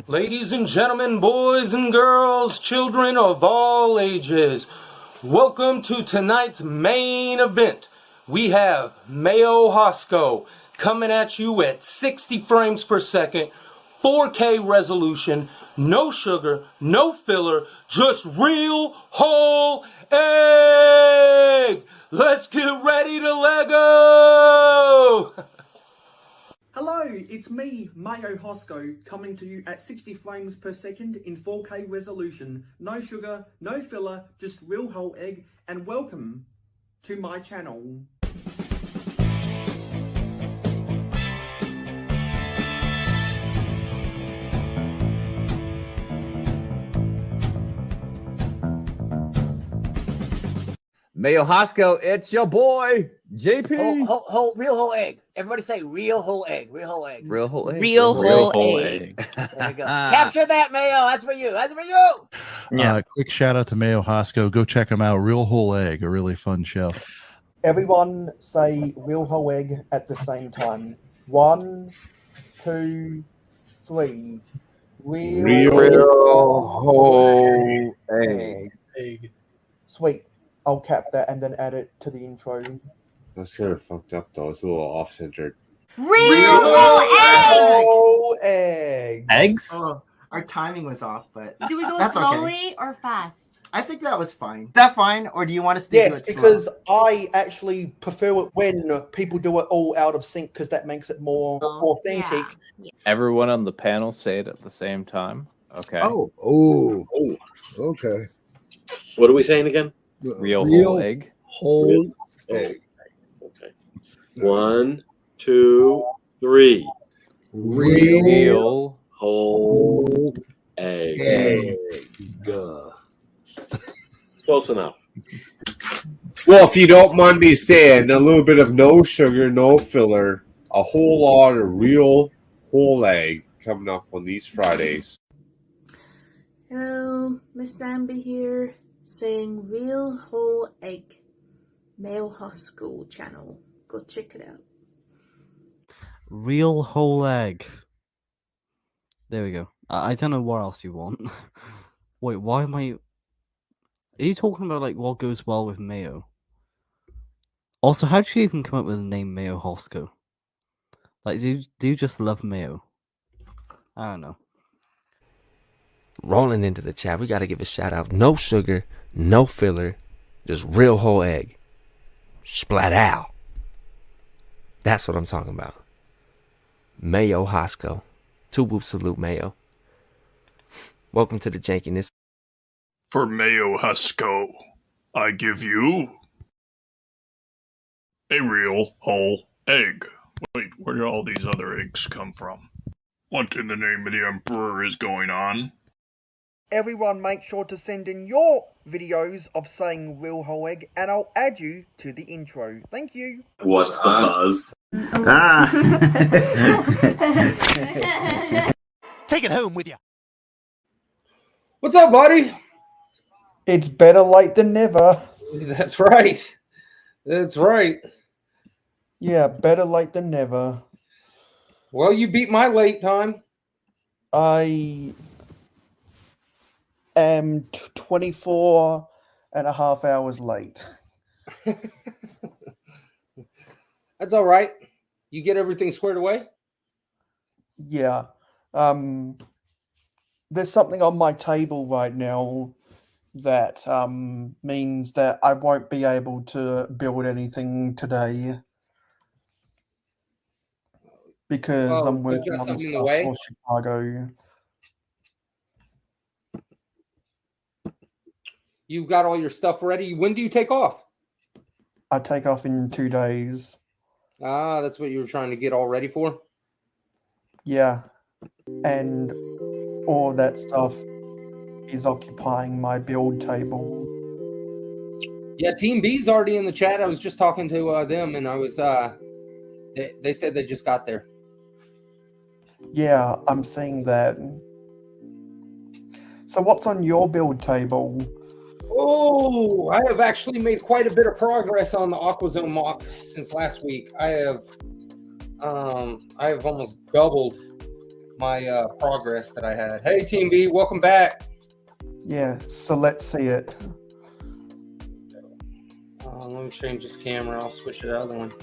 Ladies and gentlemen, boys and girls, children of all ages, welcome to tonight's main event. We have Mayo Hosko coming at you at 60 frames per second, 4K resolution, no sugar, no filler, just real whole egg! Let's get ready to Lego! Hello, it's me, Mayo Hosko, coming to you at 60 frames per second in 4K resolution. No sugar, no filler, just real whole egg, and welcome to my channel. Mayo Hosko, it's your boy, JP. Real whole egg. Everybody say real whole egg. Real whole egg. Real whole egg. Real whole egg. There we go. Capture that, Mayo. That's for you. That's for you. Yeah. Quick shout out to Mayo Hosko. Go check them out. Real Whole Egg, a really fun show. Everyone say real whole egg at the same time. 1, 2, 3. Real whole egg. Sweet. I'll cap that and then add it to the intro. That's kind of fucked up though. It's a little off-centered. Real whole egg. eggs. Oh, our timing was off, but Do we go that's slowly or fast? I think that was fine. Is that fine, or do you want us to do Yes, it slow? because I actually prefer it when people do it all out of sync because that makes it more authentic. Yeah. Everyone on the panel say it at the same time. Okay. Oh, okay. What are we saying again? Real whole egg. Whole egg. Okay. 1, 2, 3. Real Whole egg. Close enough. Well, if you don't mind me saying, a little bit of no sugar, no filler, a whole lot of real whole egg coming up on these Fridays. Hello, Miss Zambi here, saying real whole egg. Mayo Hosko channel. Go check it out. Real whole egg. There we go. I don't know what else you want. Wait, why am I... Are you talking about like what goes well with mayo? Also, how did you even come up with the name Mayo Hosko? Like, do you just love mayo? I don't know. Rolling into the chat, we got to give a shout out. No sugar, no filler, just real whole egg. Splat out. That's what I'm talking about. Mayo Hosko. 2 whoop salute, Mayo. Welcome to the jankiness. For Mayo Hosko, I give you a real whole egg. Wait, where did all these other eggs come from? What in the name of the Emperor is going on? Everyone make sure to send in your videos of saying real whole egg and I'll add you to the intro. Thank you. What's the buzz? Take it home with you. What's up, buddy? It's better late than never. That's right. That's right. Yeah, better late than never. Well, you beat my late time. I am 24 and a half hours late. That's all right. You get everything squared away? Yeah. There's something on my table right now that means that I won't be able to build anything today because I'm working on something in the stuff way? for Chicago. You've got all your stuff ready. When do you take off? I take off in 2 days. Ah, that's what you were trying to get all ready for? Yeah. And all that stuff is occupying my build table. Yeah, Team B's already in the chat. I was just talking to them, and I was they said they just got there. Yeah, I'm seeing that. So what's on your build table? Oh, I have actually made quite a bit of progress on the aquazone mock since last week. I have almost doubled my progress that I had. Hey, Team B, welcome back. Yeah, so let's see it. Let me change this camera. I'll switch to the other one.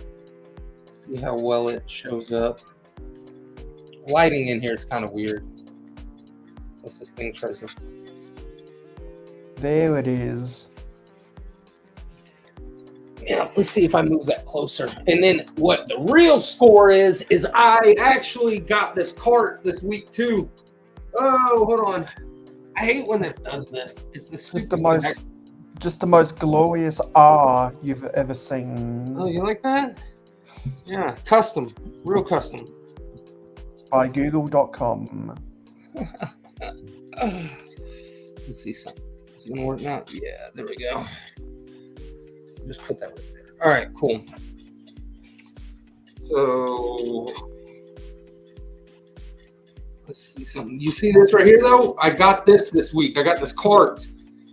See how well it shows up. Lighting in here is kind of weird. What's this thing tries to... There it is. Yeah, let's see if I move that closer. And then what the real score is I actually got this cart this week too. Oh, hold on. I hate when this does this. It's the stupid just the most glorious R you've ever seen. Oh, you like that? Yeah, custom, real custom. By Google.com. Let's see something. Is it gonna work now? Yeah, there we go. Just put that right there. All right, cool. So let's see something. You see this right here, though? I got this week. I got this cart.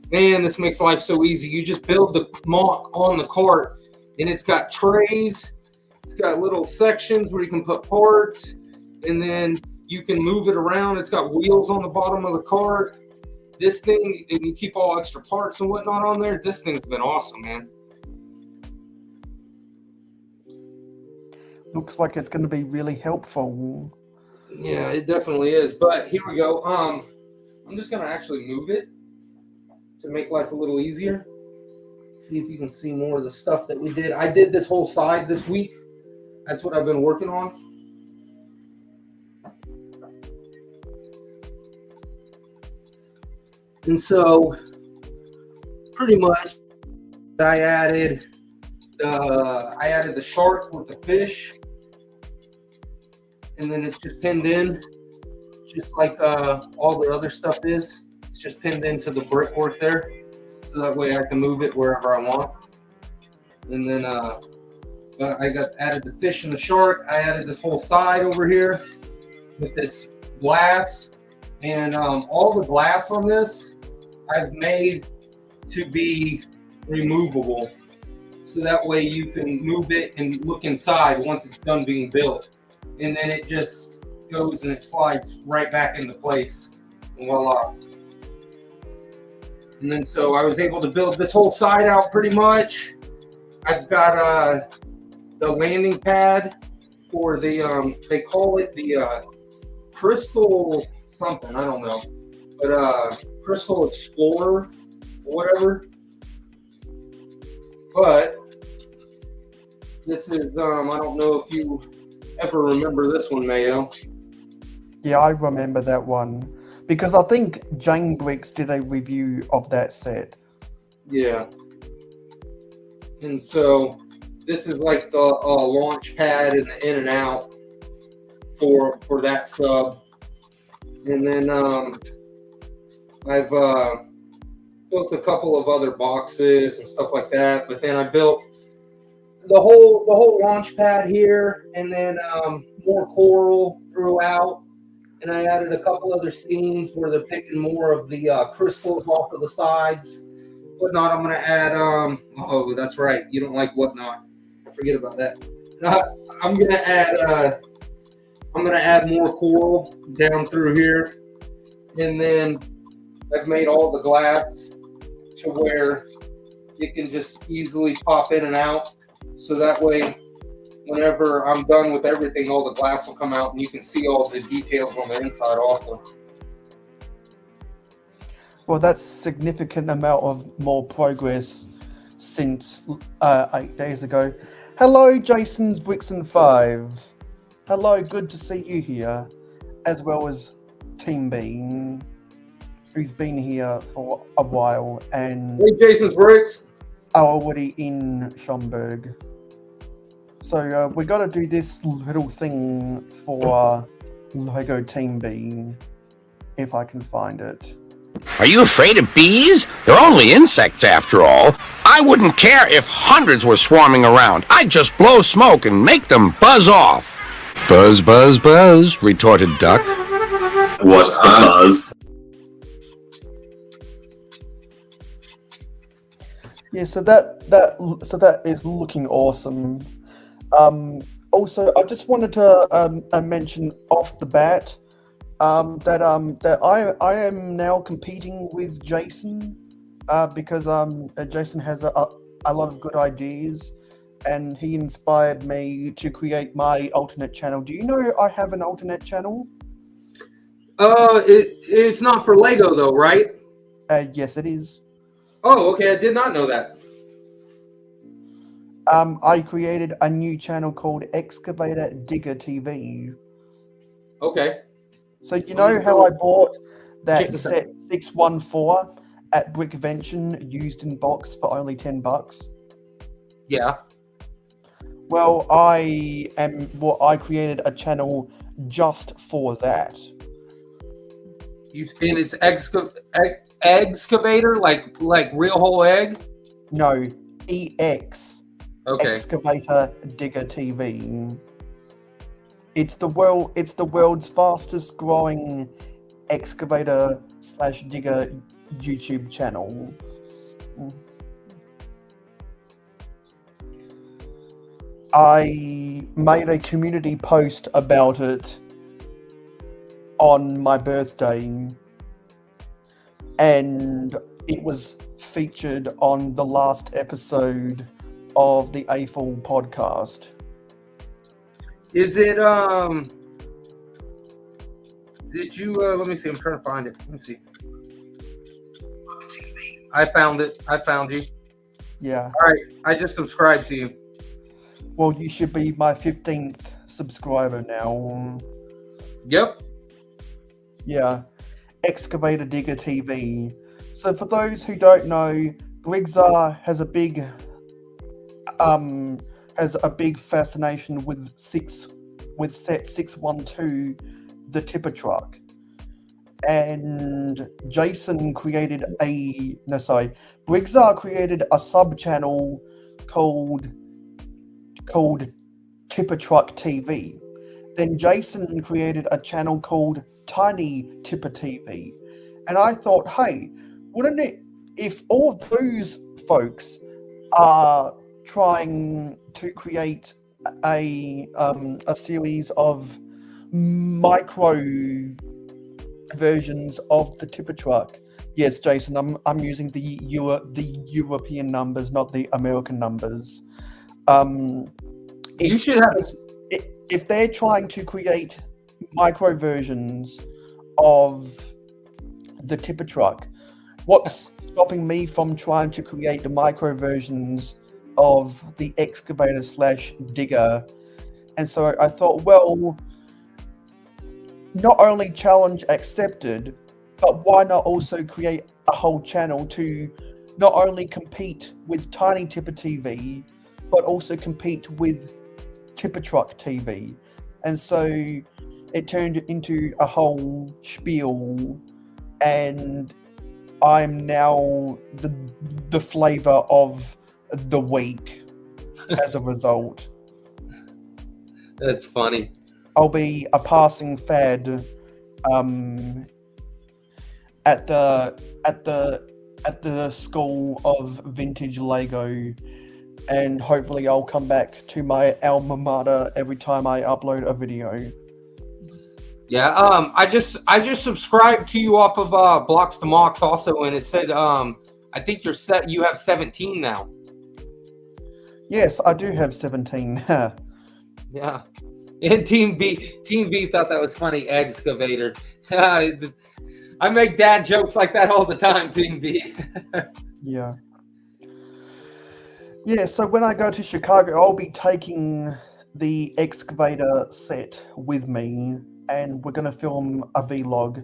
Man, this makes life so easy. You just build the mock on the cart, and it's got trays. It's got little sections where you can put parts, and then you can move it around. It's got wheels on the bottom of the cart. This thing, and you keep all extra parts and whatnot on there. This thing's been awesome, man. Looks like it's going to be really helpful. Yeah, it definitely is. But here we go. I'm just going to actually move it to make life a little easier. See if you can see more of the stuff that we did. I did this whole side this week. That's what I've been working on. And so, pretty much, I added the shark with the fish, and then it's just pinned in, just like all the other stuff is. It's just pinned into the brickwork there, so that way I can move it wherever I want. And then I added the fish and the shark. I added this whole side over here with this glass, and all the glass on this I've made to be removable, so that way you can move it and look inside once it's done being built, and then it just goes and it slides right back into place, and voila. And then so I was able to build this whole side out pretty much. I've got the landing pad for the they call it the crystal something, I don't know, but Crystal Explorer or whatever. But this is I don't know if you ever remember this one, Mayo. Yeah, I remember that one because I think Jane Briggs did a review of that set. Yeah. And so this is like the launch pad and the in and out for that sub. And then I've built a couple of other boxes and stuff like that, but then I built the whole launch pad here, and then more coral throughout, and I added a couple other scenes where they're picking more of the crystals off of the sides. Whatnot, I'm gonna add oh, that's right, you don't like whatnot. Forget about that. I'm gonna add more coral down through here, and then I've made all the glass to where it can just easily pop in and out, so that way whenever I'm done with everything, all the glass will come out and you can see all the details on the inside also. Well, that's a significant amount of more progress since 8 days ago. Hello, Jason's Bricks and 5. Hello, good to see you here, as well as Team Bean, who's been here for a while, and hey, Jason's Bricks are already in Schomburg. So we got to do this little thing for Lego Team Bean, if I can find it. Are you afraid of bees? They're only insects after all. I wouldn't care if hundreds were swarming around. I'd just blow smoke and make them buzz off. Buzz, buzz, buzz, retorted Duck. What's the buzz? Yeah, so that is looking awesome. Also, I just wanted to mention off the bat, that I am now competing with Jason, because Jason has a lot of good ideas, and he inspired me to create my alternate channel. Do you know I have an alternate channel? It's not for Lego though, right? Yes, it is. Oh, okay. I did not know that. I created a new channel called Excavator Digger TV. Okay. So you know how I bought that set 614 at Brickvention used in box for only $10? Yeah. Well, I created a channel just for that. And it's excavator, like real whole egg? No, EX. Okay. Excavator Digger TV. It's the world's fastest growing excavator/digger YouTube channel. I made a community post about it on my birthday, and it was featured on the last episode of the AFL podcast. Is it did you let me see, I'm trying to find it. Let me see. I found it. I found you. Yeah. All right, I just subscribed to you. Well, you should be my 15th subscriber now. Yep. Yeah. Excavator Digger TV. So for those who don't know, Briggsar has a big fascination with set 612, the tipper truck. And Jason created Briggsar created a sub channel called Tipper Truck TV. Then Jason created a channel called Tiny Tipper TV. And I thought, hey, wouldn't it, if all of those folks are trying to create a series of micro versions of the tipper truck. Yes, Jason, I'm using the European numbers, not the American numbers. You should have. If they're trying to create micro versions of the tipper truck, what's stopping me from trying to create the micro versions of the excavator/digger? And so I thought, well, not only challenge accepted, but why not also create a whole channel to not only compete with Tiny Tipper TV, but also compete with Tipper Truck TV. And so it turned into a whole spiel, and I'm now the flavor of the week as a result. That's funny. I'll be a passing fad at the school of vintage Lego, and hopefully I'll come back to my alma mater every time I upload a video. Yeah, I just subscribed to you off of Blocks to Mox also, and it said I think you have 17 now. Yes, I do have 17. Yeah. And Team B thought that was funny. Excavator. I make dad jokes like that all the time, Team B. Yeah. Yeah, so when I go to Chicago, I'll be taking the excavator set with me, and we're gonna film a vlog.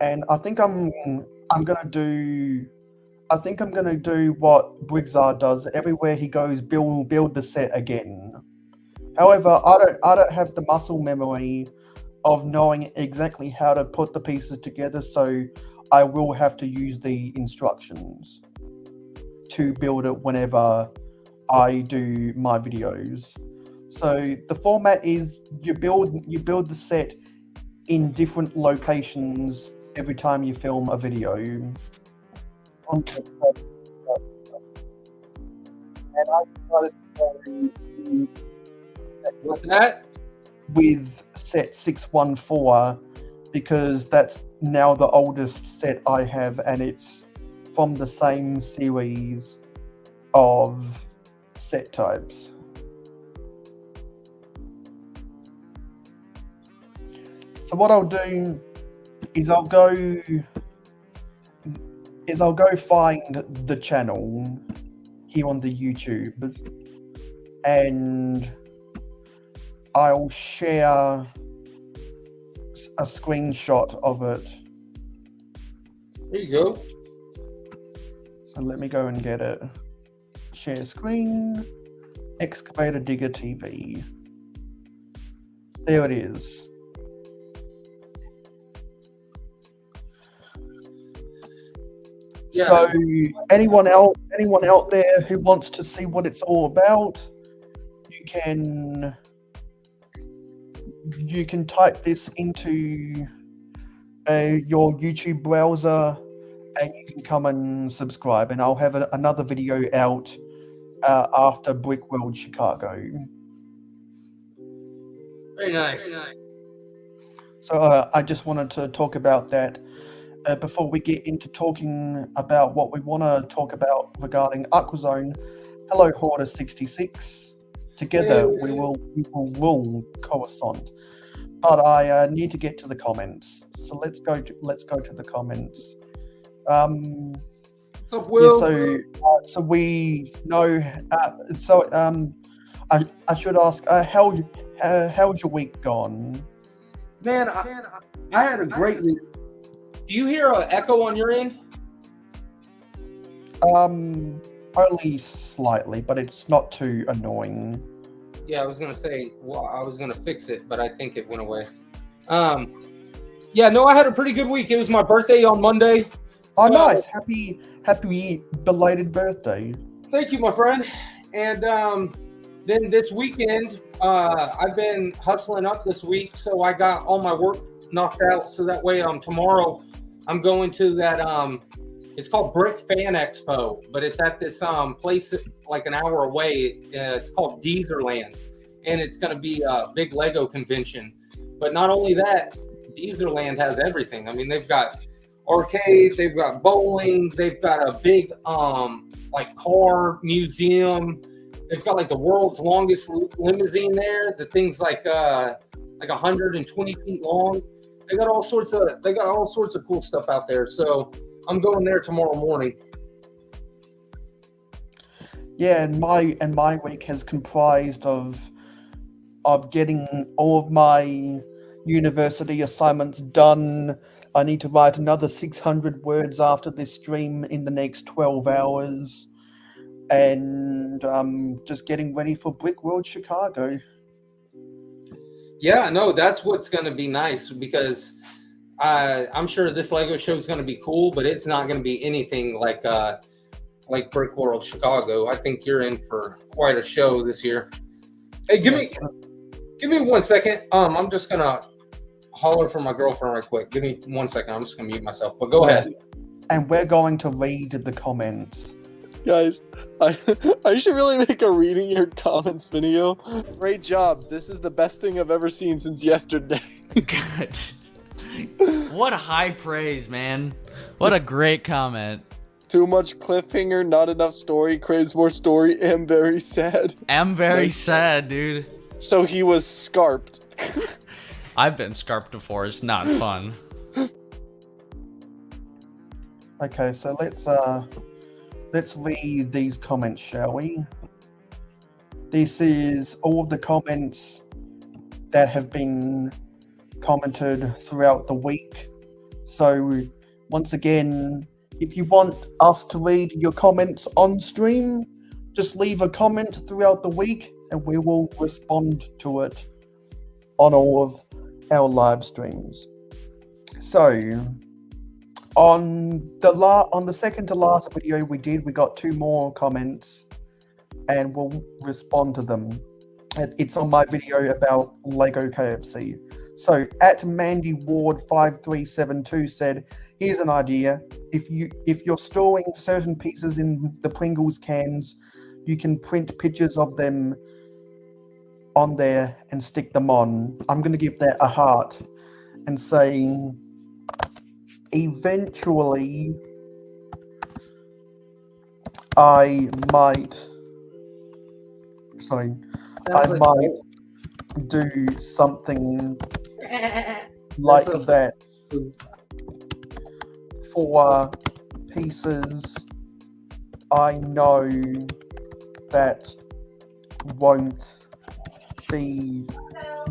And I think I'm gonna do what Briggsar does. Everywhere he goes, build the set again. However, I don't have the muscle memory of knowing exactly how to put the pieces together, so I will have to use the instructions to build it whenever I do my videos. So the format is you build the set in different locations every time you film a video. And I started What's that? with set 614 because that's now the oldest set I have, and it's from the same series of set types. So what I'll do is I'll go find the channel here on the YouTube, and I'll share a screenshot of it. There you go. So let me go and get it. Share screen, Excavator Digger TV. There it is. Yeah. So anyone out there who wants to see what it's all about, you can type this into your YouTube browser, and you can come and subscribe. And I'll have another video out after Brick World Chicago. Very nice. So I just wanted to talk about that before we get into talking about what we want to talk about regarding aquazone. Hello, Hoarder66. Together we will rule Coruscant. But I need to get to the comments. So let's go to the comments. What's up, Will? Yeah, so we know. I should ask, how's your week gone? Man, I had a great week. Do you hear an echo on your end? Only slightly, but it's not too annoying. Yeah, I was gonna say, well, I was gonna fix it, but I think it went away. Yeah, no, I had a pretty good week. It was my birthday on Monday. Oh, nice! Happy belated birthday! Thank you, my friend. And then this weekend, I've been hustling up this week, so I got all my work knocked out. So that way, tomorrow, I'm going to that. It's called Brick Fan Expo, but it's at this place like an hour away. It's called Deezerland, and it's going to be a big Lego convention. But not only that, Deezerland has everything. I mean, they've got arcade, they've got bowling, they've got a big like car museum. They've got like the world's longest limousine there. The thing's like 120 feet long. They got all sorts of cool stuff out there. So I'm going there tomorrow morning. Yeah, and my week has comprised of getting all of my university assignments done. I need to write another 600 words after this stream in the next 12 hours. And just getting ready for Brick World Chicago. Yeah, no, that's what's going to be nice, because I'm sure this Lego show is going to be cool, but it's not going to be anything like Brick World Chicago. I think you're in for quite a show this year. Hey, give me 1 second. I'm just gonna holler for my girlfriend right quick. Give me 1 second. I'm just gonna mute myself. But go ahead. And we're going to read the comments. Guys, I should really make a reading your comments video. Great job. This is the best thing I've ever seen since yesterday. Good. What high praise, man. What a great comment. Too much cliffhanger, not enough story, craves more story, am very sad. Am very sad, dude. So he was scarped. I've been scarped before, it's not fun. Okay, so let's read these comments, shall we? This is all of the comments that have been commented throughout the week. So once again, if you want us to read your comments on stream, just leave a comment throughout the week and we will respond to it on all of our live streams. So on the second to last video we got 2 more comments and we'll respond to them. It's on my video about Lego KFC. So at Mandy Ward 5372 said, here's an idea. If you're storing certain pieces in the Pringles cans, you can print pictures of them on there and stick them on. I'm going to give that a heart. and saying, eventually, I might do something like that for pieces I know that won't be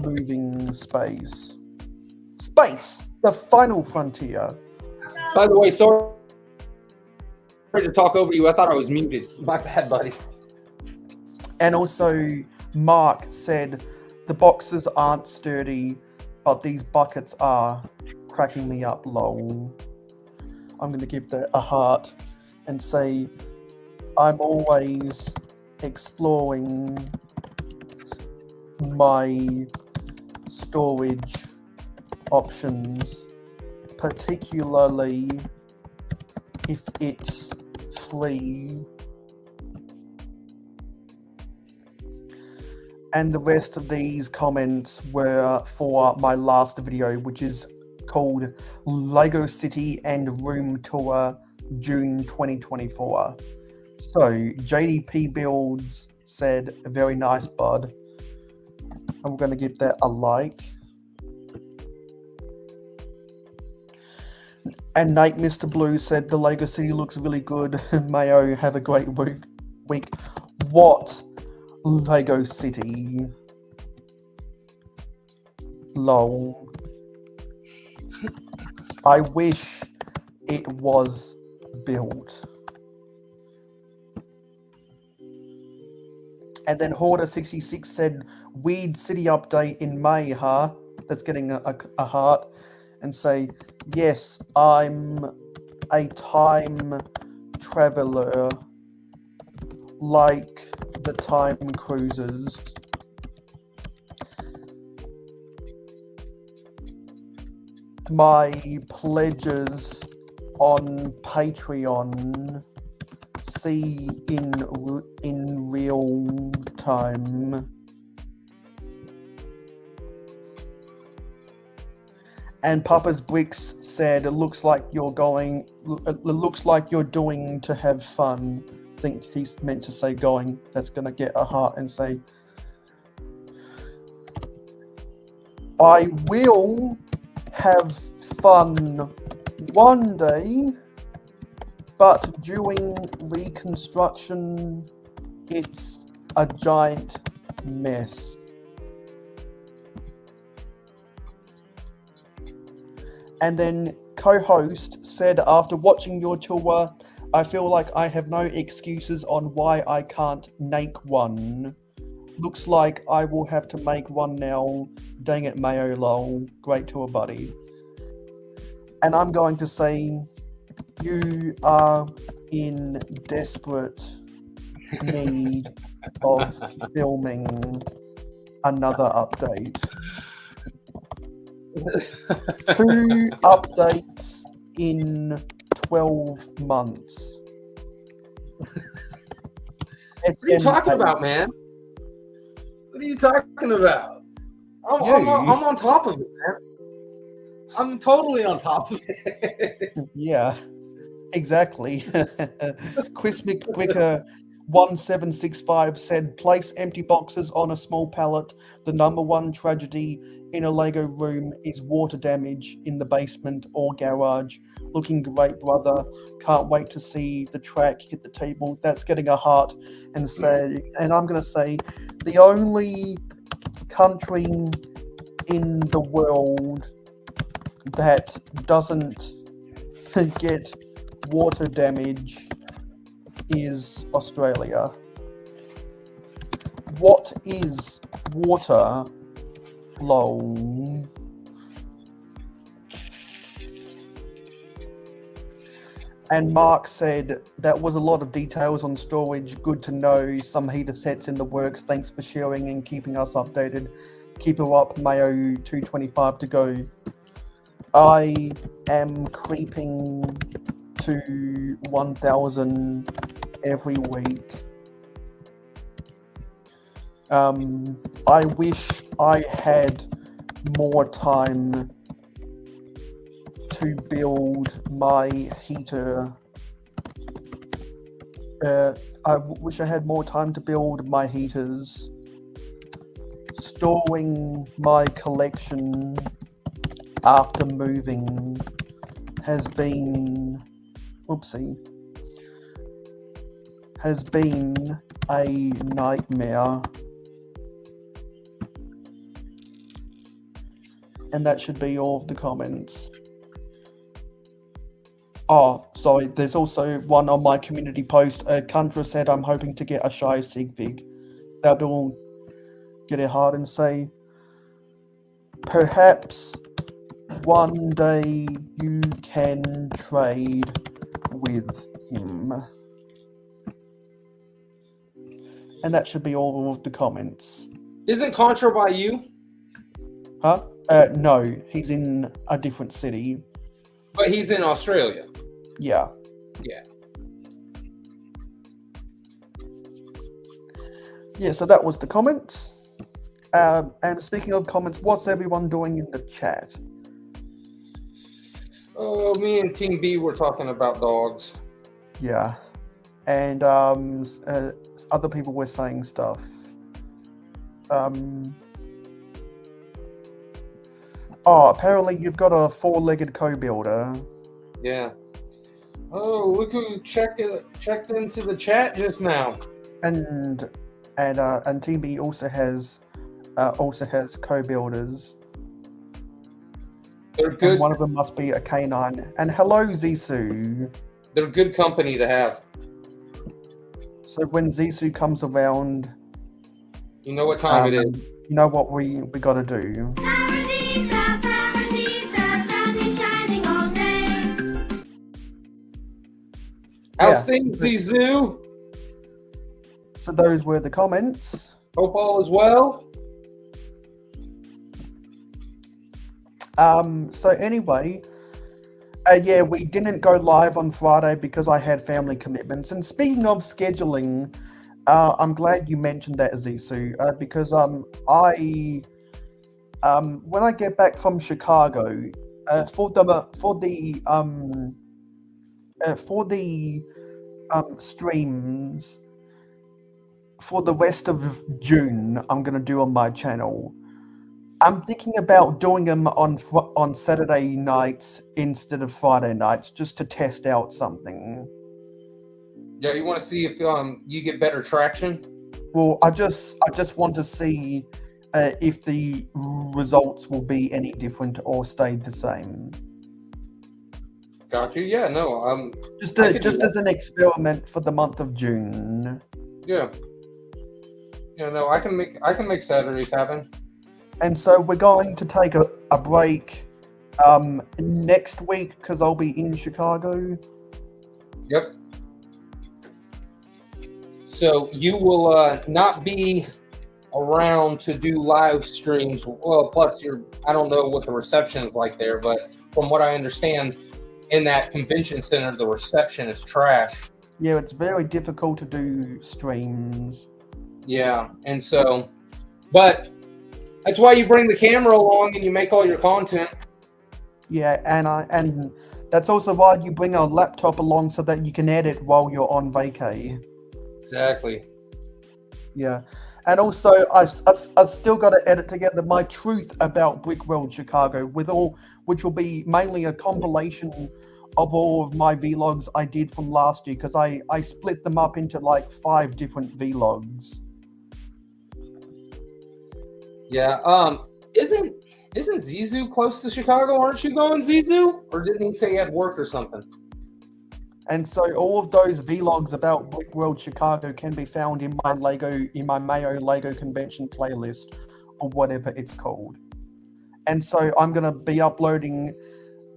moving space. Space, the final frontier. By the way, sorry to talk over you. I thought I was muted. My bad, buddy. And also, Mark said, the boxes aren't sturdy, but these buckets are, cracking me up, lol. I'm going to give that a heart and say, I'm always exploring my storage options, particularly if it's free. And the rest of these comments were for my last video, which is called Lego City and Room Tour June 2024. So JDP Builds said, very nice, bud. I'm going to give that a like. And Nate Mr. Blue said, the Lego City looks really good. Mayo, have a great week. What Lego City? Lol. I wish it was built. And then Hoarder66 said, Weed City update in May, huh? That's getting a heart. And say, yes, I'm a time traveler, like the time cruises. My pledges on Patreon, see in real time. And Papa's Bricks said, it looks like you're doing to have fun. I think he's meant to say going. That's gonna get a heart and say, I will have fun one day, but during reconstruction, it's a giant mess. And then co-host said, after watching your tour, I feel like I have no excuses on why I can't make one. Looks like I will have to make one now. Dang it, Mayo, lol. Great tour, buddy. And I'm going to say, you are in desperate need of filming another update. 2 updates in 12 months. What are you talking about, man? What are you talking about? I'm on top of it, man. I'm totally on top of it. Yeah, exactly. Quismic Bricker 1765 said, place empty boxes on a small pallet. The #1 tragedy in a Lego room is water damage in the basement or garage. Looking great, brother. Can't wait to see the track hit the table. That's getting a heart. And I'm going to say, the only country in the world that doesn't get water damage is Australia. What is water? Lol. And Mark said, that was a lot of details on storage. Good to know. Some heater sets in the works. Thanks for sharing and keeping us updated. Keep it up, Mayo 225 to go. I am creeping to 1,000 every week. I wish I had more time to build my heater. I wish I had more time to build my heaters. Storing my collection after moving has been, has been a nightmare. And that should be all of the comments. Oh, sorry, there's also one on my community post. Kundra said, I'm hoping to get a shy sig fig. That'll get it hard and say, perhaps one day you can trade with him. And that should be all of the comments. Isn't Contra by you? Huh? No, he's in a different city. But he's in Australia. Yeah. Yeah. Yeah, so that was the comments. And speaking of comments, what's everyone doing in the chat? Oh, me and Team B were talking about dogs. Yeah. And other people were saying stuff. Oh, apparently you've got a four-legged co-builder. Yeah. Oh, look who checked into the chat just now. And TB also has co-builders. They're good. And one of them must be a canine. And hello, Zissou. They're good company to have. So when Zissou comes around, you know what time it is. You know what we got to do. How's things, Zissou? So those were the comments. Hope all is well. So anyway, yeah, we didn't go live on Friday because I had family commitments. And speaking of scheduling, I'm glad you mentioned that, Zissou, because when I get back from Chicago, for the streams for the rest of June, I'm gonna do on my channel. I'm thinking about doing them on Saturday nights instead of Friday nights, just to test out something. Yeah, you want to see if you get better traction? Well, I just want to see if the results will be any different or stay the same. Got you. Yeah, no. Just as an experiment for the month of June. Yeah. Yeah, no. I can make Saturdays happen. And so we're going to take a break next week because I'll be in Chicago. Yep. So you will not be around to do live streams. Well, plus I don't know what the reception is like there, but from what I understand, in that convention center, the reception is trash. Yeah, it's very difficult to do streams. Yeah, and so, but that's why you bring the camera along and you make all your content. Yeah, and that's also why you bring a laptop along so that you can edit while you're on vacay. Exactly. Yeah, and also I still got to edit together my truth about Brickworld Chicago which will be mainly a compilation of all of my vlogs I did from last year because I split them up into like 5 different vlogs. Yeah. Isn't Zissou close to Chicago? Aren't you going, Zissou? Or didn't he say he had work or something? And so all of those vlogs about Brickworld Chicago can be found in my Mayo Lego Convention playlist, or whatever it's called. And so I'm gonna be uploading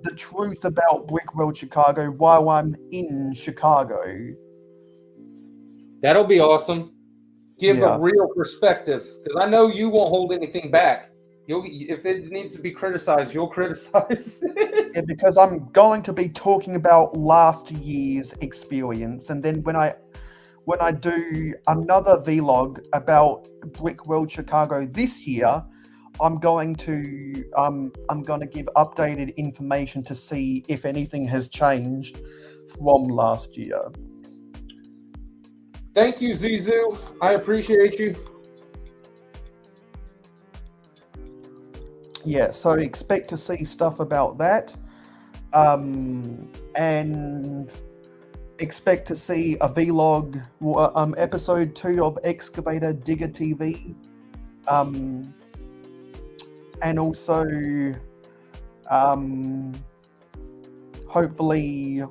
the truth about Brickworld Chicago while I'm in Chicago. That'll be awesome. Give a real perspective, because I know you won't hold anything back. If it needs to be criticized, you'll criticize it. Yeah, because I'm going to be talking about last year's experience, and then when I do another vlog about Brickworld Chicago this year, I'm going to give updated information to see if anything has changed from last year. Thank you, Zizu. I appreciate you. Yeah, so expect to see stuff about that. And expect to see a vlog, episode 2 of Excavator Digger TV. And also, hopefully,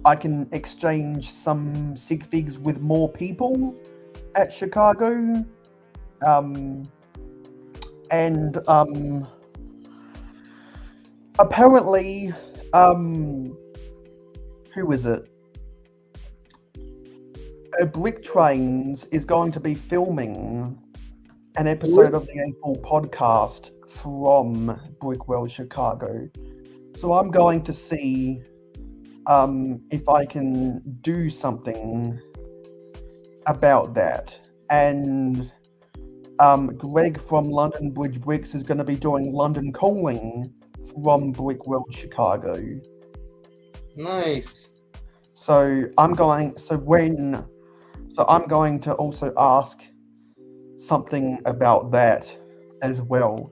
I can exchange some sig figs with more people at Chicago. Apparently, who is it? Brick Trains is going to be filming an episode of the April podcast from Brickwell, Chicago. So I'm going to see if I can do something about that. And Greg from London Bridge Bricks is going to be doing London Calling from Brickwell, Chicago. Nice. So I'm going to also ask something about that as well.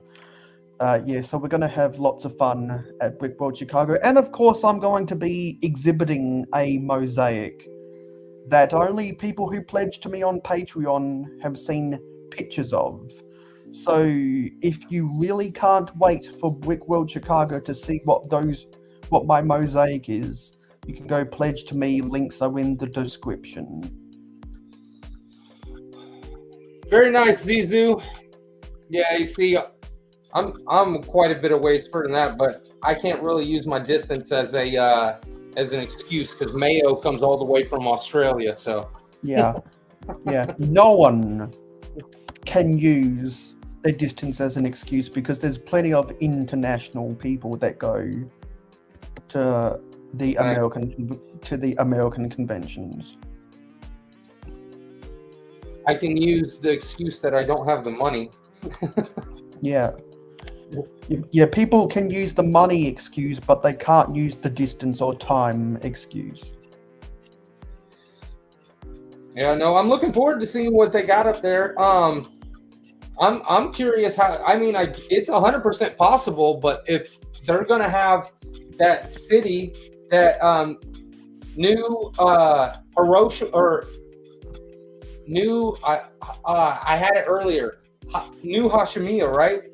So we're going to have lots of fun at Brickworld Chicago. And of course, I'm going to be exhibiting a mosaic that only people who pledge to me on Patreon have seen pictures of. So if you really can't wait for Brickworld Chicago to see what my mosaic is, you can go pledge to me. Links are in the description. Very nice, Zizu. Yeah, you see, I'm quite a bit of ways further than that, but I can't really use my distance as an excuse because Mayo comes all the way from Australia. So yeah, no one can use their distance as an excuse because there's plenty of international people that go to the American conventions. I can use the excuse that I don't have the money. Yeah, people can use the money excuse, but they can't use the distance or time excuse. Yeah, no, I'm looking forward to seeing what they got up there. I'm curious how. I mean, it's 100% possible, but if they're gonna have that city, that new Hiroshima or new, I had it earlier. New Hashimiya, right?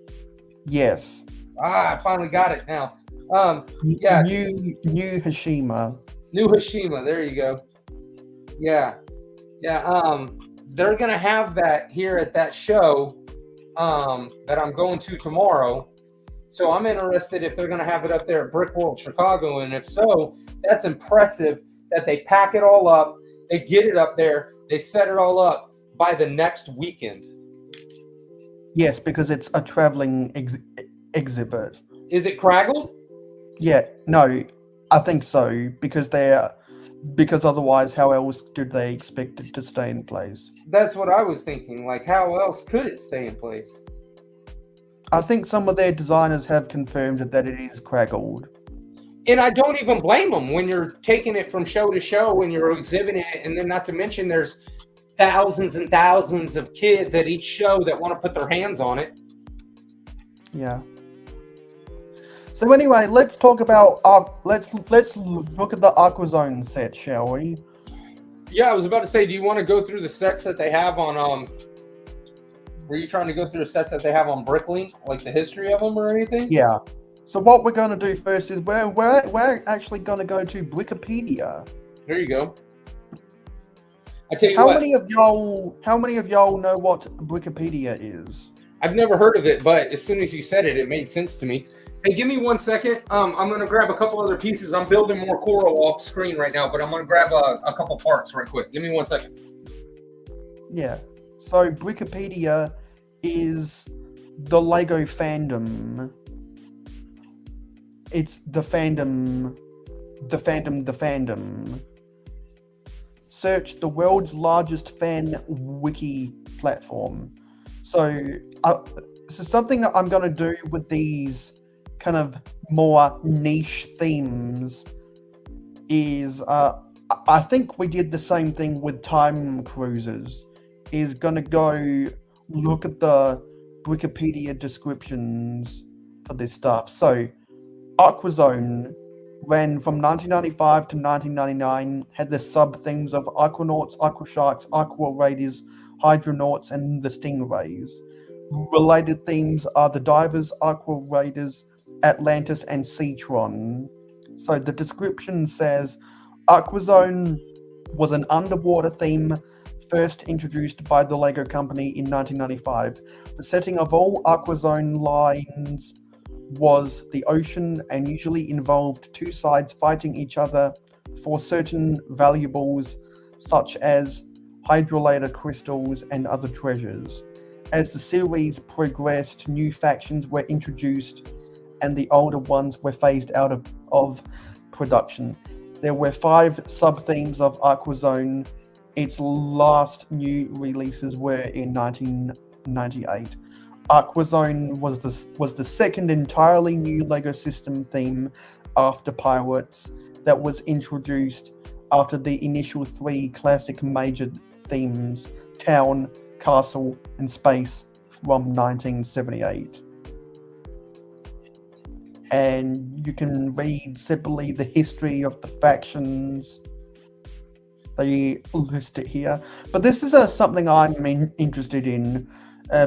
Yes. I finally got it now. Yeah. New Hashima. New Hashima. There you go. Yeah. They're gonna have that here at that show that I'm going to tomorrow. So I'm interested if they're gonna have it up there at Brickworld Chicago, and if so, that's impressive that they pack it all up, they get it up there, they set it all up by the next weekend. Yes, because it's a traveling exhibit. Is it craggled? Yeah, no, I think so, because otherwise how else did they expect it to stay in place? That's what I was thinking. Like, how else could it stay in place? I think some of their designers have confirmed that it is craggled. And I don't even blame them when you're taking it from show to show and you're exhibiting it, and then not to mention there's thousands and thousands of kids at each show that want to put their hands on it. Yeah. So anyway, let's talk about let's look at the aquazone set, shall we? Yeah, I was about to say, do you want to go through the sets that they have on were you trying to go through the sets that they have on Bricklink, like the history of them or anything? Yeah. So what we're going to do first is we're actually going to go to Wikipedia. There you go. I tell you How what. How many of y'all know what Wikipedia is? I've never heard of it, but as soon as you said it, it made sense to me. Hey, give me 1 second. I'm going to grab a couple other pieces. I'm building more coral off screen right now, but I'm going to grab a couple parts right quick. Give me 1 second. Yeah. So Wikipedia is the LEGO fandom. It's the fandom. Search the world's largest fan wiki platform. So something that I'm going to do with these kind of more niche themes is I think we did the same thing with time cruises, is going to go look at the Wikipedia descriptions for this stuff. So Aquazone ran from 1995 to 1999, had the sub-themes of Aquanauts, Aquasharks, Aqua Raiders, Hydronauts, and the Stingrays. Related themes are the Divers, Aqua Raiders, Atlantis, and Seatron. So the description says, Aquazone was an underwater theme first introduced by the LEGO Company in 1995. The setting of all Aquazone lines was the ocean and usually involved two sides fighting each other for certain valuables such as hydrolator crystals and other treasures. As the series progressed, new factions were introduced and the older ones were phased out of production. There were 5 sub-themes of Aquazone. Its last new releases were in 1998. Aquazone was the second entirely new LEGO system theme after Pirates that was introduced after the initial 3 classic major themes, Town, Castle, and Space, from 1978. And you can read separately the history of the factions. They list it here. But this is something I'm interested in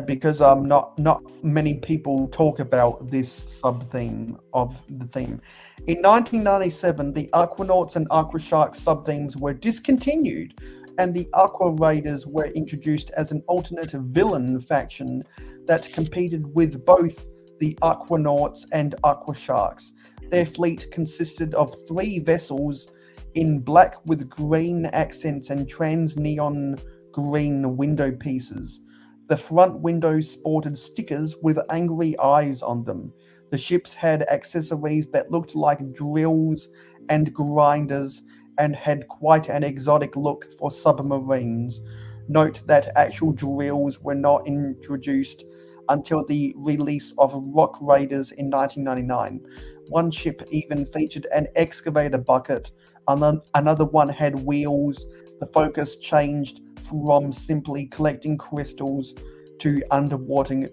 because not many people talk about this sub-theme of the theme. In 1997, the Aquanauts and Aquasharks sub-themes were discontinued, and the Aqua Raiders were introduced as an alternate villain faction that competed with both the Aquanauts and Aquasharks. Their fleet consisted of 3 vessels in black with green accents and trans-neon green window pieces. The front windows sported stickers with angry eyes on them. The ships had accessories that looked like drills and grinders and had quite an exotic look for submarines. Note that actual drills were not introduced until the release of Rock Raiders in 1999. One ship even featured an excavator bucket, another one had wheels. The focus changed from simply collecting crystals to underwater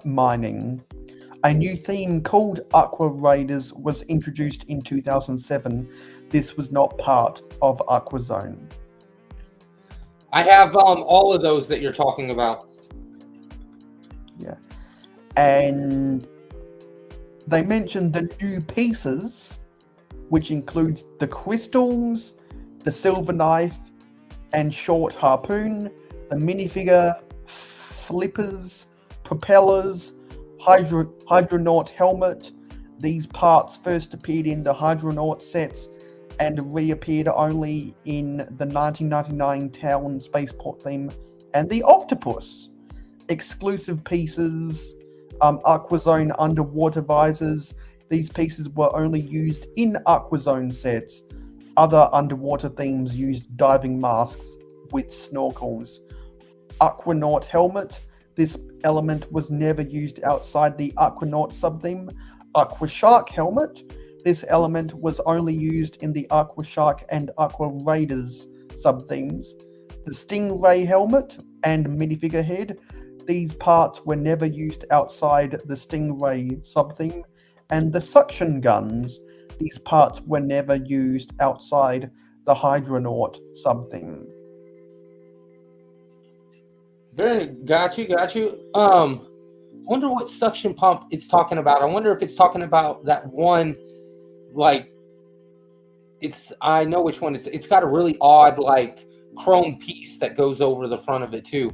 mining. A new theme called Aqua Raiders was introduced in 2007. This was not part of Aquazone. I have all of those that you're talking about. Yeah. And they mentioned the new pieces, which includes the crystals, the silver knife and short harpoon, the minifigure, flippers, propellers, Hydronaut helmet. These parts first appeared in the Hydronaut sets and reappeared only in the 1999 Town Spaceport theme, and the octopus. Exclusive pieces, Aquazone underwater visors. These pieces were only used in Aquazone sets. Other underwater themes used diving masks with snorkels. Aquanaut helmet. This element was never used outside the Aquanaut subtheme. Aquashark helmet. This element was only used in the Aquashark and Aqua Raiders subthemes. The Stingray helmet and minifigure head. These parts were never used outside the Stingray subtheme. And the suction guns. These parts were never used outside the Hydronaut subtheme. Got you. I wonder what suction pump it's talking about. I wonder if it's talking about that one, like, I know which one it's got a really odd, like, chrome piece that goes over the front of it, too.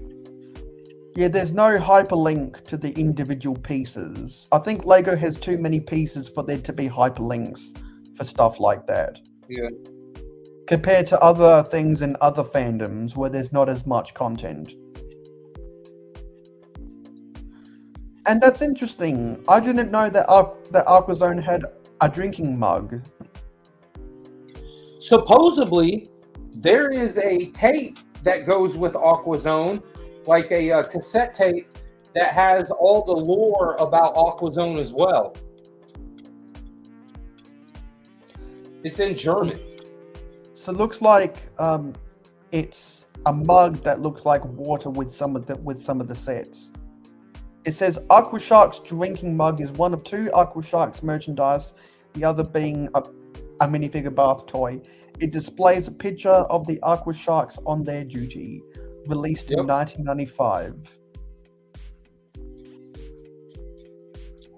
Yeah, there's no hyperlink to the individual pieces. I think LEGO has too many pieces for there to be hyperlinks for stuff like that. Yeah. Compared to other things in other fandoms where there's not as much content. And that's interesting. I didn't know that Aquazone had a drinking mug. Supposedly, there is a tape that goes with Aquazone, like a cassette tape that has all the lore about aquazone as well. It's in German. So it looks like it's a mug that looks like water with some of the sets. It says Aquashark's drinking mug is one of 2 Aquashark's merchandise, the other being a minifigure bath toy. It displays a picture of the Aquasharks on their duty, released in 1995.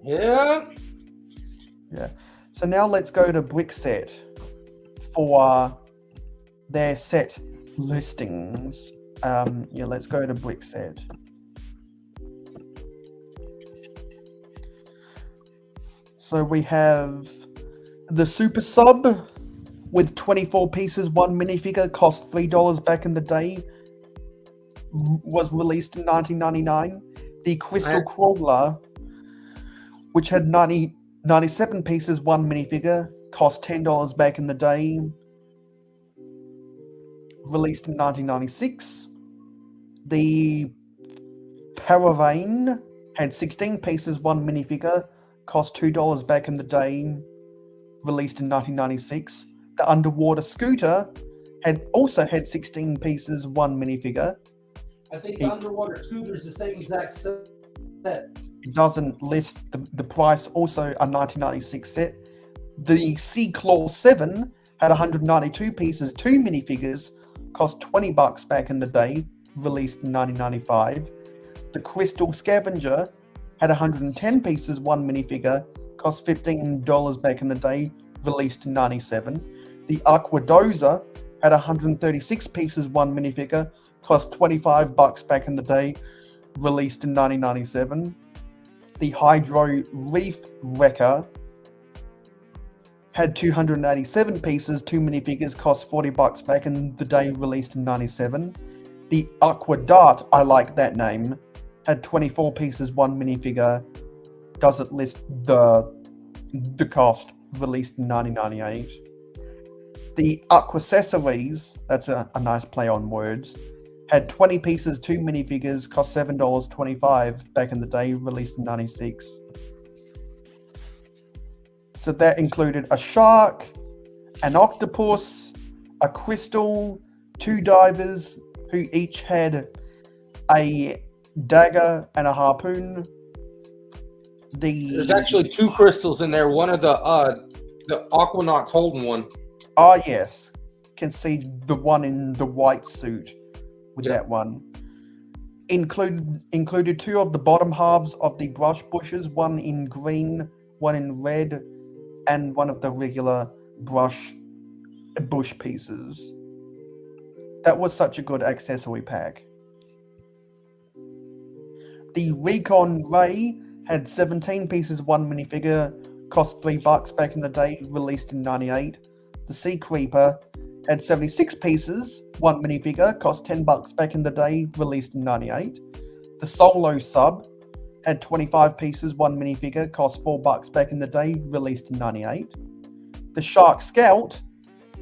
Yeah. Yeah. So now let's go to Brickset for their set listings. Yeah, let's go to Brickset. So we have the Super Sub with 24 pieces, 1 minifigure, cost $3 back in the day, was released in 1999. The Crystal Crawler, which had 97 pieces, 1 minifigure, cost $10 back in the day, released in 1996. The Paravane had 16 pieces, 1 minifigure, cost $2 back in the day, released in 1996. The Underwater Scooter also had 16 pieces, 1 minifigure. I think the Underwater Scooter is the same exact set. It doesn't list the price, also a 1996 set. The Sea Claw 7 had 192 pieces, 2 minifigures, cost $20 back in the day, released in 1995. The Crystal Scavenger had 110 pieces, 1 minifigure, cost $15 back in the day, released in 97. The Aquadozer had 136 pieces, 1 minifigure, cost $25 back in the day, released in 1997. The Hydro Reef Wrecker had 287 pieces, 2 minifigures, cost $40 back in the day, released in 97. The Aqua Dart, I like that name, had 24 pieces, 1 minifigure, doesn't list the cost, released in 1998. The Aquaccessories, that's a nice play on words, had 20 pieces, 2 minifigures, cost $7.25 back in the day, released in 96. So that included a shark, an octopus, a crystal, 2 divers who each had a dagger and a harpoon. There's actually 2 crystals in there. One of the Aquanaut's holding one. Ah, yes. Can see the one in the white suit with that one. Included 2 of the bottom halves of the brush bushes, one in green, one in red, and one of the regular bush pieces. That was such a good accessory pack. The Recon Ray had 17 pieces, 1 minifigure, cost $3 back in the day, released in 98. The Sea Creeper had 76 pieces, 1 minifigure, cost $10 back in the day, released in 98. The Solo Sub had 25 pieces, 1 minifigure, cost $4 back in the day, released in 98. The Shark Scout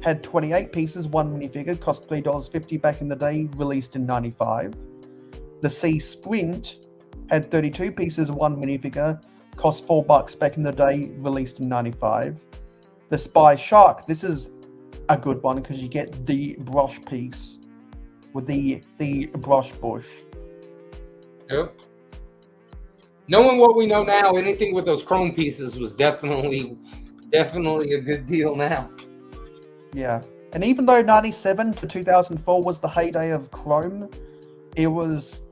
had 28 pieces, 1 minifigure, cost $3.50 back in the day, released in 95. The Sea Sprint had 32 pieces, 1 minifigure, cost $4 back in the day, released in 95. The Spy Shark, this is a good one because you get the brush piece with the brush bush. Yep. Knowing what we know now, anything with those chrome pieces was definitely a good deal now. Yeah. And even though 97 to 2004 was the heyday of chrome, it was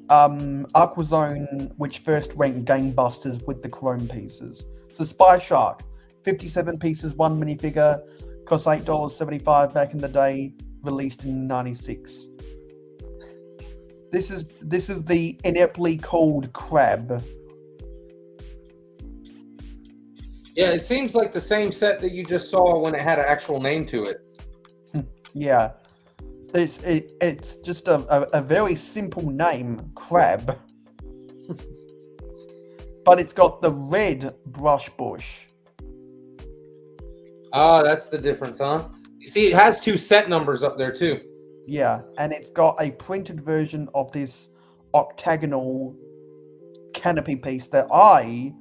Aquazone which first went gangbusters with the chrome pieces. So Spy Shark, 57 pieces, 1 minifigure, cost $8.75 back in the day, released in 96. This is the ineptly called crab. Yeah, it seems like the same set that you just saw when it had an actual name to it. Yeah. It's just a very simple name, crab. But it's got the red brush bush. Oh, that's the difference, huh? You see, it has 2 set numbers up there, too. Yeah, and it's got a printed version of this octagonal canopy piece that I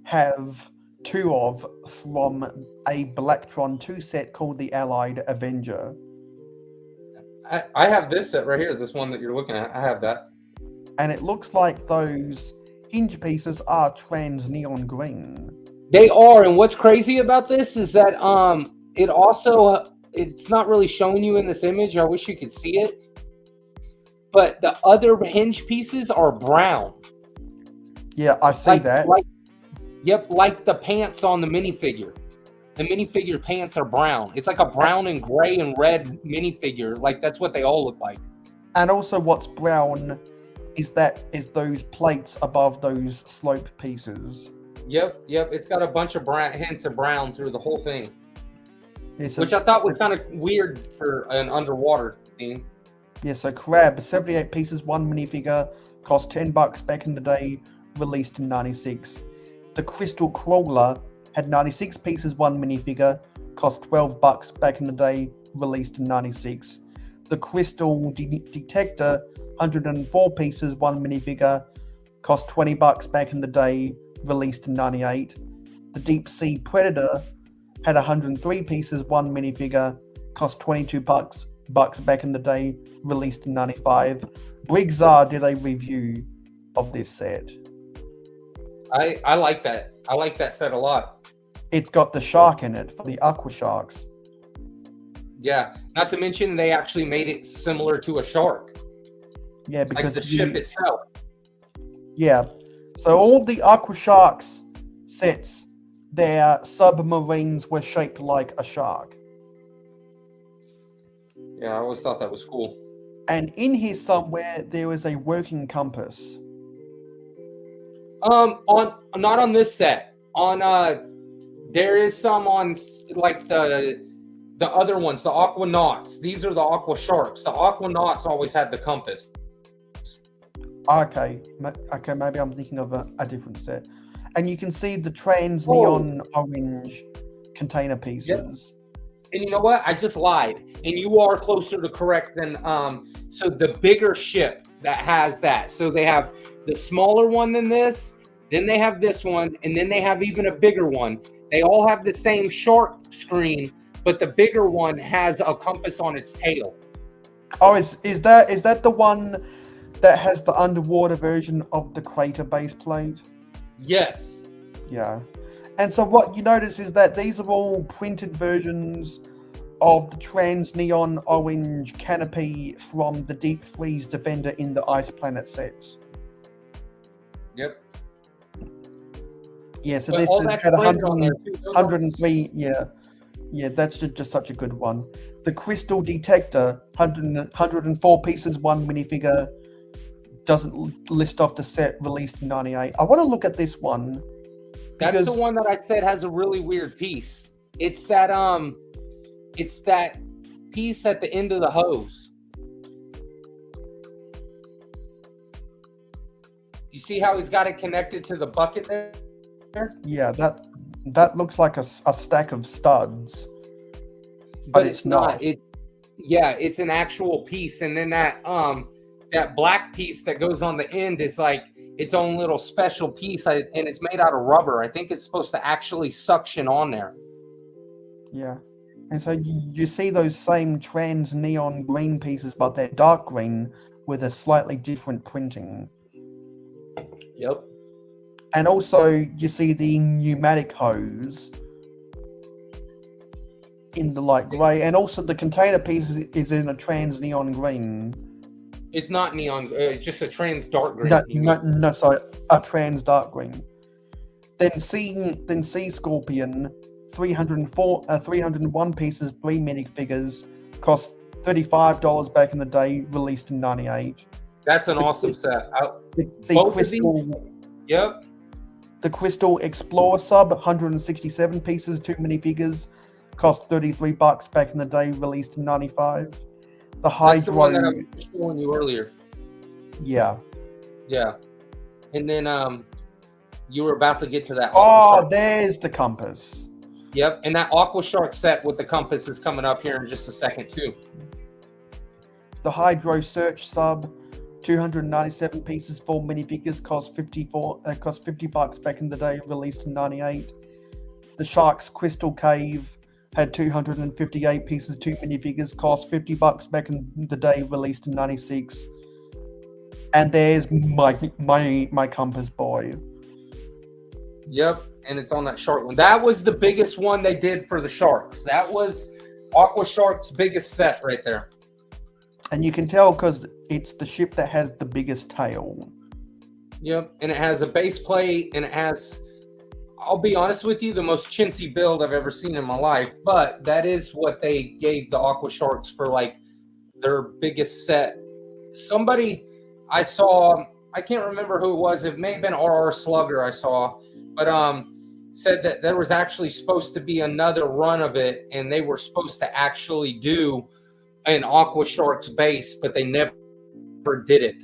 have 2 of from a Blacktron 2 set called the Allied Avenger. I have this set right here, this one that you're looking at. I have that. And it looks like those hinge pieces are trans neon green. They are, and what's crazy about this is that it also it's not really showing you in this image. I wish you could see it. But the other hinge pieces are brown. Yeah, I see that. Yep, like the pants on the minifigure. The minifigure pants are brown. It's like a brown and gray and red minifigure. Like that's what they all look like. And also what's brown is those plates above those slope pieces. Yep. It's got a bunch of hints of brown through the whole thing. Yeah, so, which I thought was kind of weird for an underwater theme. Yeah, so Crab, 78 pieces, 1 minifigure, cost $10 back in the day, released in 96. The Crystal Crawler had 96 pieces, 1 minifigure, cost $12 back in the day, released in 96. The Crystal Detector, 104 pieces, 1 minifigure, cost $20 back in the day, released in 98. The Deep Sea Predator had 103 pieces, 1 minifigure, cost $22 back in the day, released in 95. Brigzar did a review of this set. I like that. I like that set a lot. It's got the shark in it for the aqua sharks. Yeah, not to mention they actually made it similar to a shark. Yeah, because like the ship itself. Yeah, so all of the aqua sharks sets, their submarines were shaped like a shark. Yeah, I always thought that was cool. And in here somewhere there is a working compass. Not on this set. On there is some on like the other ones, the aquanauts. These are the aqua sharks. The aquanauts always had the compass. Okay, maybe I'm thinking of a different set. And you can see the trans neon orange container pieces. Yep. And you know what? I just lied. And you are closer to correct than so the bigger ship that has that. So they have the smaller one than this, then they have this one, and then they have even a bigger one. They all have the same shark screen, but the bigger one has a compass on its tail. Oh, is that the one that has the underwater version of the crater base plate? Yes. Yeah. And so what you notice is that these are all printed versions of the trans neon orange canopy from the Deep Freeze Defender in the Ice Planet sets. Yep. Yeah, so but this has had 103. Yeah, that's just such a good one. The Crystal Detector, 104 pieces, 1 minifigure, doesn't list off the set, released in 98. I want to look at this one. That's the one that I said has a really weird piece. It's that piece at the end of the hose. You see how he's got it connected to the bucket there? Yeah, that looks like a stack of studs. But it's not. It's an actual piece, and then that black piece that goes on the end is like its own little special piece, and it's made out of rubber. I think it's supposed to actually suction on there. Yeah. And so you see those same trans neon green pieces, but they're dark green with a slightly different printing. Yep. And also you see the pneumatic hose in the light grey, and also the container piece is in a trans neon green. It's not neon. It's just a trans dark green. No, sorry, a trans dark green. Then Sea Scorpion, 301 pieces, 3 minifigures, cost $35 back in the day, released in 98. That's an awesome set. The Crystal. Yep. The Crystal Explorer sub, 167 pieces, 2 minifigures, cost $33 back in the day, released in 95. The Hydro. That's the one that I was showing you earlier. Yeah. Yeah. And then you were about to get to that. Oh, there's the compass. Yep. And that Aqua Shark set with the compass is coming up here in just a second too. The Hydro Search sub, 297 pieces, 4 minifigures, cost $50 back in the day, released in 98. The Shark's Crystal Cave had 258 pieces, 2 minifigures, cost $50 back in the day, released in 96. And there's my Compass Boy. Yep, and it's on that shark one. That was the biggest one they did for the sharks. That was Aqua Shark's biggest set right there. And you can tell because it's the ship that has the biggest tail. Yep, and it has a base plate, and it has, I'll be honest with you, the most chintzy build I've ever seen in my life. But that is what they gave the Aqua Sharks for, like, their biggest set. Somebody I saw, I can't remember who it was. It may have been RR Slugger I saw, but said that there was actually supposed to be another run of it, and they were supposed to actually do an Aqua Sharks base, but they never did it.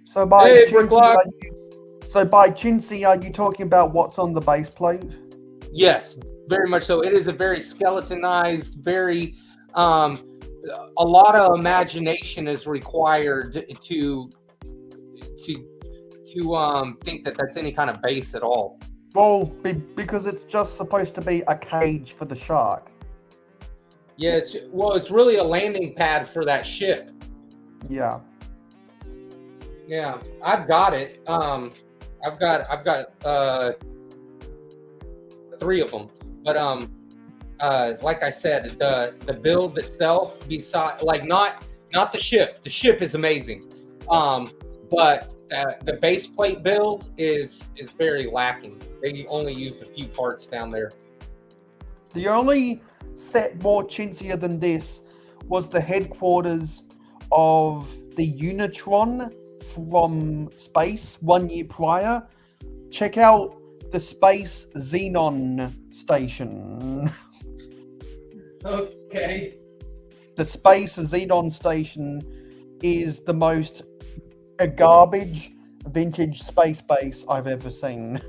So by Hey, chintzy, are you talking about what's on the base plate? Yes, very much so. It is a very skeletonized, very a lot of imagination is required to think that that's any kind of base at all. Well, because it's just supposed to be a cage for the shark. Yeah, it's really a landing pad for that ship. Yeah. Yeah, I've got it. I've got 3 of them. But like I said, the build itself, beside, like, not the ship. The ship is amazing. But the base plate build is very lacking. They only used a few parts down there. The only set more chintzier than this was the headquarters of the Unitron from space 1 year prior. Check out the Space Xenon Station. Okay. The Space Xenon Station is the most garbage vintage space base I've ever seen.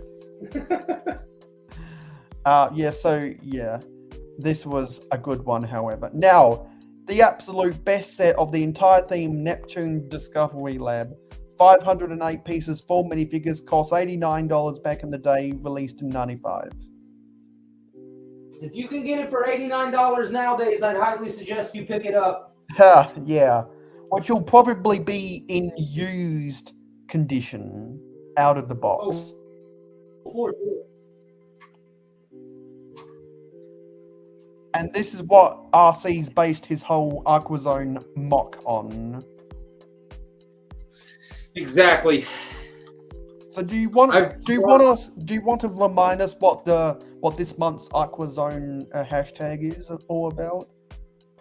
This was a good one, however. Now, the absolute best set of the entire theme, Neptune Discovery Lab. 508 pieces, 4 minifigures, cost $89 back in the day, released in 95. If you can get it for $89 nowadays, I'd highly suggest you pick it up. Yeah. Which will probably be in used condition, out of the box. And this is what RC's based his whole Aquazone mock on. Exactly. So do you want to remind us what this month's Aquazone hashtag is all about?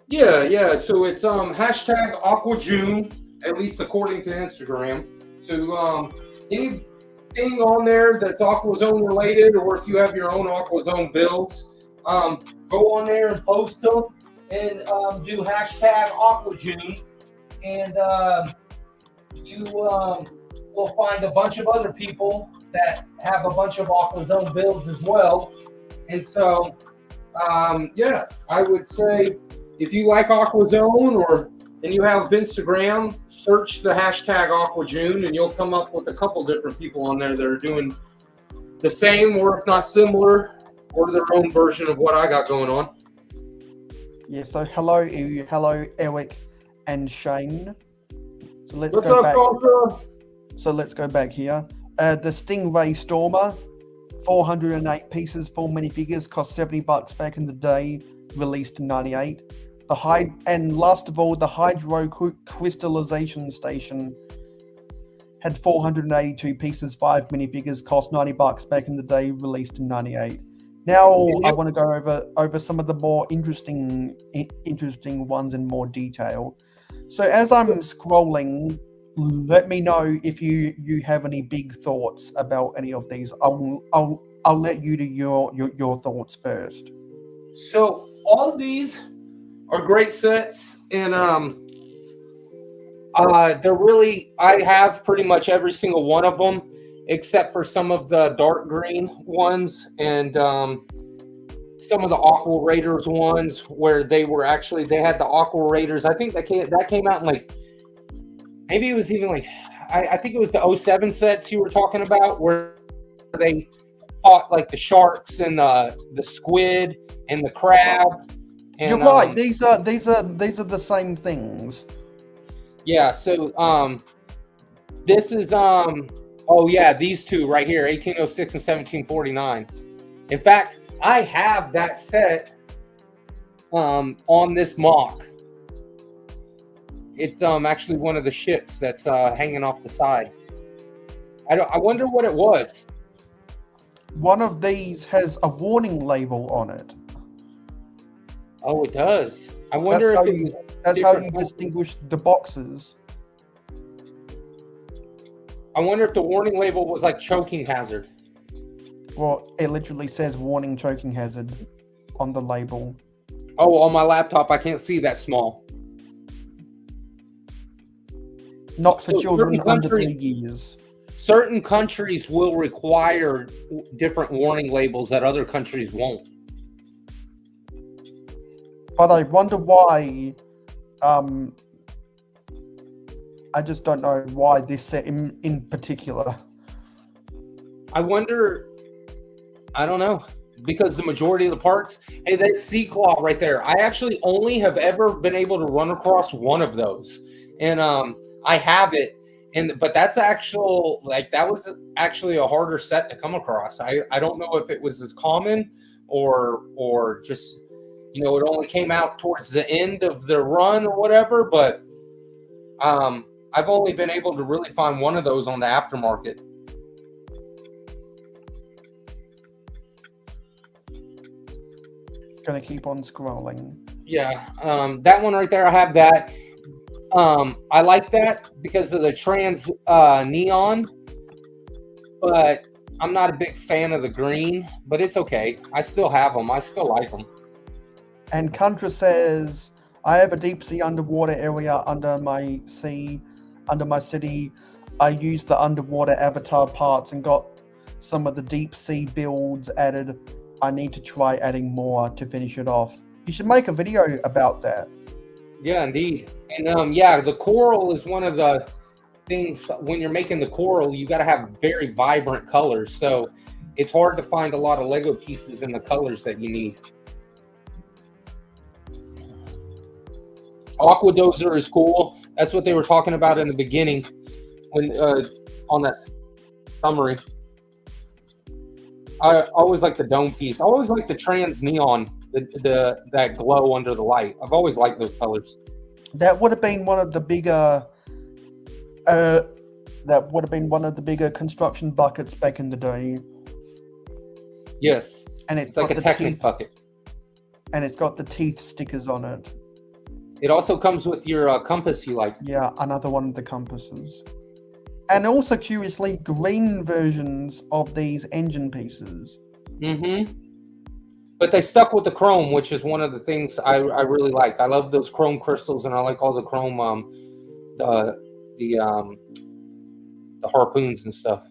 Yeah. So it's hashtag AquaJune, at least according to Instagram. So anything on there that's Aquazone related, or if you have your own Aquazone builds, go on there and post them, and do hashtag AquaJune, and you will find a bunch of other people that have a bunch of Aquazone builds as well. And so, I would say if you like Aquazone and you have Instagram, search the hashtag AquaJune, and you'll come up with a couple different people on there that are doing the same, or if not similar, or their own version of what I got going on. Yeah, so hello Eric and Shane. So let's What's go up, back. Contra? So let's go back here. The Stingray Stormer, 408 pieces, 4 minifigures, cost $70 back in the day, released in 98. And last of all, the Hydro Crystallization Station had 482 pieces, 5 minifigures, cost $90 back in the day, released in 98. Now I want to go over some of the more interesting ones in more detail. So as I'm scrolling, let me know if you have any big thoughts about any of these. I'll let you do your thoughts first. So all of these are great sets, and they're really, I have pretty much every single one of them, except for some of the dark green ones and some of the Aqua Raiders ones where they had the Aqua Raiders. I think that came out in like maybe it was even like, I think it was the 07 sets you were talking about, where they fought like the sharks and the squid and the crab. And, You're right. These are the same things. Yeah. So this is oh yeah, these two right here, 1806 and 1749. In fact, I have that set on this mock. It's actually one of the ships that's hanging off the side. I wonder what it was. One of these has a warning label on it. Oh, it does. I wonder that's how you distinguish the boxes. I wonder if the warning label was like choking hazard. Well, it literally says warning choking hazard on the label. Oh, on my laptop, I can't see that small. Not for children under 3 years. Certain countries will require different warning labels that other countries won't. But I wonder why. I just don't know why this set in particular. I wonder. I don't know. Because the majority of the parts, hey, that sea claw right there. I actually only have ever been able to run across one of those, and I have it. But that's actual, like, that was actually a harder set to come across. I don't know if it was as common or just, you know, it only came out towards the end of the run or whatever. But I've only been able to really find one of those on the aftermarket. Gonna keep on scrolling. Yeah, that one right there, I have that. I like that because of the trans neon, but I'm not a big fan of the green, but it's okay. I still have them. I still like them. And Contra says, I have a deep sea underwater area under my city. I used the underwater avatar parts and got some of the deep sea builds added. I need to try adding more to finish it off. You should make a video about that. Yeah, indeed. And yeah, the coral is one of the things. When you're making the coral, you got to have very vibrant colors. So it's hard to find a lot of Lego pieces in the colors that you need. Aquadozer is cool. That's what they were talking about in the beginning when on that summary. I always like the dome piece. I always like the trans neon, that glow under the light. I've always liked those colors. That would have been one of the bigger. That would have been one of the bigger construction buckets back in the day. Yes, and it's like a Technic bucket. And it's got the teeth stickers on it. It also comes with your compass you like. Yeah, another one of the compasses. And also, curiously, green versions of these engine pieces. Mm-hmm. But they stuck with the chrome, which is one of the things I really like. I love those chrome crystals, and I like all the chrome, the harpoons and stuff.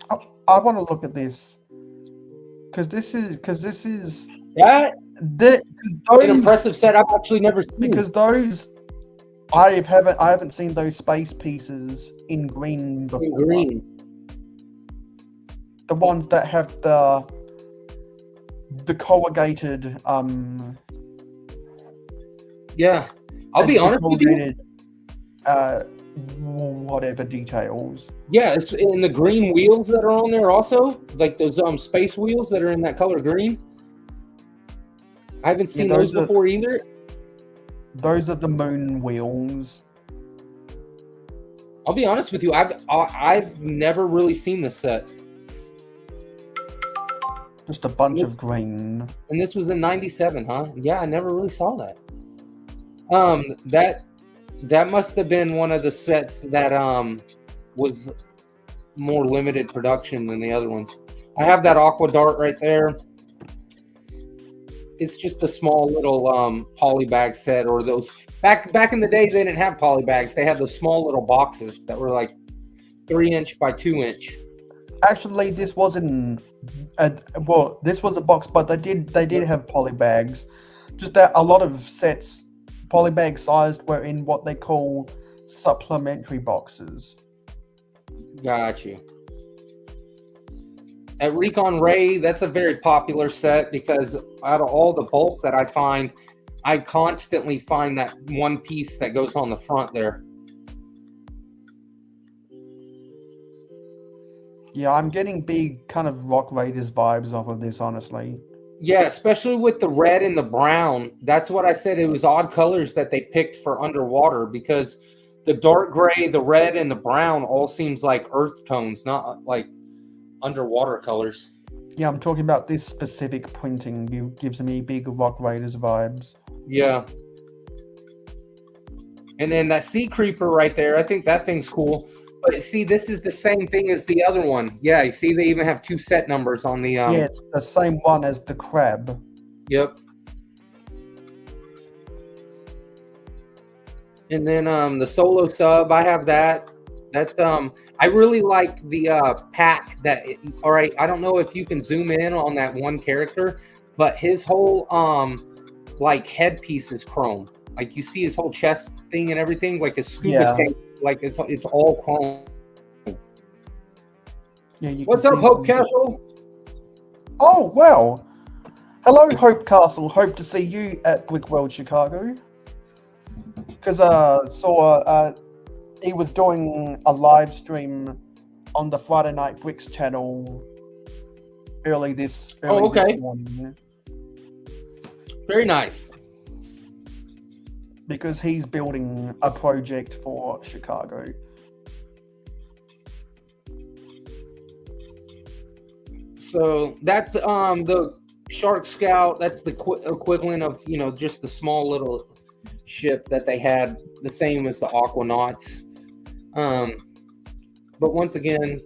I want to look at this because this is that an impressive set I've actually never seen. Because those. I haven't seen those space pieces in green before. In green. The ones that have the corrugated Yeah. I'll be honest with you. Whatever details. Yeah, it's in the green wheels that are on there also, like those space wheels that are in that color green. I haven't seen those before either. Those are the moon wheels. I'll be honest with you, I've never really seen this set. Just a bunch of green. And this was in '97, huh? Yeah, I never really saw that. That must have been one of the sets that was more limited production than the other ones. I have that Aqua Dart right there. It's just a small little polybag set, or those back in the day they didn't have polybags. They had those small little boxes that were like 3-inch by 2-inch. Actually, this wasn't this was a box, but they did have polybags. Just that a lot of sets polybag sized were in what they call supplementary boxes. Got you. At Recon Ray, that's a very popular set because out of all the bulk that I find, I constantly find that one piece that goes on the front there. Yeah, I'm getting big kind of Rock Raiders vibes off of this, honestly. Yeah, especially with the red and the brown. That's what I said. It was odd colors that they picked for underwater because the dark gray, the red, and the brown all seems like earth tones, not like underwater colors. Yeah, I'm talking about this specific printing. It gives me big Rock Raiders vibes. Yeah. And then that sea creeper right there, I think that thing's cool. But see, this is the same thing as the other one. Yeah, you see, they even have 2 set numbers on the. Yeah, it's the same one as the crab. Yep. And then the solo sub, I have that. That's I really like the pack that. All right, I don't know if you can zoom in on that one character, but his whole like headpiece is chrome. Like you see his whole chest thing and everything, like a scuba tank. Like it's all chrome. Yeah, what's up, Hope Castle? Oh, well. Hello, Hope Castle. Hope to see you at Brick World Chicago. Because he was doing a live stream on the Friday Night Bricks channel early this morning. Very nice. Because he's building a project for Chicago. So that's the Shark Scout. That's the equivalent of, you know, just the small little ship that they had, the same as the Aquanauts. But once again,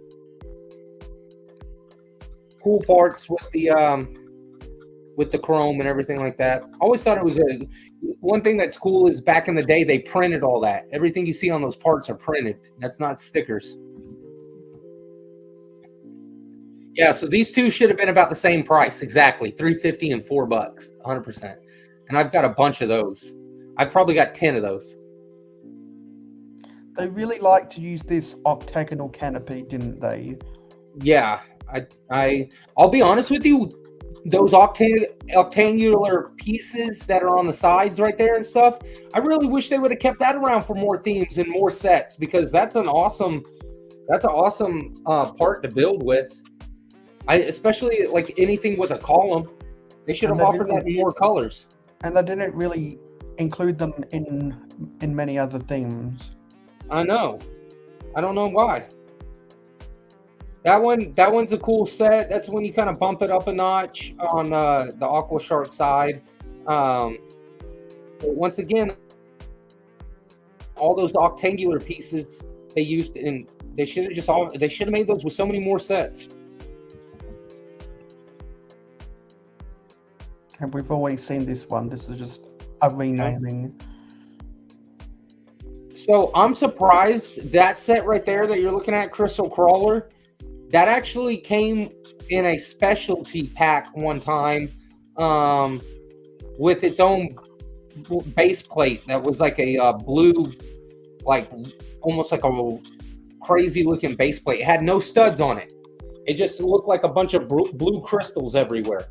cool parts with the chrome and everything like that. I always thought it was one thing that's cool is back in the day they printed all that. Everything you see on those parts are printed. That's not stickers. Yeah, so these two should have been about the same price, exactly, $350 and $4, 100%. And I've got a bunch of those. I've probably got 10 of those. They really like to use this octagonal canopy, didn't they? Yeah, I'll be honest with you. Those octangular pieces that are on the sides right there and stuff, I really wish they would have kept that around for more themes and more sets, because that's an awesome part to build with. Especially like anything with a column, they should have offered that in more colors. And they didn't really include them in many other themes. I know. I don't know why. That one's a cool set. That's when you kind of bump it up a notch on the Aqua Shark side. But once again, all those octangular pieces they used in, they should have made those with so many more sets. And we've already seen this one. This is just a renaming. So I'm surprised that set right there that you're looking at, Crystal Crawler, that actually came in a specialty pack one time with its own base plate that was like a blue, like almost like a crazy looking base plate. It had no studs on it. It just looked like a bunch of blue crystals everywhere.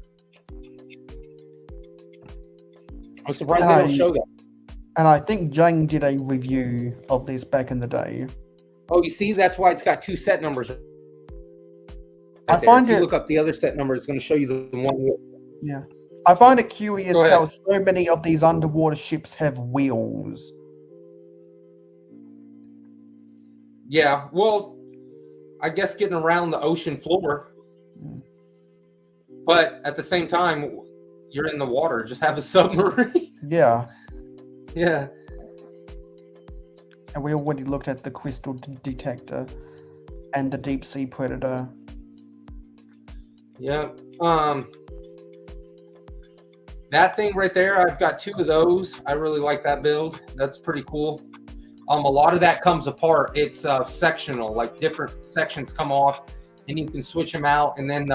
I'm surprised they don't show that. And I think Jane did a review of this back in the day. Oh, you see, that's why it's got 2 set numbers. If you look up the other set number, it's going to show you the one. Yeah, I find it curious how so many of these underwater ships have wheels. Yeah, well, I guess getting around the ocean floor, but at the same time, you're in the water. Just have a submarine. Yeah. Yeah. And we already looked at the crystal detector and the deep sea predator. Yeah. That thing right there, I've got 2 of those. I really like that build. That's pretty cool. A lot of that comes apart. It's sectional, like different sections come off, and you can switch them out. And then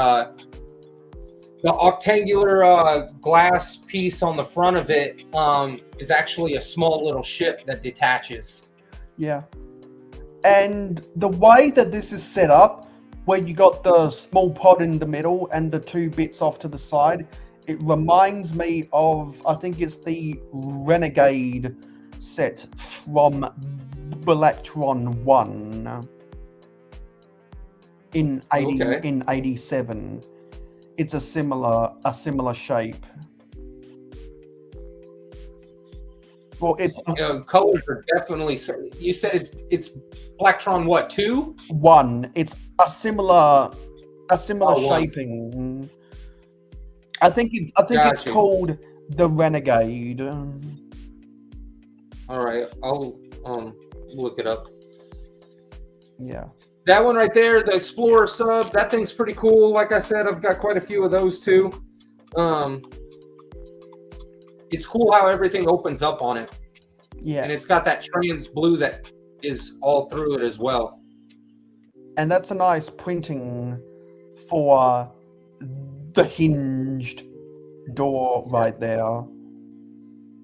the octangular glass piece on the front of it is actually a small little ship that detaches. Yeah. And the way that this is set up, where you got the small pod in the middle and the two bits off to the side, it reminds me of, I think it's the Renegade set from Belectron 1 in 87. It's a similar shape. Well, it's colors are definitely. You said it's Blacktron what 2? 1. It's a similar one. shaping. I think it's Gotcha. called the Renegade. All right, I'll look it up. Yeah. That one right there, the Explorer sub, that thing's pretty cool. Like I said, I've got quite a few of those too. It's cool how everything opens up on it. Yeah. And it's got that trans blue that is all through it as well. And that's a nice printing for the hinged door right there.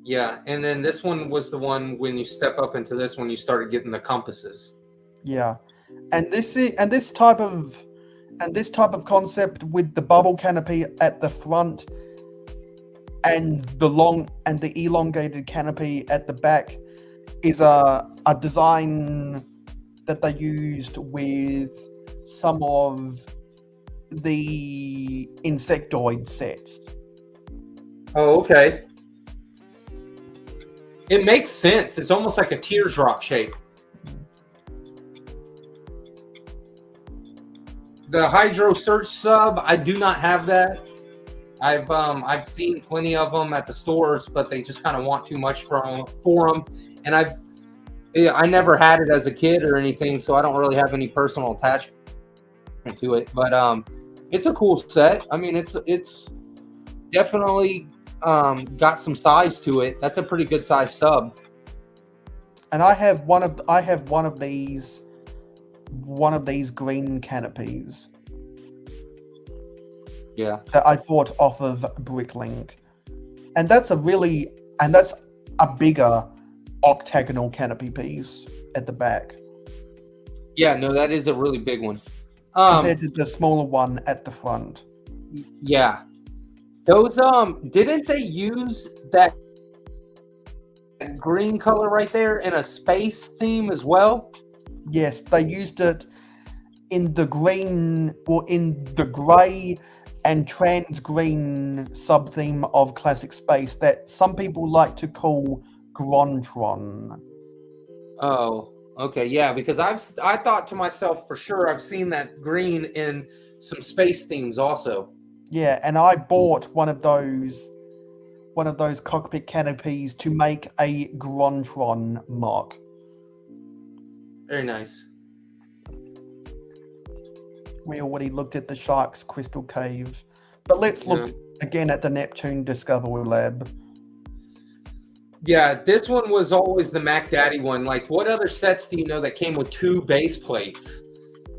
Yeah, and then this one was the one when you step up into this one, you started getting the compasses. Yeah. And this type of concept with the bubble canopy at the front and the elongated canopy at the back is a design that they used with some of the insectoid sets. Oh, okay. It makes sense. It's almost like a teardrop shape. The Hydro Search sub, I do not have that. I've seen plenty of them at the stores, but they just kind of want too much for them. And I never had it as a kid or anything, so I don't really have any personal attachment to it. But it's a cool set. I mean, it's definitely got some size to it. That's a pretty good size sub. And I have one of these green canopies. Yeah. That I bought off of Bricklink. And that's a bigger octagonal canopy piece at the back. Yeah, no, that is a really big one. Compared to the smaller one at the front. Yeah. Those didn't they use that green color right there in a space theme as well? Yes, they used it in the green, or in the grey and trans green sub-theme of Classic Space that some people like to call Grontron. Oh, okay, yeah, because I thought to myself for sure I've seen that green in some space themes also. Yeah, and I bought one of those cockpit canopies to make a Grontron mock. Very nice. We already looked at the Shark's Crystal Cave. But let's look again at the Neptune Discovery Lab. Yeah, this one was always the Mac Daddy one. Like, what other sets do you know that came with 2 base plates?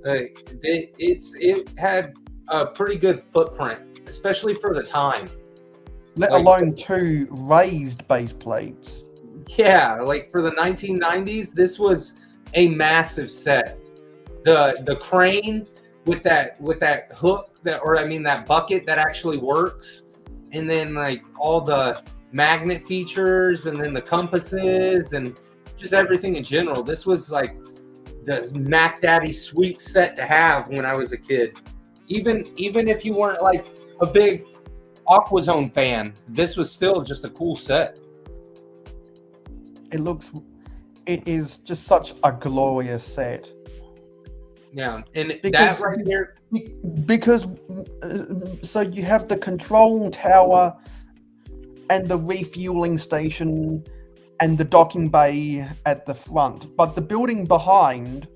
It had a pretty good footprint, especially for the time. Let alone 2 raised base plates. Yeah, like for the 1990s, this was a massive set. The crane with that hook that bucket that actually works, and then like all the magnet features, and then the compasses, and just everything in general. This was like the Mac Daddy sweet set to have when I was a kid. Even if you weren't like a big Aquazone fan, this was still just a cool set. It is just such a glorious set. Yeah, and that right there, because so you have the control tower and the refueling station and the docking bay at the front, but the building behind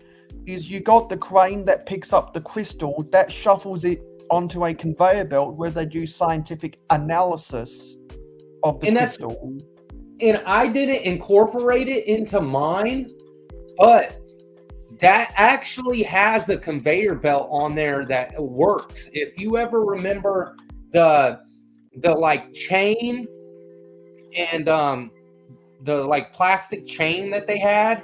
is you got the crane that picks up the crystal that shuffles it onto a conveyor belt where they do scientific analysis of the crystal. And I didn't incorporate it into mine, but that actually has a conveyor belt on there that works. If you ever remember the like chain and the like plastic chain that they had,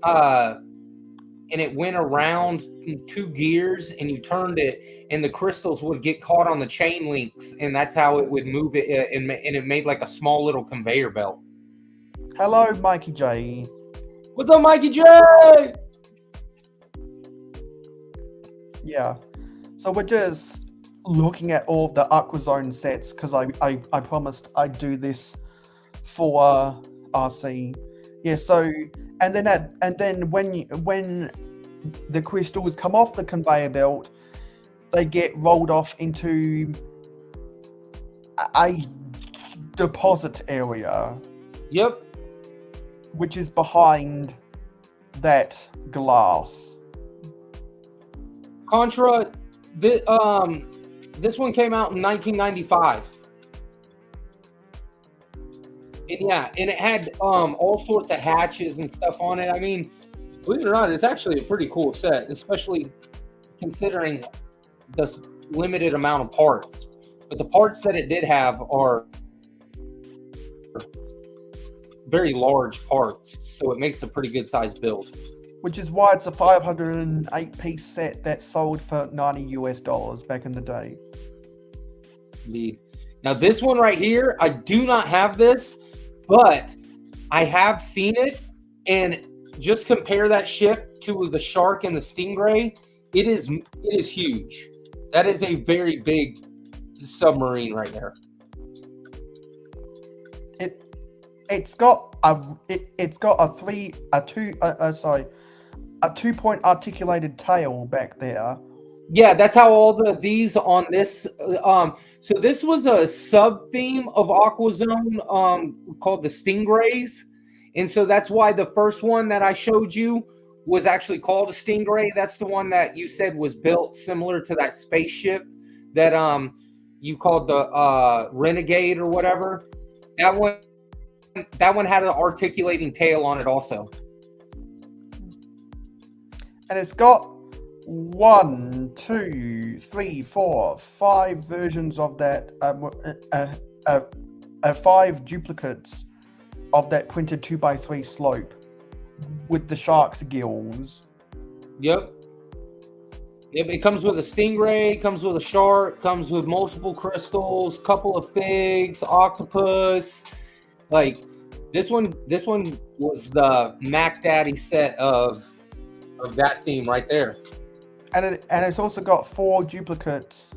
and it went around in 2 gears, and you turned it, and the crystals would get caught on the chain links, and that's how it would move it, and it made like a small little conveyor belt. Hello, Mikey J. What's up, Mikey J? Yeah. So we're just looking at all of the aquazone sets because I promised I'd do this for RC. Yeah. So and then when the crystals come off the conveyor belt, they get rolled off into a deposit area. Yep. Which is behind that glass. Contra, this one came out in 1995. And yeah, and it had all sorts of hatches and stuff on it. I mean, believe it or not, it's actually a pretty cool set, especially considering the limited amount of parts. But the parts that it did have are very large parts, so it makes a pretty good sized build. Which is why it's a 508-piece set that sold for $90 back in the day. Now this one right here, I do not have this, but I have seen it, and just compare that ship to the shark and the stingray. It is huge. That is a very big submarine right there. It's got a 2-point articulated tail back there. Yeah, that's how all these on this. So this was a sub theme of Aquazone called the Stingrays, and so that's why the first one that I showed you was actually called a Stingray. That's the one that you said was built similar to that spaceship that you called the Renegade or whatever. That one had an articulating tail on it also. And it's got 1, 2, 3, 4, 5 versions of that, 5 duplicates of that printed 2x3 slope with the shark's gills. Yep. It comes with a stingray, comes with a shark, comes with multiple crystals, couple of figs, octopus. Like this one was the Mac Daddy set of that theme right there. And it's also got 4 duplicates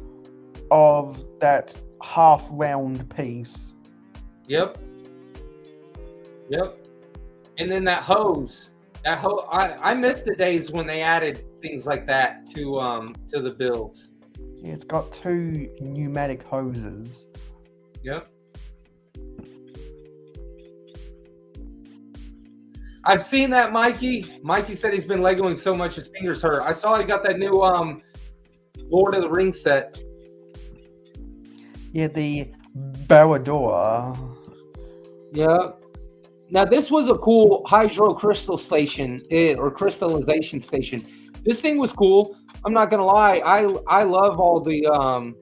of that half round piece. Yep. And then that hose. I miss the days when they added things like that to the builds. Yeah, it's got 2 pneumatic hoses. Yep. I've seen that, Mikey. Mikey said he's been Legoing so much his fingers hurt. I saw he got that new Lord of the Rings set. Yeah, the Barrador. Yeah. Now this was a cool hydro crystal station or crystallization station. This thing was cool. I'm not gonna lie. I love all the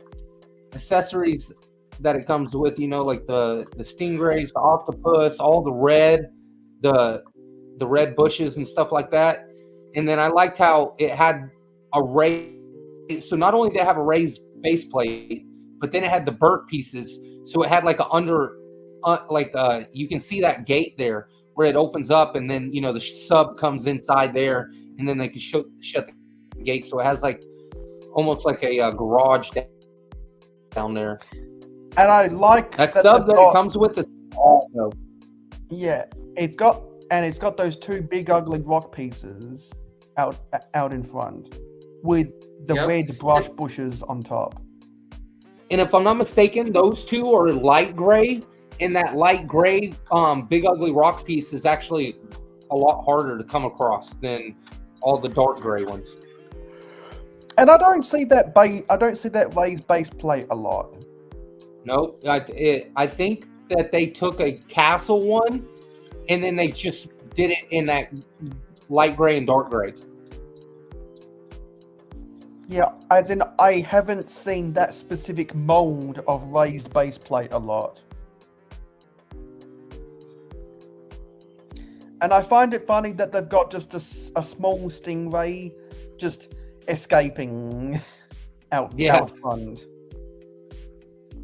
accessories that it comes with. You know, like the stingrays, the octopus, all the red, the red bushes and stuff like that. And then I liked how it had a raised. So not only did it have a raised base plate, but then it had the burnt pieces. So it had like you can see that gate there where it opens up, and then the sub comes inside there, and then they can shut the gate. So it has like almost like a garage down there. And I like that sub that it comes with. Yeah, it's got those 2 big ugly rock pieces out in front with the red brush bushes on top. And if I'm not mistaken, those 2 are light gray, and that light gray big ugly rock piece is actually a lot harder to come across than all the dark gray ones. And I don't see that raised base plate a lot. No, I think that they took a castle one, and then they just did it in that light gray and dark gray. Yeah, as in I haven't seen that specific mold of raised base plate a lot. And I find it funny that they've got just a small stingray just escaping out front.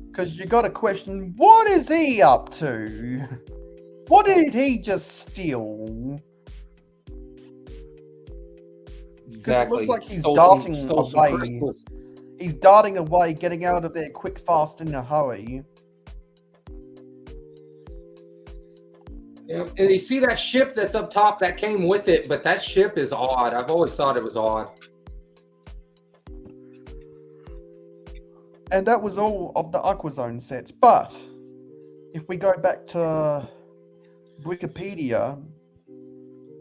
Because you got to question, what is he up to? What did he just steal? It looks like he's darting away. He's darting away, getting out of there quick, fast, in a hurry. Yeah, and you see that ship that's up top that came with it, but that ship is odd. I've always thought it was odd. And that was all of the aquazone sets. But if we go back to Wikipedia,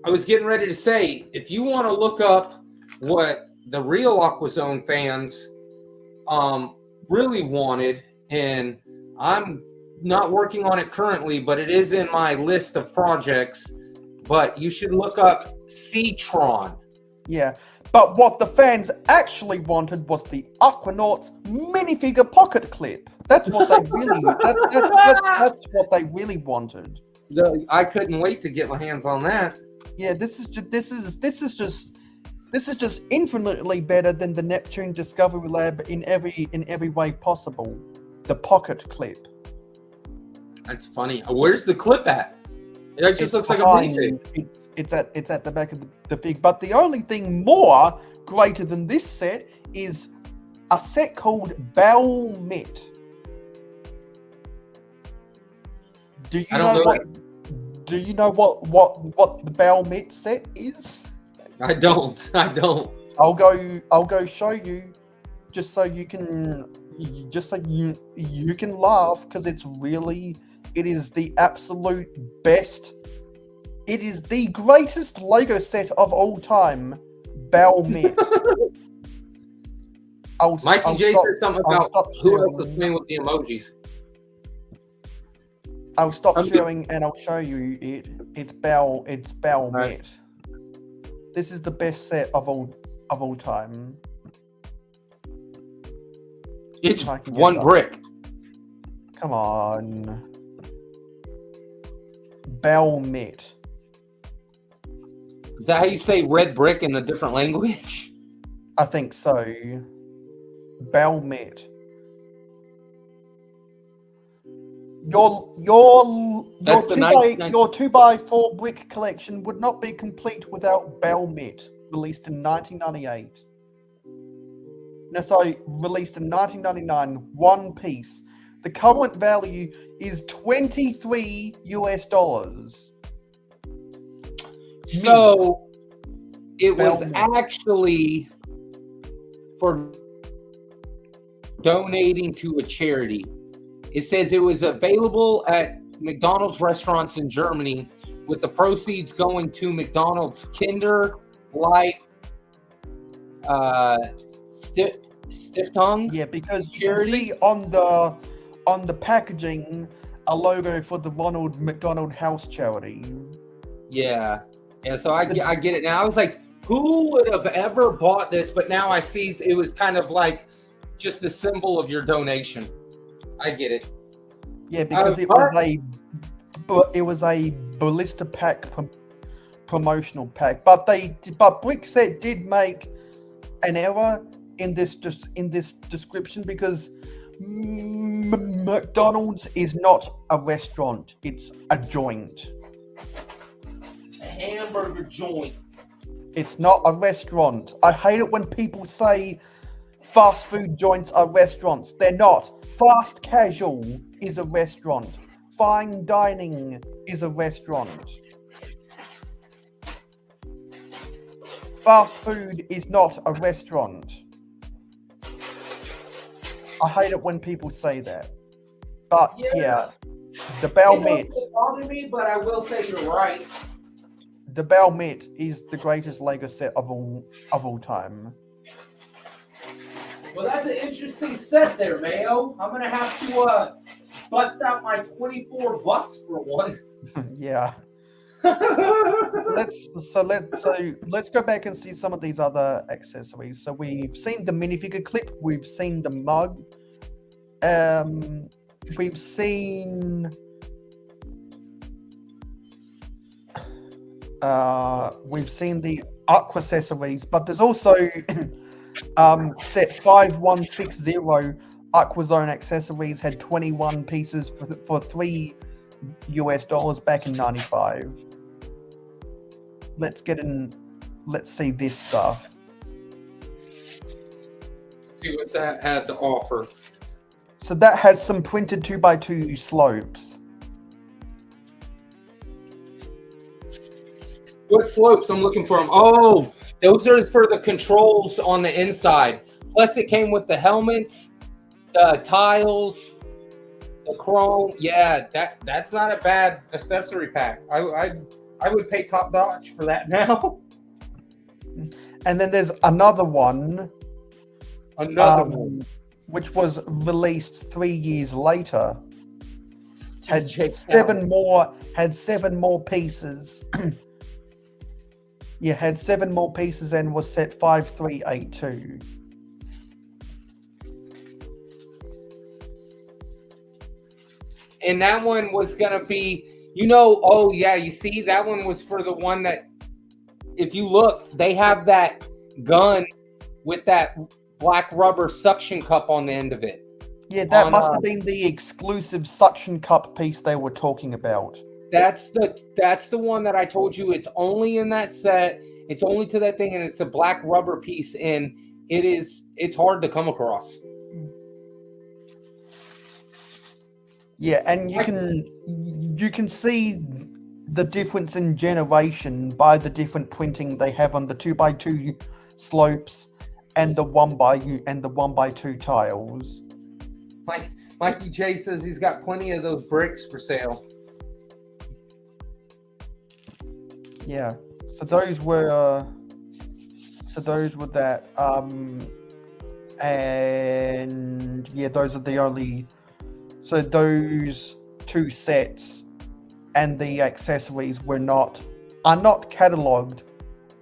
I was getting ready to say, if you want to look up what the real aquazone fans really wanted, and I'm not working on it currently, but it is in my list of projects, but you should look up Seatron. Yeah, but what the fans actually wanted was the Aquanauts minifigure pocket clip. That's what they really that's what they really wanted. I couldn't wait to get my hands on that. Yeah, this is just infinitely better than the Neptune Discovery Lab in every way possible. The pocket clip. That's funny. Where's the clip at? It just looks like a minifig. It's at the back of the fig. But the only thing more greater than this set is a set called Balmet. Do you know what the Balmet set is? I don't. I'll go show you, just so you can laugh, because it is the absolute best. It is the greatest Lego set of all time, Balmet. Mikey J said something about who else is playing with the emojis. I'll stop sharing and I'll show you it. It's Balmet. Right. This is the best set of all time. It's one brick. Come on. Balmet. Is that how you say red brick in a different language? I think so. Balmet. Your 2x4 brick collection would not be complete without Balmet, released in 1998. No, sorry, released in 1999, one piece. The current value is $23 US. So it was actually for donating to a charity. It says it was available at McDonald's restaurants in Germany, with the proceeds going to McDonald's Kinder Life Stiftung. Yeah, because you can see on the packaging a logo for the Ronald McDonald House charity. Yeah. So I get it now. I was like, who would have ever bought this? But now I see it was kind of like just a symbol of your donation. I get it. Yeah, because it was a ballista pack promotional pack, but Brickset did make an error in this description, because McDonald's is not a restaurant; it's a joint. A hamburger joint. It's not a restaurant. I hate it when people say fast food joints are restaurants. They're not. Fast casual is a restaurant. Fine dining is a restaurant. Fast food is not a restaurant. I hate it when people say that. But yeah, the Balmet. It doesn't bother me, but I will say you're right. The Balmet is the greatest Lego set of all time. Well, that's an interesting set there, Mayo. I'm gonna have to bust out my $24 for one. Yeah. let's go back and see some of these other accessories. So we've seen the minifigure clip, we've seen the mug, we've seen the aqua accessories, but there's also set 5160 aquazone accessories had 21 pieces for $3 back in 95. Let's see this stuff. See what that had to offer. So that had some printed 2x2 slopes. What slopes? I'm looking for them. Oh, those are for the controls on the inside. Plus, it came with the helmets, the tiles, the chrome. Yeah, that's not a bad accessory pack. I would pay top notch for that now. And then there's another one. Which was released 3 years later. Had seven more pieces. Yeah, had 7 more pieces and was set 5382. And that one was gonna be, oh yeah, you see, that one was for the one that, if you look, they have that gun with that black rubber suction cup on the end of it. Yeah, that must have been the exclusive suction cup piece they were talking about. That's the one that I told you. It's only in that set. It's only to that thing, and it's a black rubber piece, and it's hard to come across. Yeah, and you can see the difference in generation by the different printing they have on the 2x2 slopes and the 1x2 tiles. Mikey J says he's got plenty of those bricks for sale. Yeah, so those were that, and yeah, those are the only. So those 2 sets and the accessories are not catalogued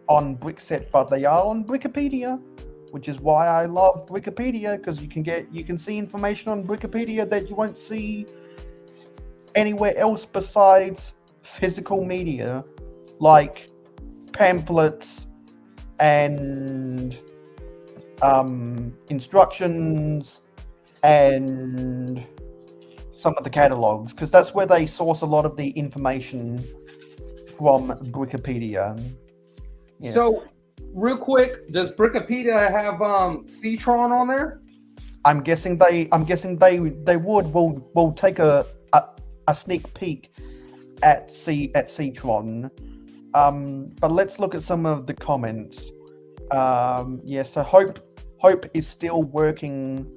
on Brickset, but they are on Wikipedia, which is why I love Wikipedia, because you can see information on Wikipedia that you won't see anywhere else besides physical media, like pamphlets and instructions and some of the catalogs, because that's where they source a lot of the information from Wikipedia. Yeah. So, real quick, does Wikipedia have Citron on there? I'm guessing they would. We'll take a sneak peek at Citron. But let's look at some of the comments. Yeah, so Hope is still working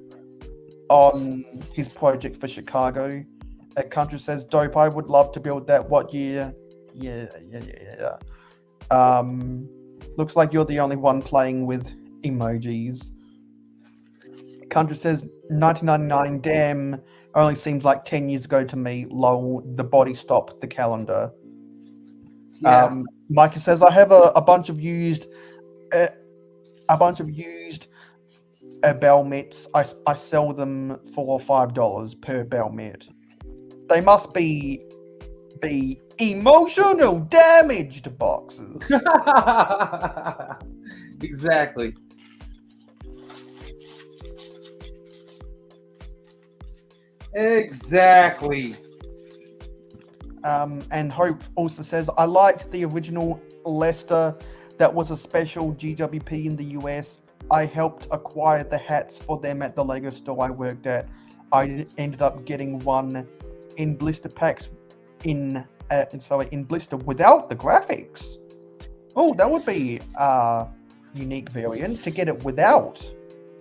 on his project for Chicago. Country says, dope, I would love to build that. What year? Yeah. Looks like you're the only one playing with emojis. Country says, 1999, damn, only seems like 10 years ago to me. Lol, the body stopped the calendar. Yeah. Micah says, I have a bunch of used bell mitts. I sell them for $5 per bell mitt. They must be emotional damaged boxes. Exactly. Exactly. And Hope also says, I liked the original Lester. That was a special GWP in the US. I helped acquire the hats for them at the Lego store I worked at. I ended up getting one in blister packs in blister without the graphics. Oh, that would be a unique variant to get it without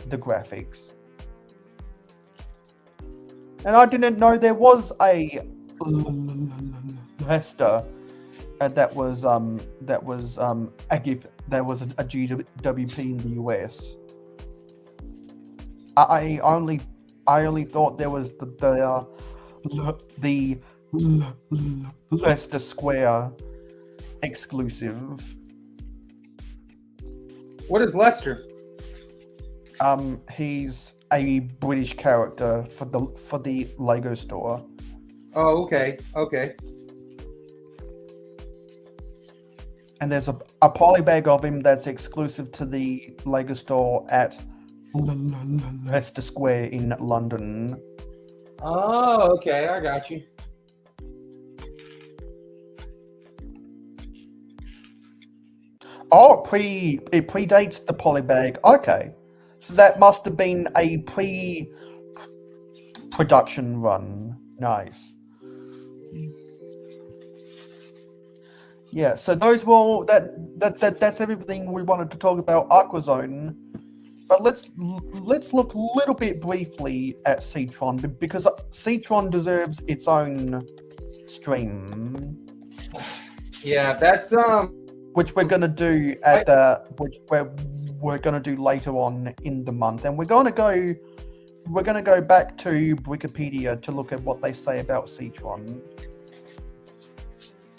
the graphics. And I didn't know there was a Lester that was a gift. That was a GWP in the US. I only thought there was the Leicester Square exclusive. What is Lester? He's a British character for the Lego store. Oh, okay. Okay. And there's a polybag of him that's exclusive to the Lego store at Leicester Square in London. Oh, okay. I got you. Oh, it predates the polybag. Okay. So that must have been a pre-production run. Nice. Yeah, so those were all, that's everything we wanted to talk about aquazone. But let's look a little bit briefly at Citron, because Citron deserves its own stream. Yeah, that's which we're gonna do at we're gonna do later on in the month, and we're gonna go back to Wikipedia to look at what they say about Citron.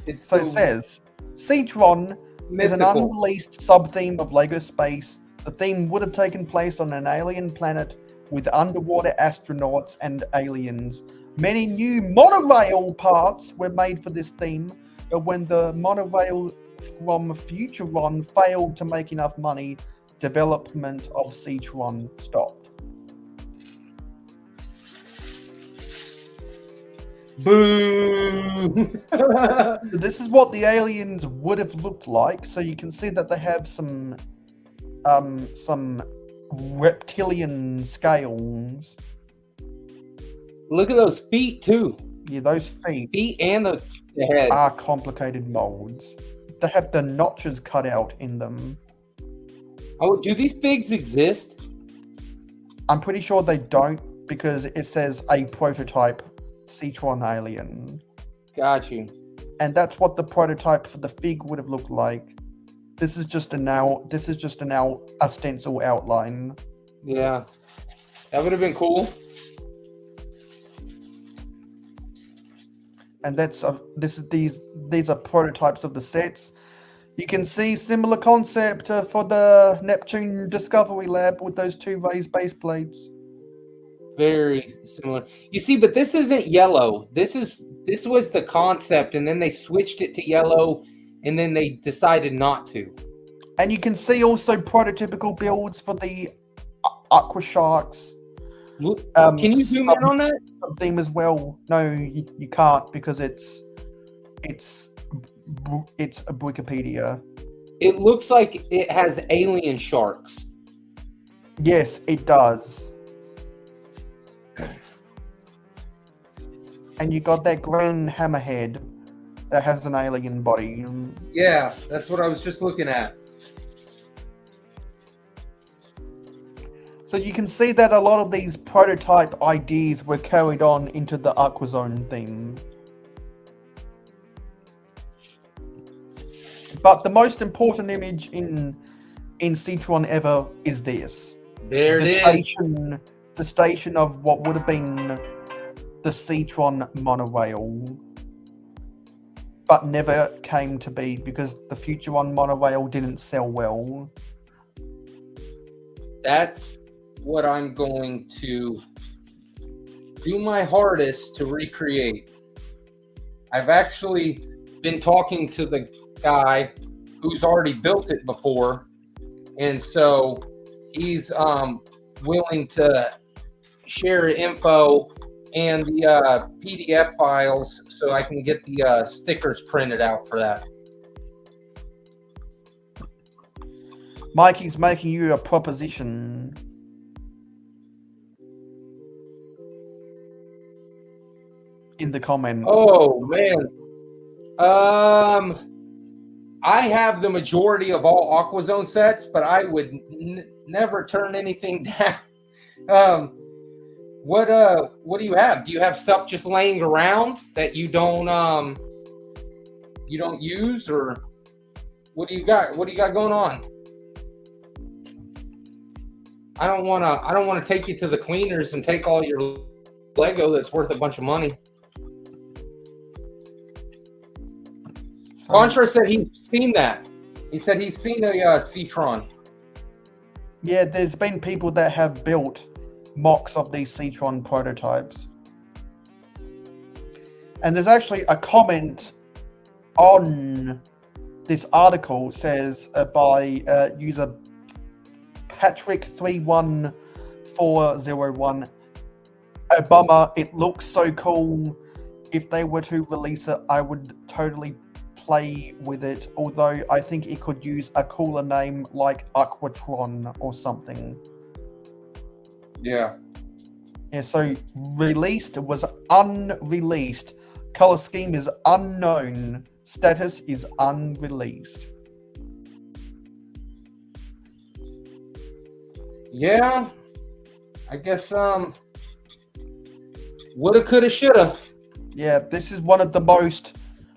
It says Citron is an unreleased sub-theme of LEGO Space. The theme would have taken place on an alien planet with underwater astronauts and aliens. Many new monorail parts were made for this theme, but when the monorail from Futuron failed to make enough money, development of Citron stopped. Boo! So this is what the aliens would have looked like. So you can see that they have some reptilian scales. Look at those feet too. Yeah, those feet and the head are complicated molds. They have the notches cut out in them. Oh, do these figs exist? I'm pretty sure they don't, because it says a prototype Citron alien. Got you. And that's what the prototype for the fig would have looked like. This is just a stencil outline. Yeah, that would have been cool. And these are prototypes of the sets. You can see similar concept for the Neptune Discovery Lab with those two raised base plates. Very similar. You see, but this isn't yellow. This was the concept, and then they switched it to yellow, and then they decided not to. And you can see also prototypical builds for the Aqua Sharks. Can you zoom in on that? Theme as well. No, you can't, because it's a Wikipedia. It looks like it has alien sharks. Yes, it does. And you got that green hammerhead that has an alien body. Yeah, that's what I was just looking at. So you can see that a lot of these prototype ideas were carried on into the aquazone theme. But the most important image in Citron ever is this. There it is. The station of what would have been the Citron monorail, but never came to be because the Futuron monorail didn't sell well. That's what I'm going to do my hardest to recreate. I've actually been talking to the guy who's already built it before, and so he's willing to share info and the PDF files so I can get the stickers printed out for that. Mikey's making you a proposition. In the comments. Oh man. I have the majority of all Aquazone sets, but I would never turn anything down. What do you have? Do you have stuff just laying around that you don't use, or what do you got? What do you got going on? I don't want to take you to the cleaners and take all your Lego that's worth a bunch of money. Contra said he's seen that. He said he's seen a Citron. Yeah, there's been people that have built mocks of these Citron prototypes. And there's actually a comment on this article, says by user Patrick31401. A bummer, it looks so cool. If they were to release it, I would totally play with it, although I think it could use a cooler name like Aquatron or something. Yeah. Yeah, so released was unreleased. Color scheme is unknown. Status is unreleased. Yeah. I guess woulda, coulda, shoulda. Yeah, this is one of the most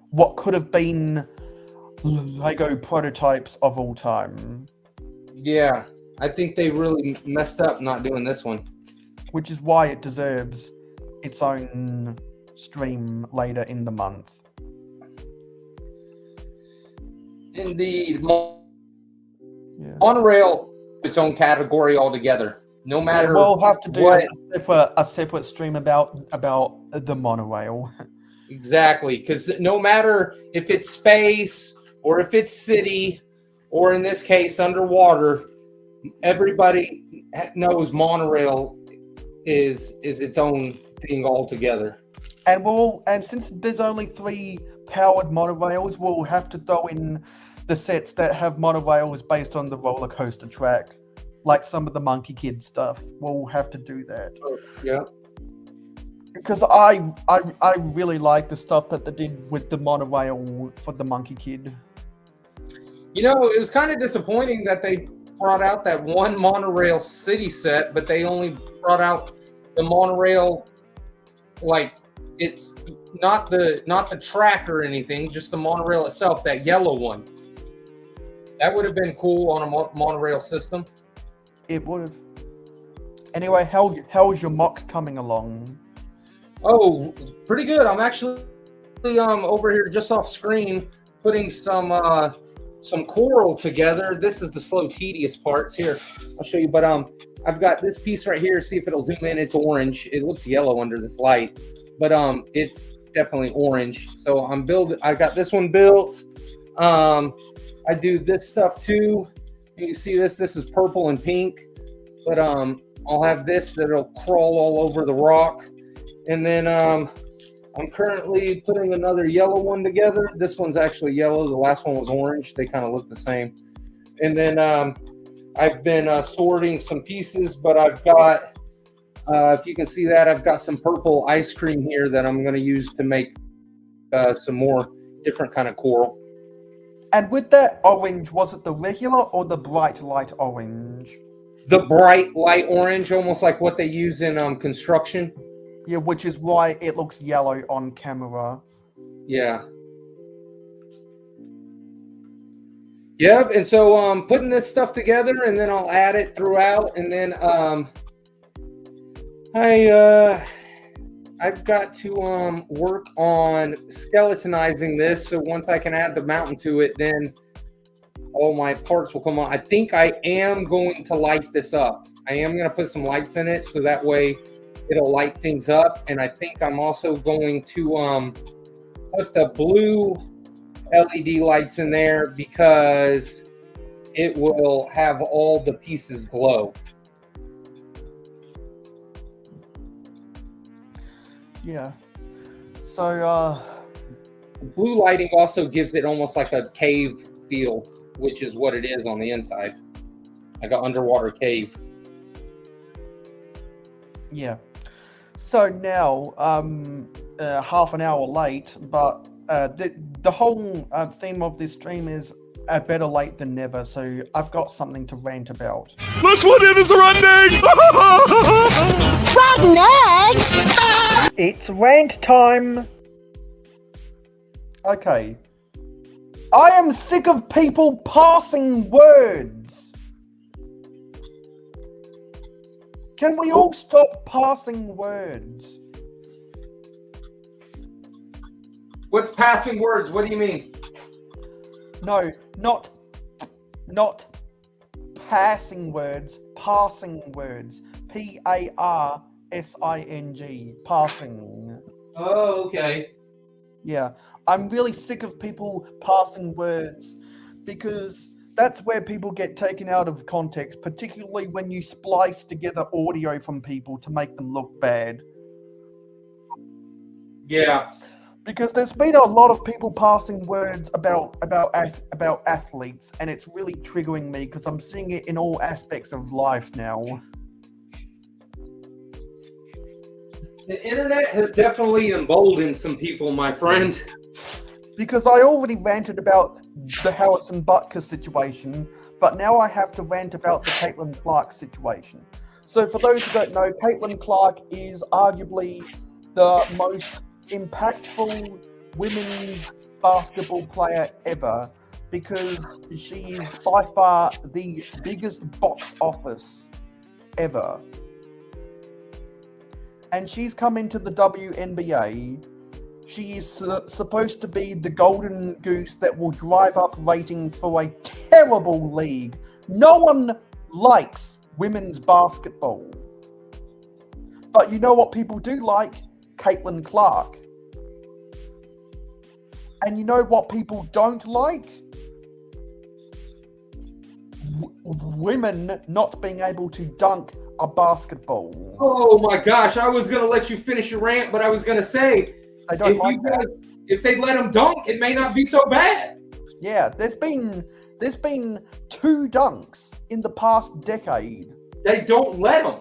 what could have been LEGO prototypes of all time. Yeah, I think they really messed up not doing this one. Which is why it deserves its own stream later in the month. Indeed. Monorail, its own category altogether. No matter Yeah, we'll have to do what, a separate stream about the monorail. Exactly, because no matter if it's space or if it's city or in this case underwater, everybody knows monorail is its own thing altogether. And since there's only 3 powered monorails, we'll have to throw in the sets that have monorails based on the roller coaster track, like some of the Monkey Kid stuff. We'll have to do that. Yeah. Because I really like the stuff that they did with the monorail for the Monkey Kid. You know, it was kind of disappointing that they brought out that one monorail city set, but they only brought out the monorail, like, it's not the track or anything, just the monorail itself, that yellow one. That would have been cool on a monorail system. It would have. Anyway, how's your mock coming along? Oh, pretty good. I'm actually over here just off screen putting some coral together. This is the slow, tedious parts. Here, I'll show you. But I've got this piece right here. See if it'll zoom in. It's orange. It looks yellow under this light, but it's definitely orange. So I got this one built. I do this stuff too. You see this? This is purple and pink, but I'll have this that'll crawl all over the rock. And then I'm currently putting another yellow one together. This one's actually yellow. The last one was orange. They kind of look the same. And then I've been sorting some pieces, but I've got, if you can see that, I've got some purple ice cream here that I'm going to use to make some more different kind of coral. And with that orange, was it the regular or the bright light orange? The bright light orange, almost like what they use in construction. Yeah, which is why it looks yellow on camera. Yeah. Yep, and so putting this stuff together, and then I'll add it throughout, and then I've got to work on skeletonizing this, so once I can add the mountain to it, then all my parts will come on. I think I am going to light this up. I am going to put some lights in it, so that way it'll light things up. And I think I'm also going to put the blue LED lights in there because it will have all the pieces glow. Yeah. So blue lighting also gives it almost like a cave feel, which is what it is on the inside, like an underwater cave. Yeah. So now, half an hour late, but the whole theme of this stream is better late than never. So I've got something to rant about. This one is a rotten egg! Rotten eggs! It's rant time. Okay. I am sick of people passing words. Can we all stop passing words? What's passing words? What do you mean? No, not passing words, passing words. P-A-R-S-I-N-G, passing. Oh, okay. Yeah, I'm really sick of people passing words because that's where people get taken out of context, particularly when you splice together audio from people to make them look bad. Yeah. Because there's been a lot of people passing words about athletes, and it's really triggering me because I'm seeing it in all aspects of life now. The internet has definitely emboldened some people, my friend. Because I already ranted about the Harrison Butker situation, but now I have to rant about the Caitlin Clark situation. So for those who don't know, Caitlin Clark is arguably the most impactful women's basketball player ever because she is by far the biggest box office ever. And she's come into the WNBA. She is supposed to be the golden goose that will drive up ratings for a terrible league. No one likes women's basketball. But you know what people do like? Caitlin Clark. And you know what people don't like? Women not being able to dunk a basketball. Oh my gosh, I was going to let you finish your rant, but I was going to say, I don't like that. If they let them dunk, it may not be so bad. Yeah, there's been 2 dunks in the past decade. They don't let them.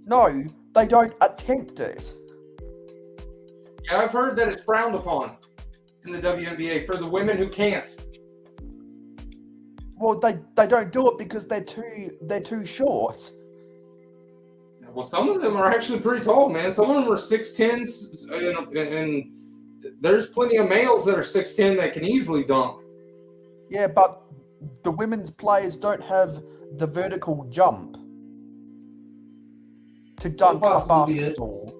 No, they don't attempt it. Yeah, I've heard that it's frowned upon in the WNBA for the women who can't. Well, they don't do it because they're too short. Well, some of them are actually pretty tall, man. Some of them are 6'10", and there's plenty of males that are 6'10" that can easily dunk. Yeah, but the women's players don't have the vertical jump to dunk a basketball.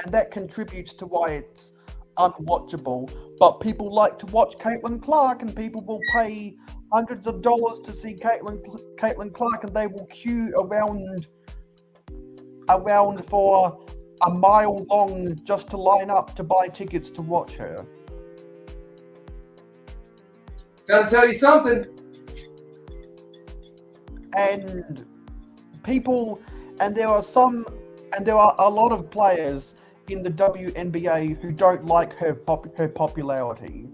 And that contributes to why it's unwatchable. But people like to watch Caitlin Clark, and people will pay hundreds of dollars to see Caitlin Clark, and they will queue around for a mile long just to line up to buy tickets to watch her. Gotta tell you something. And there are a lot of players in the WNBA who don't like her popularity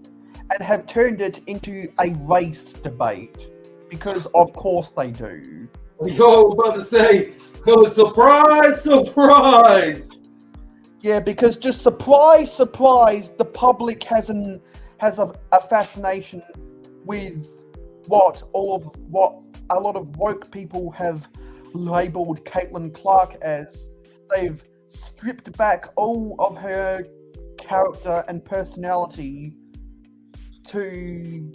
and have turned it into a race debate because of course they do. Yo, about to say, oh, surprise, surprise. Yeah, because just surprise, the public has a fascination with what a lot of woke people have labeled Caitlin Clark as. They've stripped back all of her character and personality to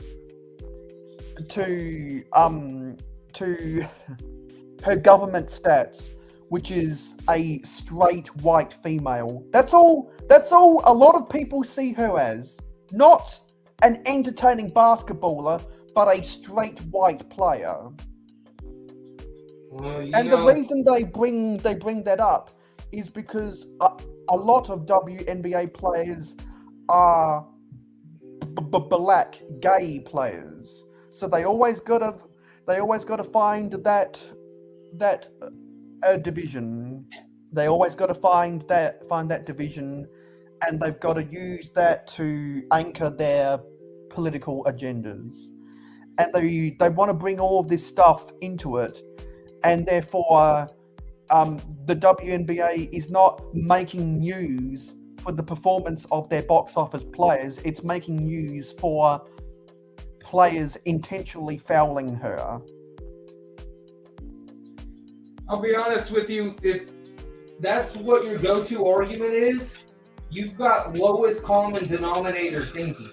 her government stats, which is a straight white female. That's all a lot of people see her as. Not an entertaining basketballer, but a straight white player. Well, and the reason they bring that up is because a lot of WNBA players are black gay players, so they always gotta find that division. They always gotta find that division, and they've got to use that to anchor their political agendas. And they want to bring all of this stuff into it, and therefore the WNBA is not making news for the performance of their box office players. It's making news for players intentionally fouling her. I'll be honest with you, if that's what your go-to argument is, you've got lowest common denominator thinking.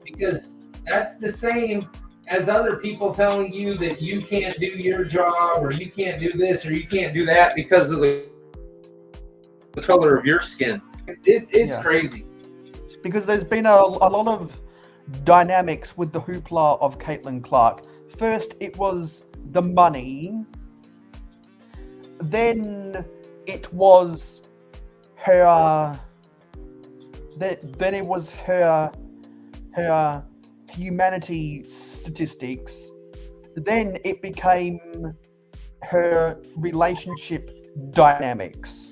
Because that's the same as other people telling you that you can't do your job, or you can't do this, or you can't do that because of the color of your skin. It's crazy. Because there's been a lot of dynamics with the hoopla of Caitlin Clark. First, it was the money. Then it was her. Then it was her humanity statistics. Then it became her relationship dynamics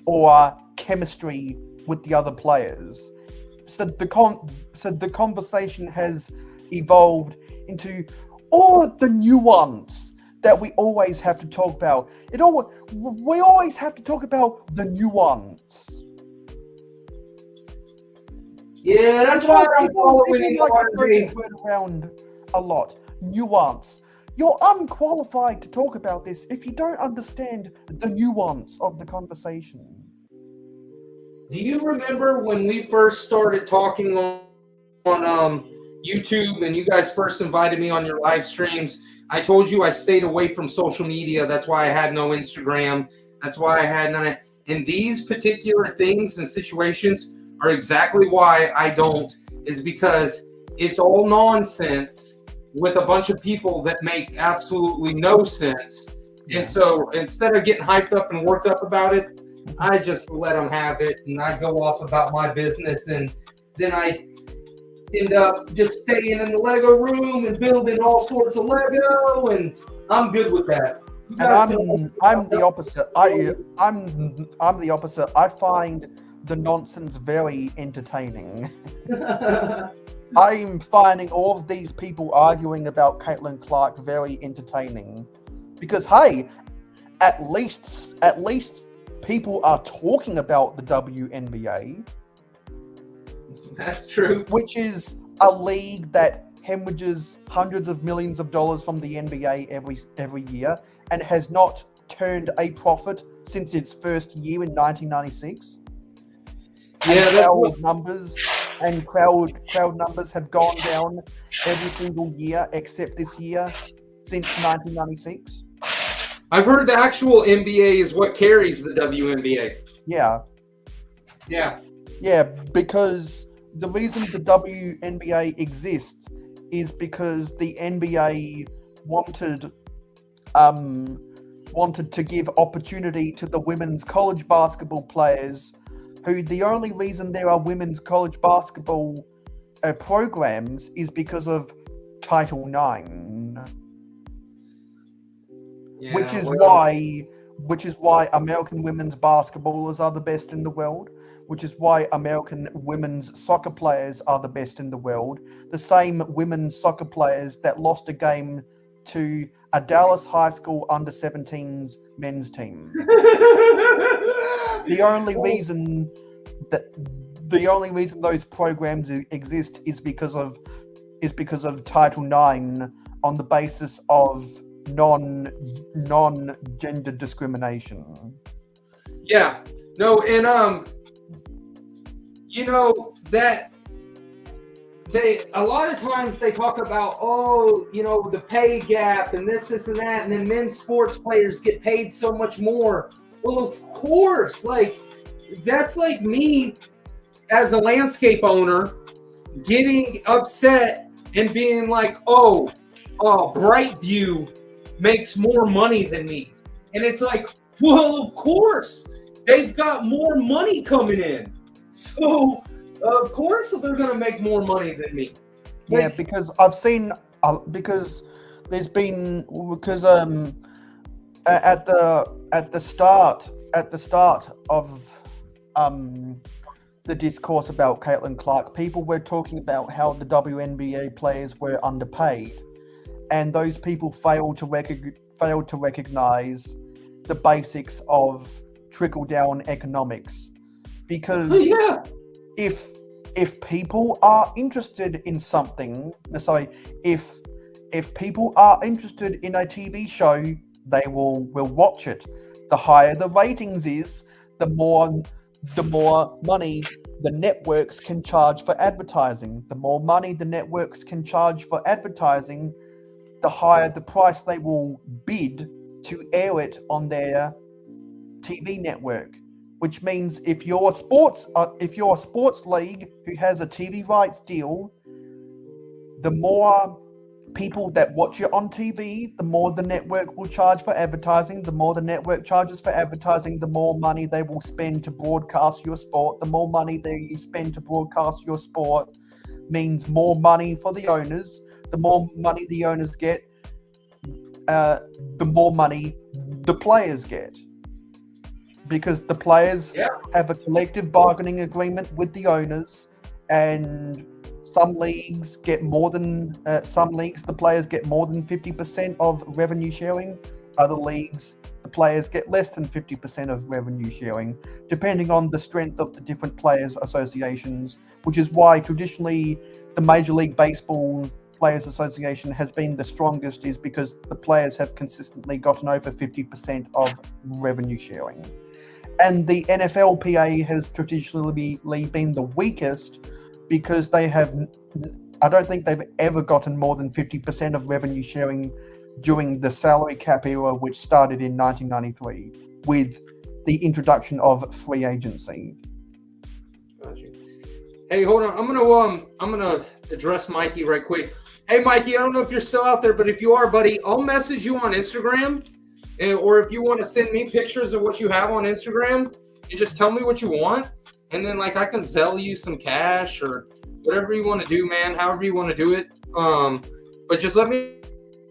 or chemistry with the other players. So the conversation has evolved into all of the nuance that we always have to talk about. We always have to talk about the nuance. Yeah, that's why I'm following people like to throw that word around a lot. Nuance. You're unqualified to talk about this if you don't understand the nuance of the conversation. Do you remember when we first started talking on YouTube and you guys first invited me on your live streams? I told you I stayed away from social media. That's why I had no Instagram. That's why I had none. And these particular things and situations are exactly why I don't, is because it's all nonsense with a bunch of people that make absolutely no sense. Yeah. And so instead of getting hyped up and worked up about it, I just let them have it and I go off about my business, and then I end up just staying in the Lego room and building all sorts of Lego, and I'm good with that. And I'm the opposite. I'm the opposite. I find the nonsense very entertaining. I'm finding all of these people arguing about Caitlin Clark very entertaining, because hey, at least people are talking about the WNBA. That's true. Which is a league that hemorrhages hundreds of millions of dollars from the NBA every year and has not turned a profit since its first year in 1996. Yeah, crowd numbers have gone down every single year except this year since 1996. I've heard the actual NBA is what carries the WNBA. Yeah. Yeah. Yeah, because the reason the WNBA exists is because the NBA wanted to give opportunity to the women's college basketball players, who the only reason there are women's college basketball programs is because of Title IX. Yeah, which is why American women's basketballers are the best in the world, which is why American women's soccer players are the best in the world. The same women's soccer players that lost a game to a Dallas high school under-17s men's team. The only reason those programs exist is because of Title IX on the basis of non-gender discrimination. Yeah. No, and you know that a lot of times they talk about, the pay gap and this and that, and then men's sports players get paid so much more. Well, of course, that's like me as a landscape owner getting upset and being like, Brightview makes more money than me. And it's like, well, of course, they've got more money coming in. So, of course, they're going to make more money than me. Yeah, because I've seen, because there's been, at the start of the discourse about Caitlin Clark, people were talking about how the WNBA players were underpaid, and those people failed to recognize the basics of trickle-down economics. Because if people are interested in something, if people are interested in a TV show, they will watch it. The higher the ratings is, the more money the networks can charge for advertising. The more money the networks can charge for advertising, the higher the price they will bid to air it on their TV network. Which means if you're a sports league who has a TV rights deal, the more people that watch you on TV, the more the network will charge for advertising. The more the network charges for advertising, the more money they will spend to broadcast your sport. The more money they spend to broadcast your sport means more money for the owners. The more money the owners get, the more money the players get. Because the players have a collective bargaining agreement with the owners, and some leagues get more than the players get more than 50% of revenue sharing. Other leagues, the players get less than 50% of revenue sharing, depending on the strength of the different players' associations, which is why traditionally the Major League Baseball Players Association has been the strongest, is because the players have consistently gotten over 50% of revenue sharing. And the NFLPA has traditionally been the weakest, because they have, I don't think they've ever gotten more than 50% of revenue sharing during the salary cap era, which started in 1993 with the introduction of free agency. Gotcha. Hey, hold on. I'm gonna address Mikey right quick. Hey, Mikey, I don't know if you're still out there, but if you are, buddy, I'll message you on Instagram, or if you want to send me pictures of what you have on Instagram, and just tell me what you want. And then, like, I can sell you some cash or whatever you want to do, man, however you want to do it. But just let me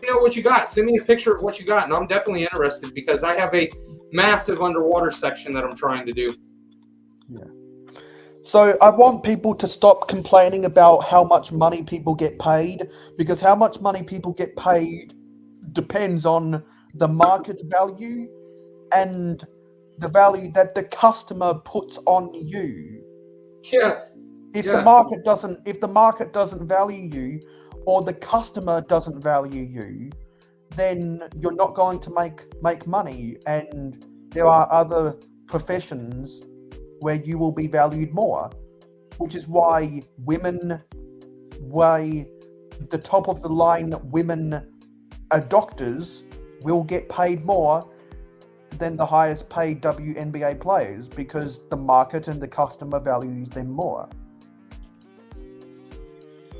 know what you got. Send me a picture of what you got, and I'm definitely interested because I have a massive underwater section that I'm trying to do. Yeah. So I want people to stop complaining about how much money people get paid, because how much money people get paid depends on the market value and the value that the customer puts on you. Yeah. If the market doesn't value you, or the customer doesn't value you, then you're not going to make money. And there are other professions where you will be valued more, which is why the top of the line women doctors will get paid more than the highest paid WNBA players, because the market and the customer values them more.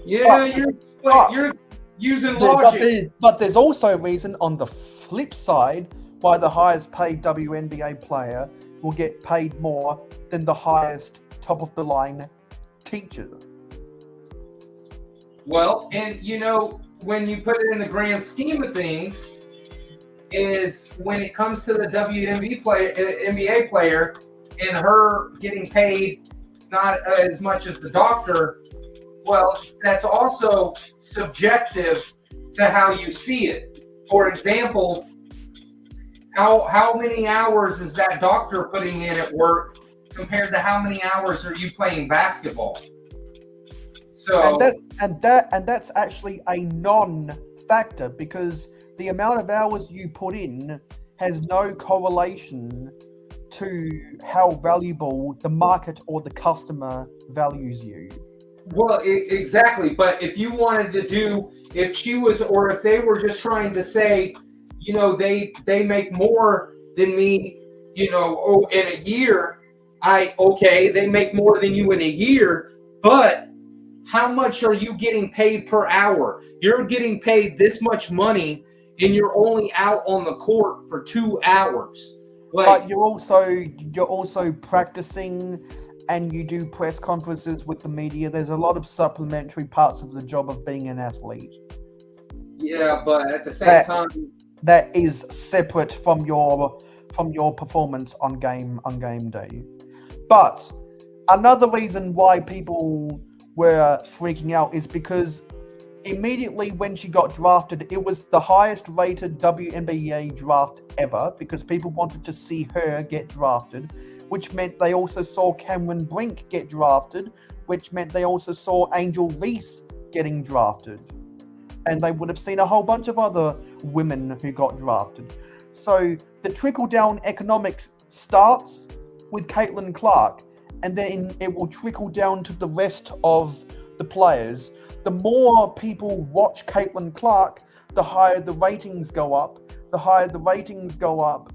Yeah, you're using logic. But there's also a reason on the flip side why the highest paid WNBA player will get paid more than the highest top of the line teacher. Well, and you know, when you put it in the grand scheme of things, is when it comes to the NBA player and her getting paid not as much as the doctor, well, that's also subjective to how you see it. For example, how many hours is that doctor putting in at work compared to how many hours are you playing basketball? So and that's actually a non-factor, because the amount of hours you put in has no correlation to how valuable the market or the customer values you. Well, exactly. But if you wanted to do, if she was, or if they were just trying to say, you know, they make more than me, you know, in a year, they make more than you in a year, but how much are you getting paid per hour? You're getting paid this much money, and you're only out on the court for 2 hours. But you're also practicing, and you do press conferences with the media. There's a lot of supplementary parts of the job of being an athlete. Yeah, but at the same time, that is separate from your performance on game day. But another reason why people were freaking out is because immediately when she got drafted, it was the highest rated WNBA draft ever, because people wanted to see her get drafted, which meant they also saw Cameron Brink get drafted, which meant they also saw Angel Reese getting drafted. And they would have seen a whole bunch of other women who got drafted. So the trickle-down economics starts with Caitlin Clark, and then it will trickle down to the rest of the players. The more people watch Caitlin Clark, the higher the ratings go up. The higher the ratings go up,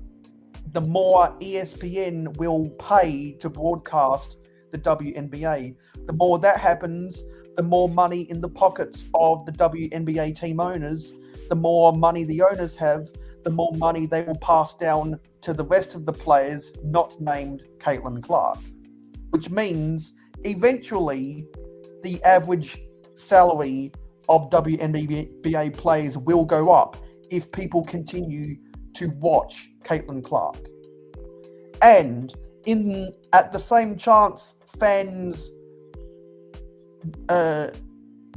the more ESPN will pay to broadcast the WNBA. The more that happens, the more money in the pockets of the WNBA team owners. The more money the owners have, the more money they will pass down to the rest of the players not named Caitlin Clark. Which means eventually the average salary of WNBA players will go up if people continue to watch Caitlin Clark. And at the same chance fans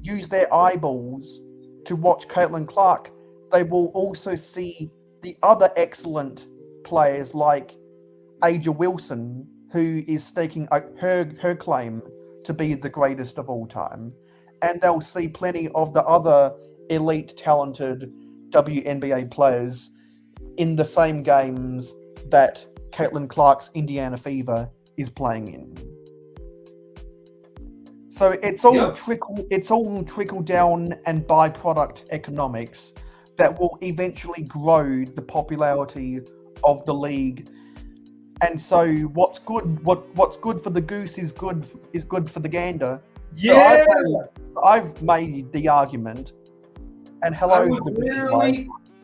use their eyeballs to watch Caitlin Clark, they will also see the other excellent players like Aja Wilson, who is staking her claim to be the greatest of all time. And they'll see plenty of the other elite, talented WNBA players in the same games that Caitlin Clark's Indiana Fever is playing in. So it's all trickle down and byproduct economics that will eventually grow the popularity of the league. And so what's good for the goose is good for the gander. Yeah. So I've made the argument. And hello,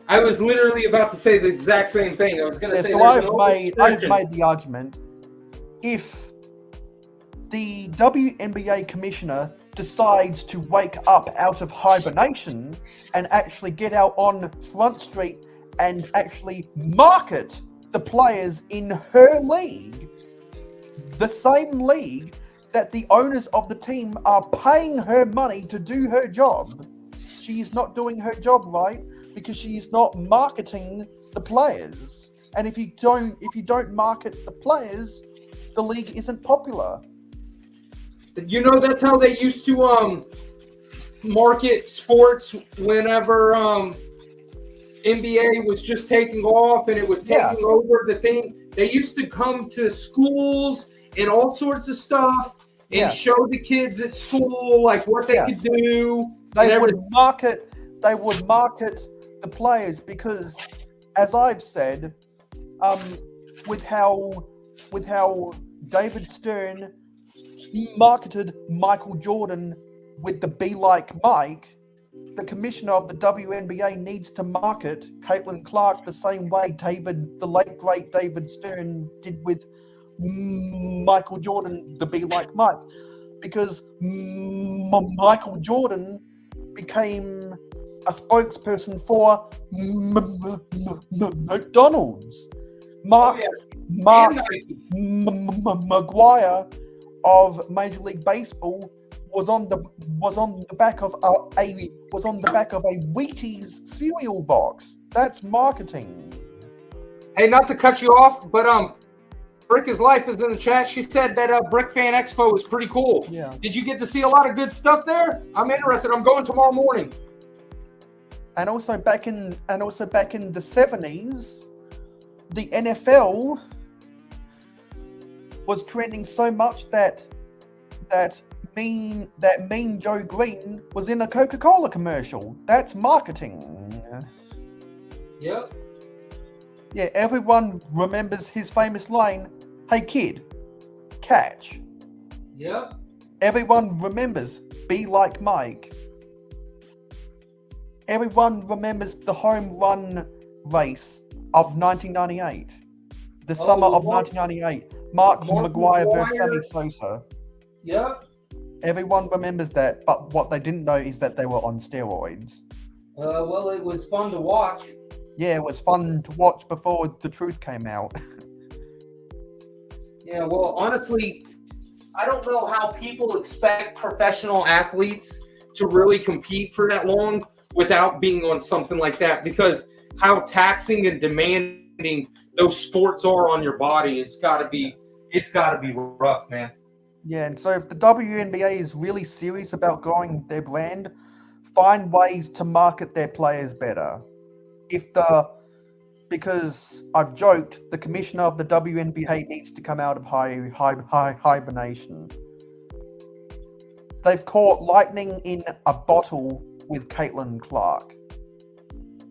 I was literally about to say the exact same thing. I was going to say. So I've made the argument. If the WNBA commissioner decides to wake up out of hibernation and actually get out on Front Street and actually market the players in her league, the same league that the owners of the team are paying her money to do her job, she is not doing her job right because she is not marketing the players. And if you don't market the players, the league isn't popular. You know, that's how they used to market sports whenever NBA was just taking off and it was taking over the thing. They used to come to schools and all sorts of stuff and show the kids at school like what they could do. They would market the players because, as I've said, with how David Stern marketed Michael Jordan with the Be Like Mike, the commissioner of the WNBA needs to market Caitlin Clark the same way the late great David Stern did with Michael Jordan, the Be Like Mike, because Michael Jordan became a spokesperson for McDonald's. Mark Maguire of Major League Baseball was on the back of a Wheaties cereal box. That's marketing. Hey, not to cut you off, but Brick is Life is in the chat. She said that Brick Fan Expo was pretty cool. Yeah. Did you get to see a lot of good stuff there? I'm interested. I'm going tomorrow morning. And also back in the 70s, the NFL was trending so much that Mean Joe Green was in a Coca-Cola commercial. That's marketing. Yep. Yeah, everyone remembers his famous line, "Hey kid, catch." Yep. Everyone remembers Be Like Mike. Everyone remembers the home run race of 1998. The summer of 1998. Mark McGuire versus Sammy Sosa. Yep. Everyone remembers that, but what they didn't know is that they were on steroids. Well, it was fun to watch. Yeah, it was fun to watch before the truth came out. Yeah, well, honestly, I don't know how people expect professional athletes to really compete for that long without being on something like that, because how taxing and demanding those sports are on your body, it's got to be rough, man. Yeah, and so if the WNBA is really serious about growing their brand, find ways to market their players better. Because I've joked, the commissioner of the WNBA needs to come out of hibernation. They've caught lightning in a bottle with Caitlin Clark.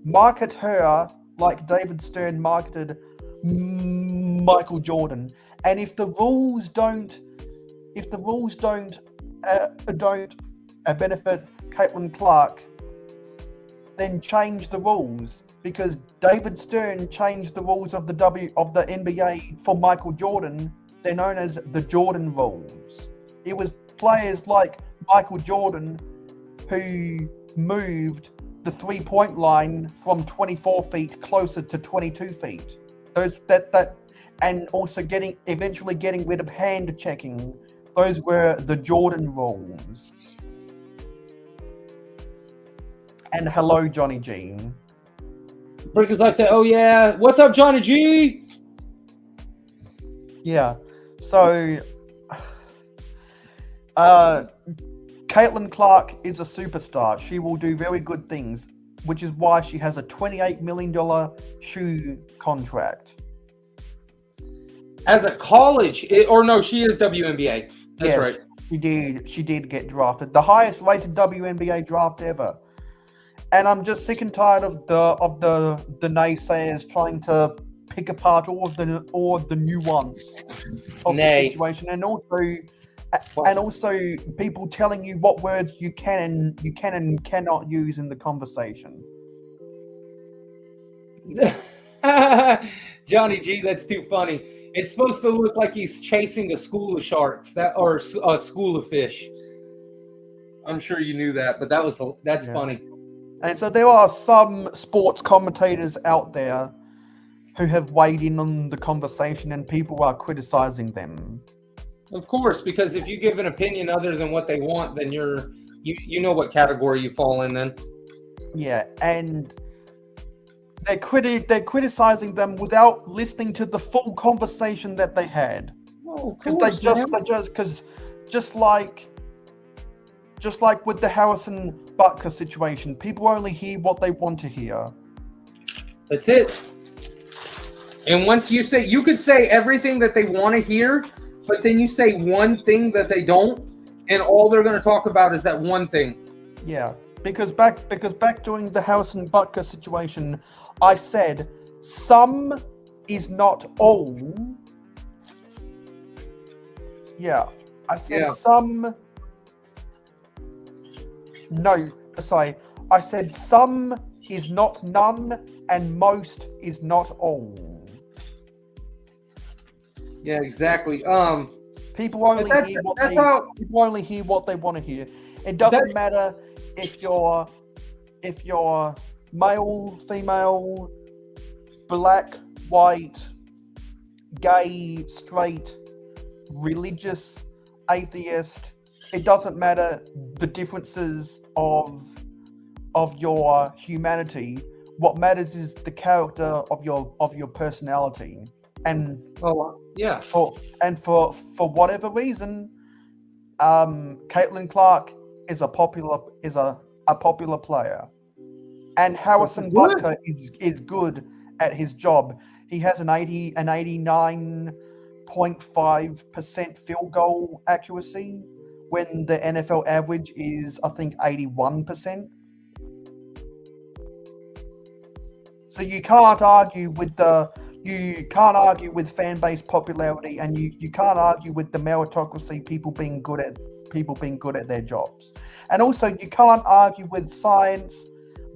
Market her like David Stern marketed Michael Jordan. And if the rules don't Caitlin Clark then changed the rules because David Stern changed the rules of the NBA for Michael Jordan. They're known as the Jordan rules. It was players like Michael Jordan who moved the 3-point line from 24 feet closer to 22 feet. And also eventually getting rid of hand checking. Those were the Jordan rules. And hello, Johnny G. Brickers Life said, "Oh yeah, what's up, Johnny G?" Yeah. So, Caitlin Clark is a superstar. She will do very good things, which is why she has a $28 million shoe contract. As a college, she is WNBA. That's Yes, right. She did get drafted, the highest rated WNBA draft ever. And I'm just sick and tired of the naysayers trying to pick apart all of the nuance of the situation, and also people telling you what words you can and cannot use in the conversation. Johnny G, that's too funny. It's supposed to look like he's chasing a school of sharks or a school of fish. I'm sure you knew that, but that's funny. And so there are some sports commentators out there who have weighed in on the conversation, and people are criticizing them. Of course, because if you give an opinion other than what they want, then you know what category you fall in then. Yeah, and they're criticizing them without listening to the full conversation that they had. Oh, of Because course, just like with the Harrison Butker situation, people only hear what they want to hear. That's it. And once you could say everything that they want to hear, but then you say one thing that they don't, and all they're going to talk about is that one thing. Yeah, because back during the Harrison Butker situation, I said some is not all. Yeah, I said some. No, sorry. I said some is not none, and most is not all. Yeah, exactly. People only hear what they want to hear. It doesn't matter if you're male, female, black, white, gay, straight, religious, atheist. It doesn't matter the differences of your humanity. What matters is the character of your personality. And for whatever reason, Caitlin Clark is a popular player, and Harrison Butker is good at his job. He has an 89.5% field goal accuracy, when the NFL average is, I think, 81%. So you can't argue with fan base popularity, and you can't argue with the meritocracy, people being good at their jobs. And also you can't argue with science,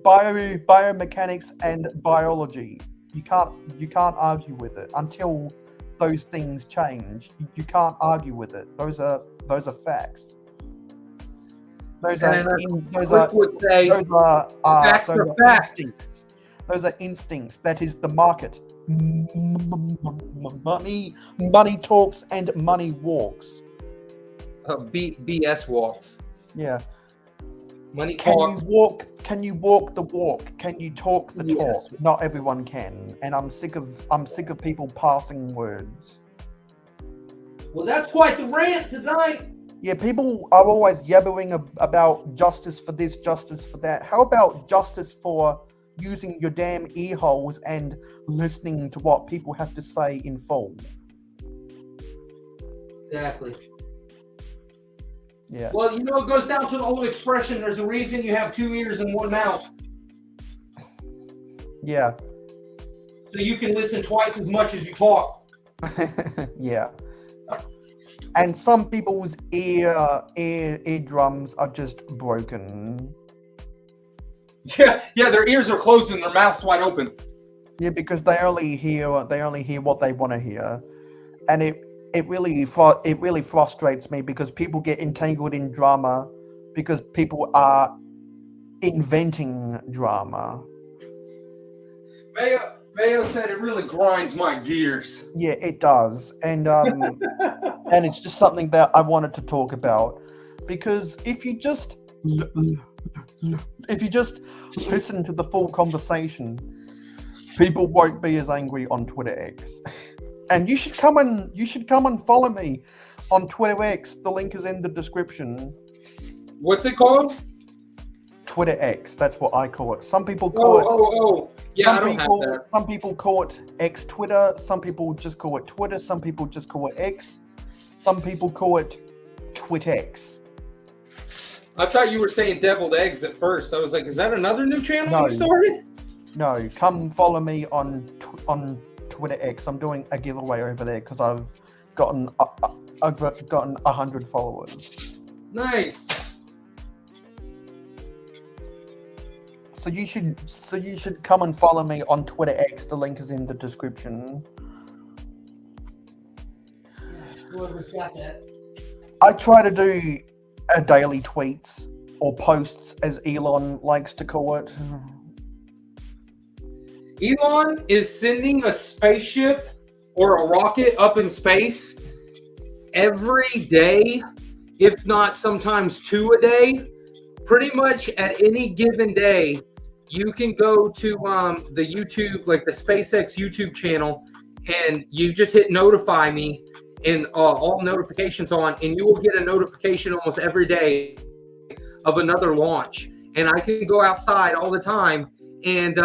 biomechanics, and biology. You can't argue with it until those things change. You can't argue with it. Those are facts. Those are instincts. Those are instincts. That is the market. Money talks and money walks. BS walks. Yeah. Money talks. Can you walk the walk? Can you talk the talk? Not everyone can, and I'm sick of people passing words. Well, that's quite the rant tonight. Yeah, people are always yabbering about justice for this, justice for that. How about justice for using your damn ear holes and listening to what people have to say in full? Exactly. Yeah. Well, it goes down to the old expression, there's a reason you have 2 ears and 1 mouth. Yeah. So you can listen twice as much as you talk. Yeah. And some people's eardrums are just broken. Yeah, their ears are closed and their mouths wide open. Yeah, because they only hear what they want to hear, and it really frustrates me because people get entangled in drama because people are inventing drama. Mayo said it really grinds my gears. Yeah, it does, and and it's just something that I wanted to talk about because if you just listen to the full conversation, people won't be as angry on Twitter X. And you should come and follow me on Twitter X. The link is in the description. What's it called? Twitter X. That's what I call it. Some people call it. Oh. Yeah, I don't have that. Some people call it X Twitter. Some people just call it Twitter. Some people just call it X. Some people call it TwitX. I thought you were saying deviled eggs at first. I was like, is that another new channel you started? No, come follow me on Twitter X. I'm doing a giveaway over there because I've gotten 100 followers. Nice. So you should come and follow me on Twitter X. The link is in the description. Whoever's got that. I try to do a daily tweets or posts, as Elon likes to call it. Elon is sending a spaceship or a rocket up in space every day, if not sometimes 2 a day. Pretty much at any given day, you can go to the YouTube, like the SpaceX YouTube channel, and you just hit notify me and all notifications on, and you will get a notification almost every day of another launch. And I can go outside all the time, and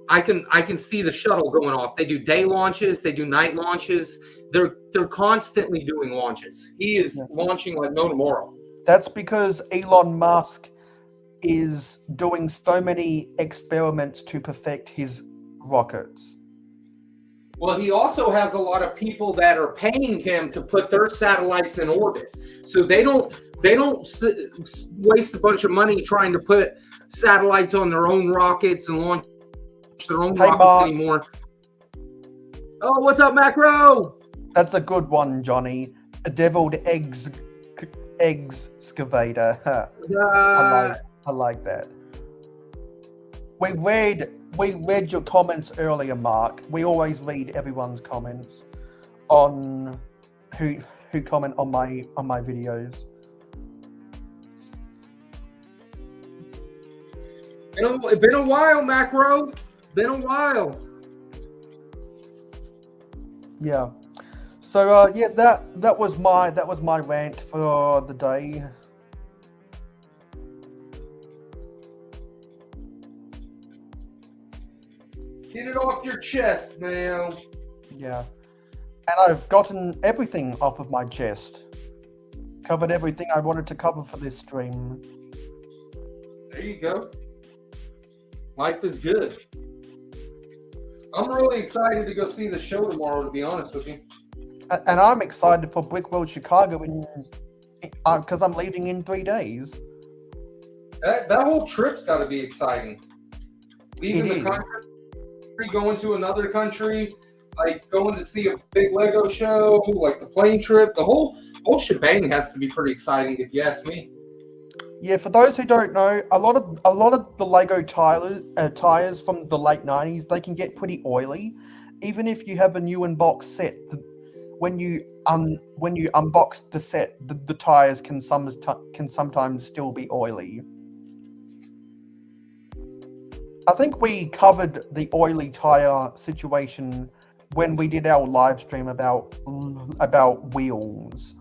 I can see the shuttle going off. They do day launches, they do night launches. They're constantly doing launches. He is launching like no tomorrow. That's because Elon Musk is doing so many experiments to perfect his rockets. Well, he also has a lot of people that are paying him to put their satellites in orbit. So they don't waste a bunch of money trying to put satellites on their own rockets and launch their own rockets anymore. Oh, what's up, Macro? That's a good one, Johnny. A deviled excavator. I like that. We read your comments earlier, Mark. We always read everyone's comments on who comment on my videos. Been a while, Macro. Been a while. Yeah. So yeah, that was my rant for the day. Get it off your chest, man. Yeah. And I've gotten everything off of my chest. Covered everything I wanted to cover for this stream. There you go. Life is good. I'm really excited to go see the show tomorrow, to be honest with you. And I'm excited for Brickworld Chicago because I'm leaving in 3 days. That whole trip's got to be exciting. Leaving the country, going to another country, like going to see a big Lego show, like the plane trip, the whole shebang has to be pretty exciting, if you ask me. Yeah, for those who don't know, a lot of the Lego tires from the late 90s, they can get pretty oily. Even if you have a new unboxed set, when you unbox the set, the tires can sometimes still be oily. I think we covered the oily tire situation when we did our live stream about wheels.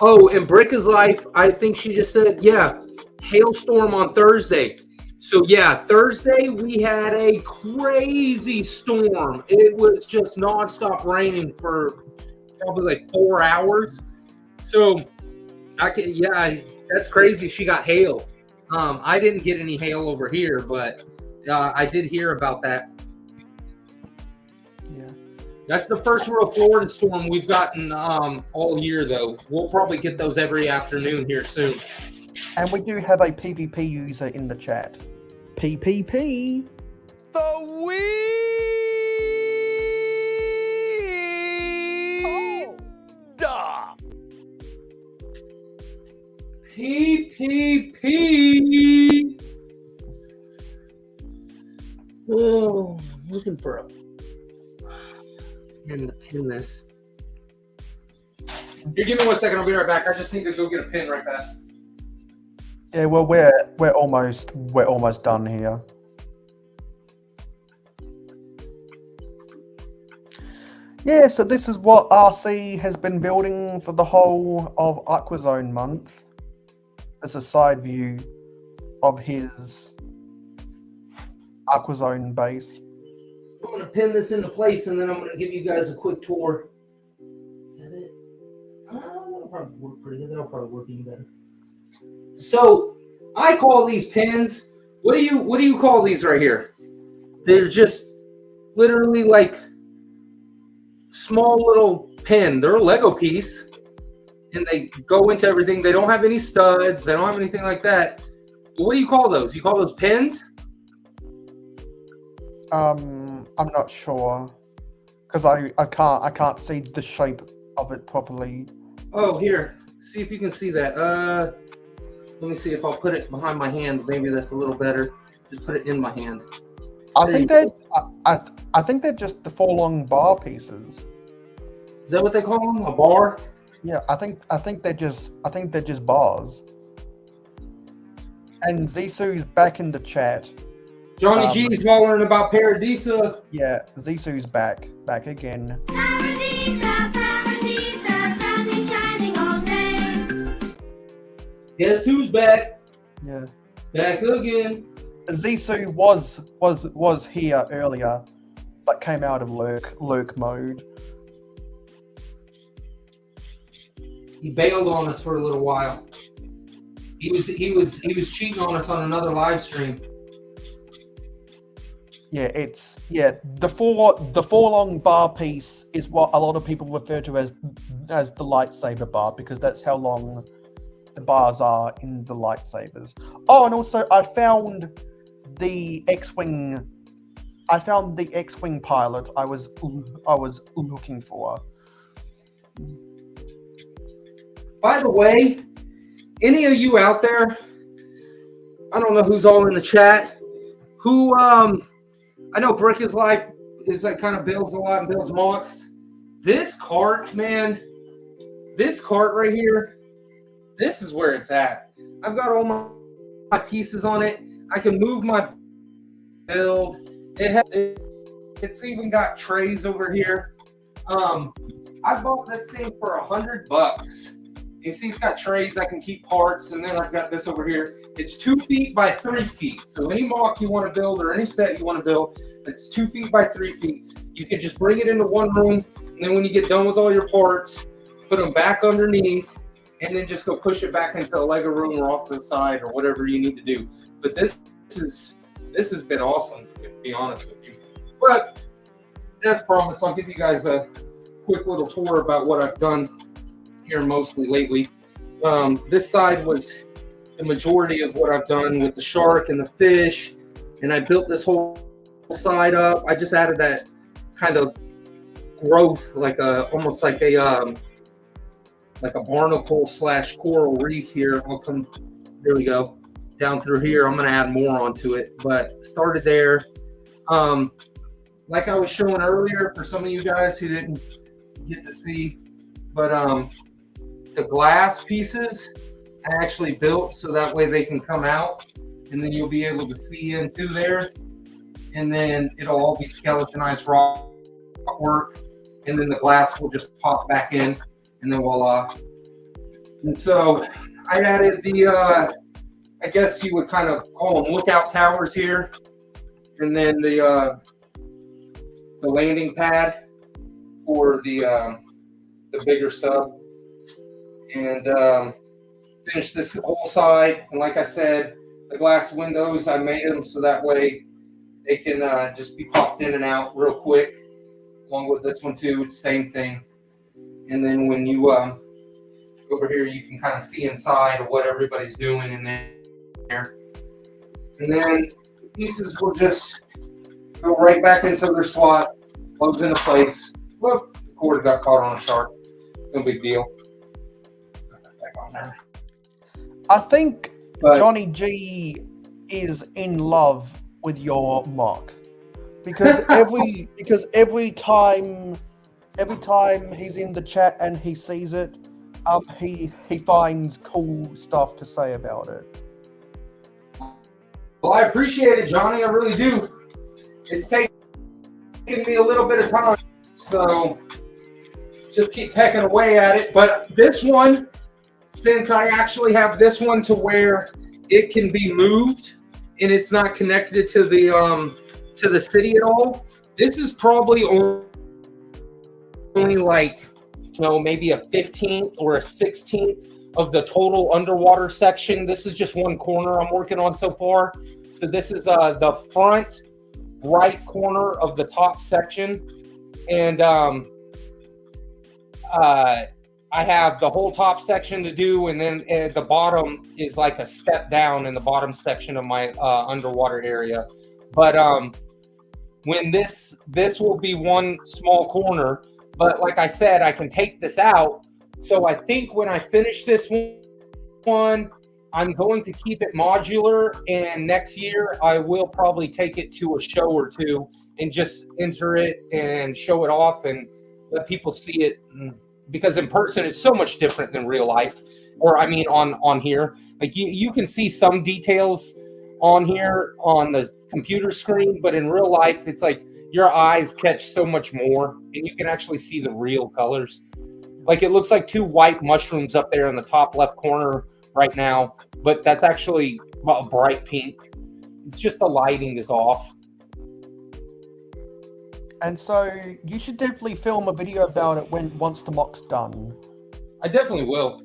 Oh, and Bricka's Life, I think she just said, yeah, hailstorm on Thursday. So yeah, Thursday we had a crazy storm. It was just nonstop raining for probably like 4 hours. So that's crazy. She got hail. I didn't get any hail over here, but I did hear about that. Yeah. That's the first real Florida storm we've gotten all year, though. We'll probably get those every afternoon here soon. And we do have a PPP user in the chat. PPP. The weed. PPP. Oh, looking for a pin to pin this. Here, give me 1 second. I'll be right back. I just need to go get a pin right fast. Yeah, well, we're almost done here. Yeah, so this is what RC has been building for the whole of Aquazone month. It's a side view of his Aquazone base. I'm going to pin this into place, and then I'm going to give you guys a quick tour. Is that it? That'll probably work pretty good. That'll probably work even better. So, I call these pins. What do you call these right here? They're just literally like small little pin. They're a Lego piece, and they go into everything. They don't have any studs. They don't have anything like that. But what do you call those? You call those pins? I'm not sure because I can't see the shape of it properly. Oh, here. See if you can see that. Let me see if I'll put it behind my hand. Maybe that's a little better. Just put it in my hand. I think they're just the 4 long bar pieces. Is that what they call them? A bar? Yeah, I think they're just bars. And Zisu's back in the chat. Johnny G's hollering about Paradisa. Yeah, Zisu's back again. Guess who's back? Yeah. Back again. Zisu was here earlier, but came out of lurk mode. He bailed on us for a little while. He was cheating on us on another live stream. Yeah, the four long bar piece is what a lot of people refer to as the lightsaber bar, because that's how long the bars are in the lightsabers. Oh, and also I found the X-wing pilot I was looking for. By the way, any of you out there, I don't know who's all in the chat, who I know Brick is Life is like kind of builds a lot and builds mocks. This cart, man, this cart right here, this is where it's at. I've got all my pieces on it. I can move my build. It's even got trays over here. I bought this thing for $100. You see, it's got trays. I can keep parts, and then I've got this over here. It's 2 feet by 3 feet. So any mock you want to build or any set you want to build, it's 2 feet by 3 feet. You can just bring it into one room, and then when you get done with all your parts, put them back underneath, and then just go push it back into a Lego room or off to the side or whatever you need to do. But this has been awesome, to be honest with you. But as promised, I'll give you guys a quick little tour about what I've done here mostly lately. This side was the majority of what I've done with the shark and the fish, and I built this whole side up. I just added that kind of growth, like almost like a barnacle / coral reef here. There we go, down through here. I'm going to add more onto it, but started there. Like I was showing earlier, for some of you guys who didn't get to see, but the glass pieces I actually built so that way they can come out, and then you'll be able to see into there, and then it'll all be skeletonized rock work, and then the glass will just pop back in, and then voila. And so I added the I guess you would kind of call them lookout towers here, and then the landing pad for the bigger sub, and finished this whole side. And like I said, the glass windows, I made them so that way they can just be popped in and out real quick. along with this one too. Same thing. And then when you over here, you can kind of see inside of what everybody's doing in there. And then the pieces will just go right back into their slot, close into place. Whoop, the cord got caught on a shark. No big deal. Back on there. I think Johnny G is in love with your mark because every time he's in the chat and he sees it, he finds cool stuff to say about it. Well, I appreciate it, Johnny. I really do. It's taking me a little bit of time, so just keep pecking away at it. But this one, since I actually have this one to where it can be moved and it's not connected to the city at all, this is probably only like, maybe a 15th or a 16th of the total underwater section. This is just one corner I'm working on so far. So this is the front right corner of the top section. And I have the whole top section to do, and then at the bottom is like a step down in the bottom section of my underwater area. But when this will be one small corner, but like I said, I can take this out. So I think when I finish this one, I'm going to keep it modular, and next year I will probably take it to a show or two and just enter it and show it off and let people see it. Because in person, it's so much different than real life, or I mean on here. Like you can see some details on here on the computer screen, but in real life, it's like your eyes catch so much more, and you can actually see the real colors. Like it looks like two white mushrooms up there in the top left corner right now, but that's actually a bright pink. It's just the lighting is off. And so you should definitely film a video about it once the mock's done. I definitely will.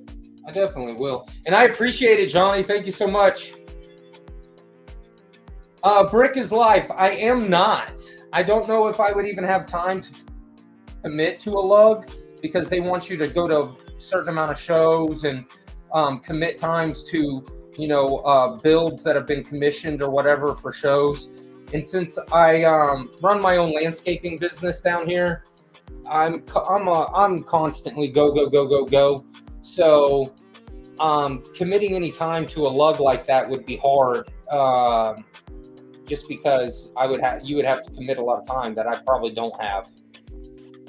And I appreciate it, Johnny. Thank you so much. Brick is life. I am not. I don't know if I would even have time to commit to a lug, because they want you to go to a certain amount of shows and commit times to, builds that have been commissioned or whatever for shows. And since I run my own landscaping business down here, I'm constantly go. So committing any time to a lug like that would be hard. Just because you would have to commit a lot of time that I probably don't have.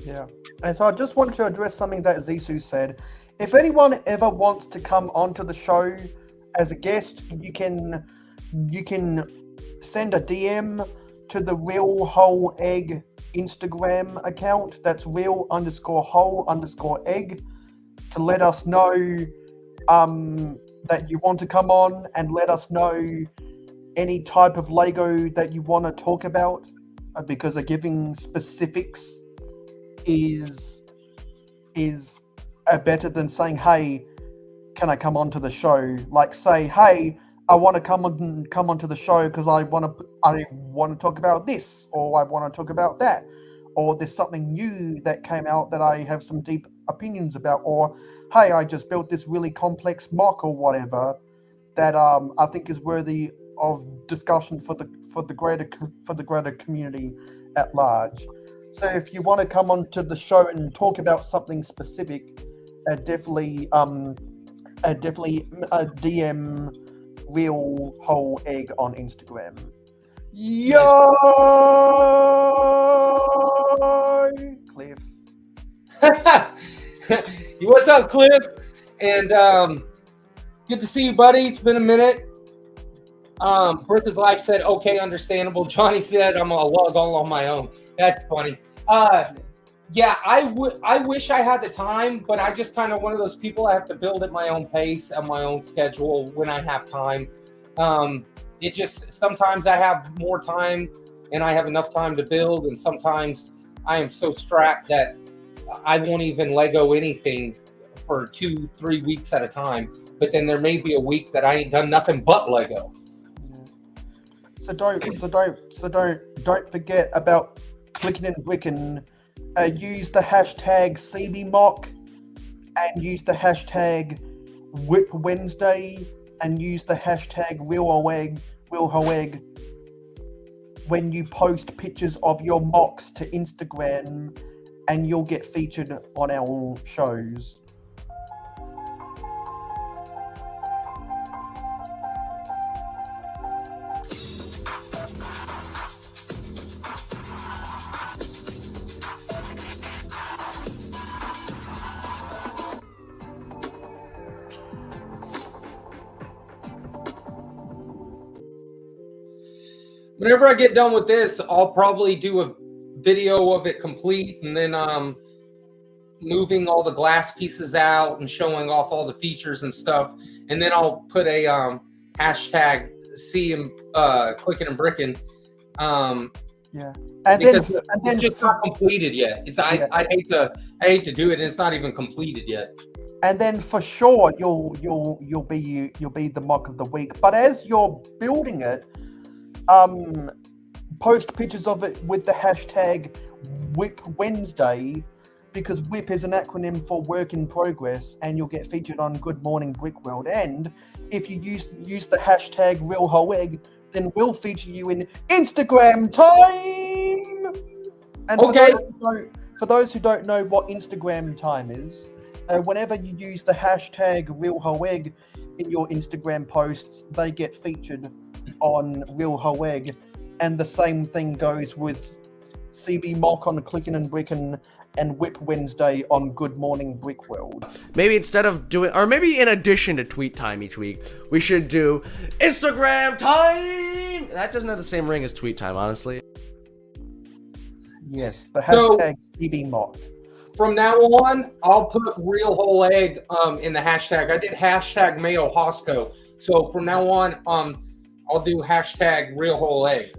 Yeah. And so I just wanted to address something that Zissou said. If anyone ever wants to come onto the show as a guest, you can send a DM to the Real Whole Egg Instagram account. That's real_whole_egg, to let us know that you want to come on, and let us know any type of Lego that you want to talk about, because giving specifics is better than saying, hey, can I come onto the show? Like say, hey, I want to come onto the show because I want to talk about this, or I want to talk about that, or there's something new that came out that I have some deep opinions about, or hey, I just built this really complex mock or whatever that I think is worthy of discussion for the greater community at large. So if you want to come onto the show and talk about something specific, definitely DM Real Whole Egg on Instagram. Yo, Cliff. What's up, Cliff? And good to see you, buddy. It's been a minute. Bertha's Life said, okay, understandable. Johnny said, I'm a lug all on my own. That's funny. Yeah, I wish I had the time, but I just kind of one of those people. I have to build at my own pace, at my own schedule when I have time. It just, sometimes I have more time and I have enough time to build, and sometimes I am so strapped that I won't even Lego anything for 2-3 weeks at a time. But then there may be a week that I ain't done nothing but Lego. So don't forget about clicking and bricking use the hashtag CBMock and use the hashtag Whip Wednesday and use the hashtag RealHoeg when you post pictures of your mocks to Instagram, and you'll get featured on our shows. Whenever I get done with this, I'll probably do a video of it complete, and then moving all the glass pieces out and showing off all the features and stuff. And then I'll put a hashtag C and clicking and bricking. Yeah. And then it's just not completed yet. I hate to do it, and it's not even completed yet. And then for sure you'll be the mock of the week. But as you're building it, post pictures of it with the hashtag Whip Wednesday, because WHIP is an acronym for work in progress, and you'll get featured on Good Morning Brickworld. And if you use the hashtag RealHoeg, then we'll feature you in Instagram time. And for those who don't know what Instagram time is, whenever you use the hashtag RealHoeg in your Instagram posts, they get featured on RealHoeg, and the same thing goes with CB Mock on Clickin' and Brickin' and Whip Wednesday on Good Morning Brickworld. Maybe instead of doing, or maybe in addition to tweet time each week, we should do Instagram time. That doesn't have the same ring as tweet time, honestly. Yes, the hashtag CB Mock. From now on, I'll put Real Whole Egg in the hashtag. I did hashtag Mayo Hosko. So from now on, I'll do hashtag Real Whole Egg.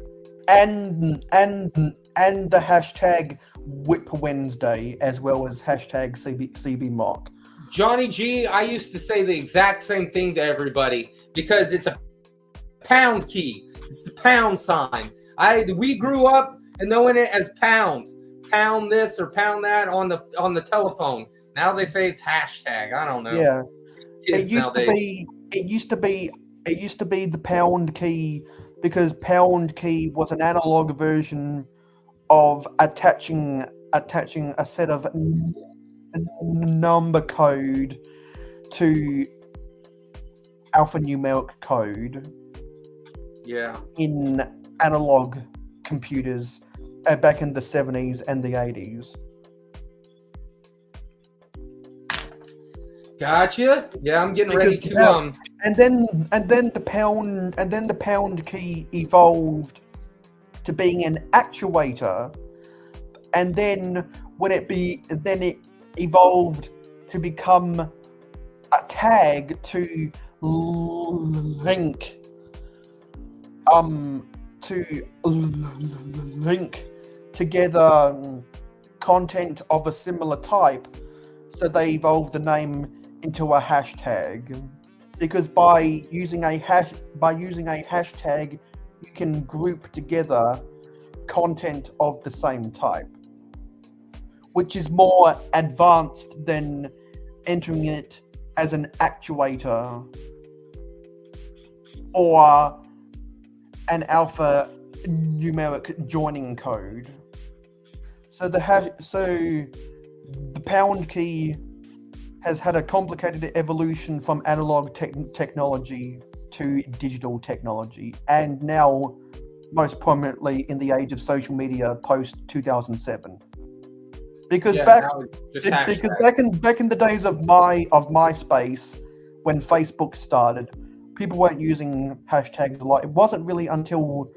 And the hashtag Whip Wednesday, as well as hashtag CB Mock. Johnny G, I used to say the exact same thing to everybody because it's a pound key. It's the pound sign. We grew up knowing it as pound this or pound that on the telephone. Now they say it's hashtag. I don't know. Yeah, Kids it used to be the pound key, because pound key was an analog version of attaching a set of number code to alphanumeric code. Yeah. In analog computers back in the 70s and the 80s. Gotcha. Yeah, I'm getting ready to And then the pound key evolved to being an actuator, and then it evolved to become a tag to link together content of a similar type. So they evolved the name into a hashtag, because by using a hashtag you can group together content of the same type, which is more advanced than entering it as an actuator or an alphanumeric joining code. So the pound key has had a complicated evolution from analog technology to digital technology, and now most prominently in the age of social media post 2007. Because back in the days of MySpace, when Facebook started, people weren't using hashtags a lot. It wasn't really until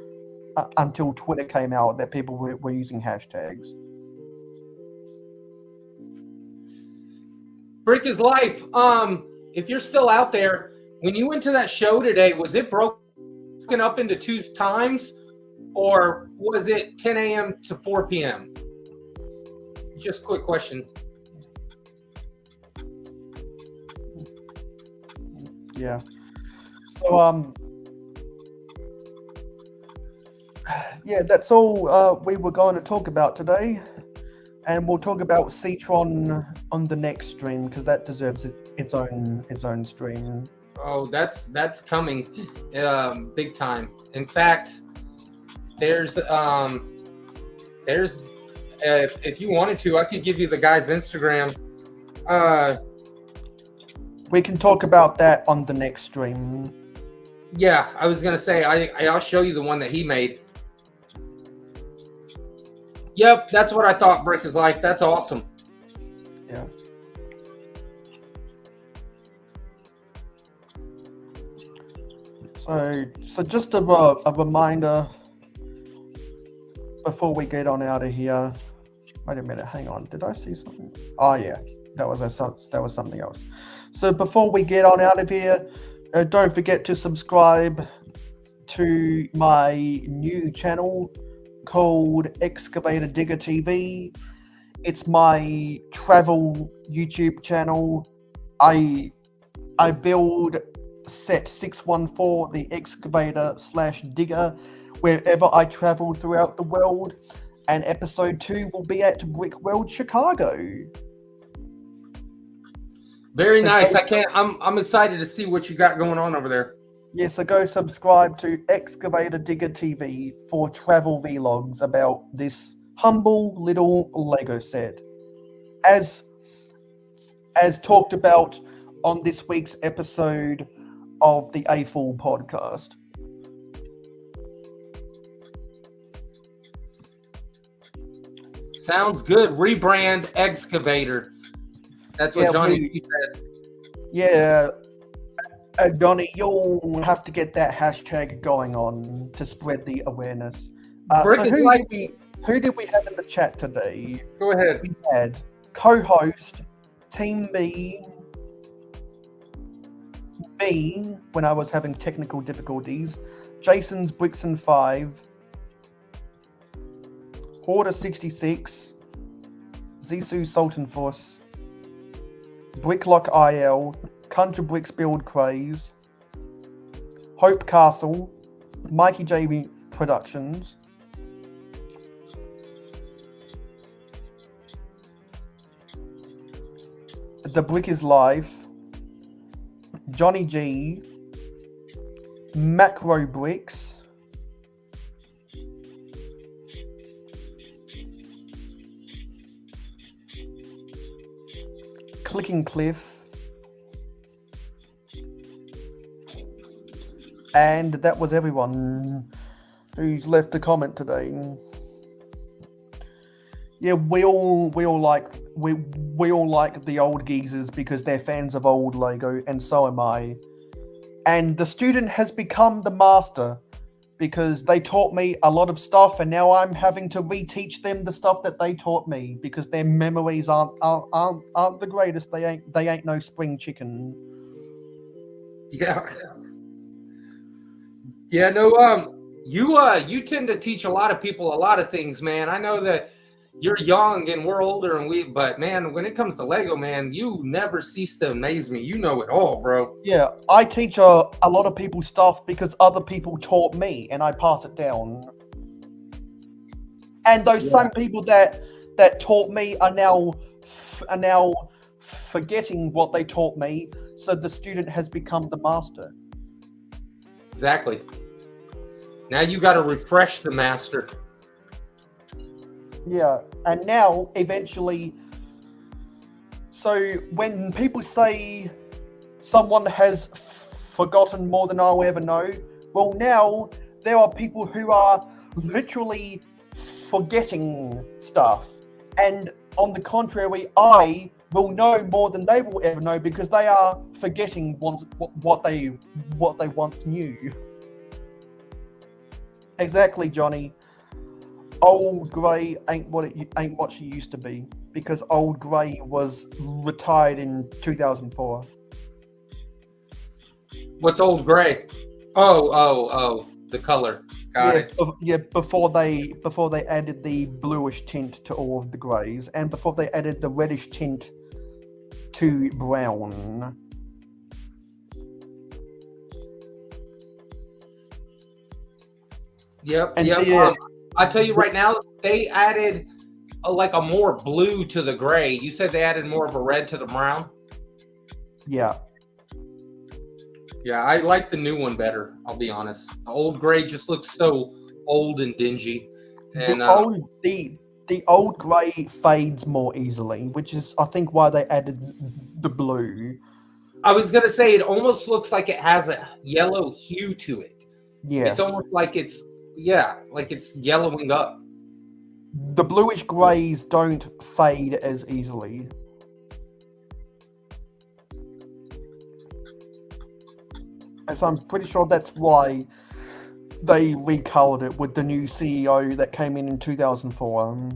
Twitter came out that people were using hashtags. Brick is life. If you're still out there, when you went to that show today, was it broken up into 2 times, or was it 10 a.m. to 4 p.m.? Just a quick question. Yeah. So yeah, that's all we were going to talk about today. And we'll talk about Citron on the next stream because that deserves its own stream. Oh, that's coming, big time. In fact, there's if you wanted to, I could give you the guy's Instagram. We can talk about that on the next stream. Yeah, I was gonna say I'll show you the one that he made. Yep, that's what I thought Brick is like. That's awesome. Yeah. So just a reminder before we get on out of here. Wait a minute, hang on. Did I see something? Oh yeah, that was something else. So before we get on out of here, don't forget to subscribe to my new channel called Excavator Digger TV. It's my travel YouTube channel. I build set 614, the excavator / digger, wherever I travel throughout the world. And episode 2 will be at Brick World, Chicago. Very nice. I'm excited to see what you got going on over there. Yeah, so go subscribe to Excavator Digger TV for travel vlogs about this humble little Lego set. As talked about on this week's episode of the A-Fall podcast. Sounds good. Rebrand Excavator. That's what Johnny said. Yeah. Donnie, you'll have to get that hashtag going on to spread the awareness. So who did we have in the chat today? Go ahead. We had co-host Team B, me when I was having technical difficulties, Jason's Bricks and 5, Hoarder 66, Zisu Sultanfuss, Bricklock IL, Country Bricks Build Craze, Hope Castle, Mikey J Productions, The Brick is Life, Johnny G, Macro Bricks, Clicking Cliff, and that was everyone who's left a comment today. Yeah, we all like the old geezers because they're fans of old Lego, and so am I. And the student has become the master because they taught me a lot of stuff, and now I'm having to reteach them the stuff that they taught me because their memories aren't the greatest. They ain't no spring chicken. Yeah. Yeah, no, you tend to teach a lot of people a lot of things, man. I know that you're young and we're older, but man, when it comes to Lego, man, you never cease to amaze me. You know it all, bro. Yeah, I teach a lot of people stuff because other people taught me, and I pass it down. And those same people that taught me are now forgetting what they taught me, so the student has become the master. Exactly. Now you got to refresh the master. Yeah, and now eventually, so when people say someone has forgotten more than I'll ever know, well, now there are people who are literally forgetting stuff, and on the contrary, I will know more than they will ever know because they are forgetting what they once knew. Exactly, Johnny. Old Grey ain't what she used to be because Old Grey was retired in 2004. What's Old Grey? Oh, the color. Got it. Yeah, before they added the bluish tint to all of the greys, and before they added the reddish tint to brown. Yep. And I tell you right now, they added like a more blue to the gray. You said they added more of a red to the brown? Yeah. Yeah, I like the new one better, I'll be honest. The old gray just looks so old and dingy. And The old grey fades more easily, which is, I think, why they added the blue. I was going to say, it almost looks like it has a yellow hue to it. Yes. It's almost like it's, like it's yellowing up. The bluish greys don't fade as easily. And so I'm pretty sure that's why they recolored it with the new CEO that came in 2004.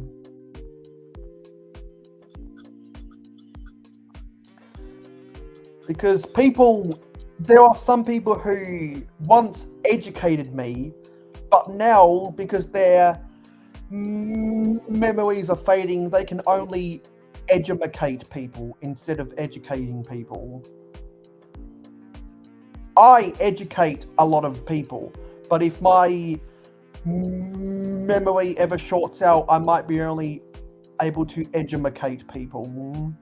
Because there are some people who once educated me, but now, because their memories are fading, they can only educate people instead of educating people. I educate a lot of people, but if my memory ever shorts out, I might be only able to educate people.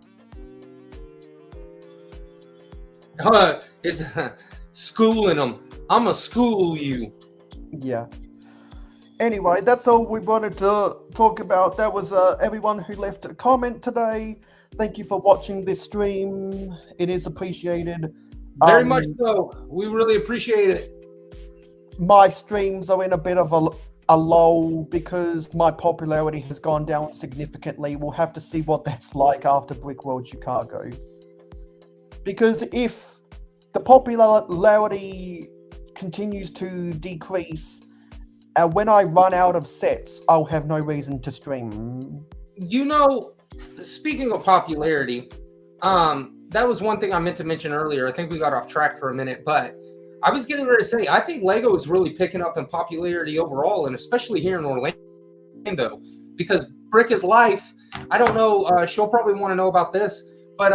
It's schooling them. I'm a school you. Yeah. Anyway, that's all we wanted to talk about. That was everyone who left a comment today. Thank you for watching this stream. It is appreciated. Very much so. We really appreciate it. My streams are in a bit of a lull because my popularity has gone down significantly. We'll have to see what that's like after Brick World Chicago. Because if the popularity continues to decrease, when I run out of sets, I'll have no reason to stream. You know, speaking of popularity, that was one thing I meant to mention earlier. I think we got off track for a minute, but I was getting ready to say, I think LEGO is really picking up in popularity overall, and especially here in Orlando, because Brick is Life. I don't know, she'll probably want to know about this, but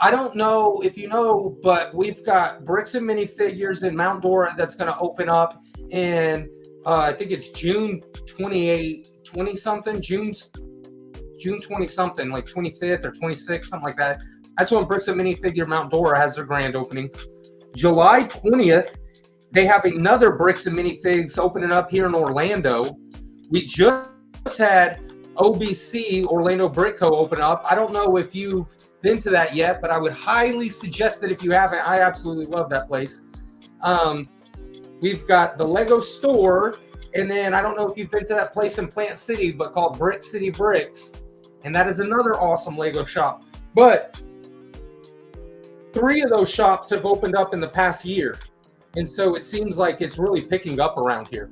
I don't know if you know, but we've got Bricks and Minifigures in Mount Dora that's going to open up in, I think it's June 20-something, June 20-something, like 25th or 26th, something like that. That's when Bricks and Minifigure Mount Dora has their grand opening. July 20th, they have another Bricks and Minifigs opening up here in Orlando. We just had OBC, Orlando Brick Co. open up. I don't know if you've been to that yet, but I would highly suggest that if you haven't. I absolutely love that place. We've got the LEGO store, and then I don't know if you've been to that place in Plant City, but called Brick City Bricks, and that is another awesome LEGO shop. But 3 of those shops have opened up in the past year, and so it seems like it's really picking up around here.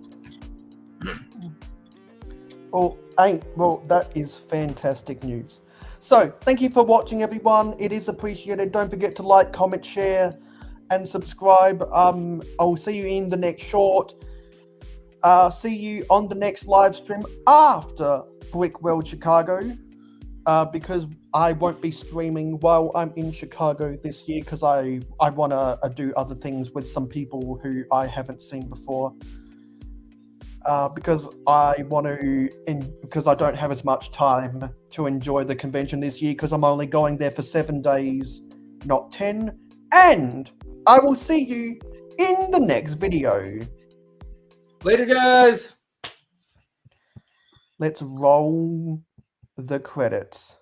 Well, that is fantastic news. So, thank you for watching, everyone. It is appreciated. Don't forget to like, comment, share, and subscribe. I'll see you in the next short. See you on the next live stream after Brick World Chicago, because I won't be streaming while I'm in Chicago this year, because I want to do other things with some people who I haven't seen before. Because I don't have as much time to enjoy the convention this year, because I'm only going there for 7 days, not 10. And I will see you in the next video. Later, guys. Let's roll the credits.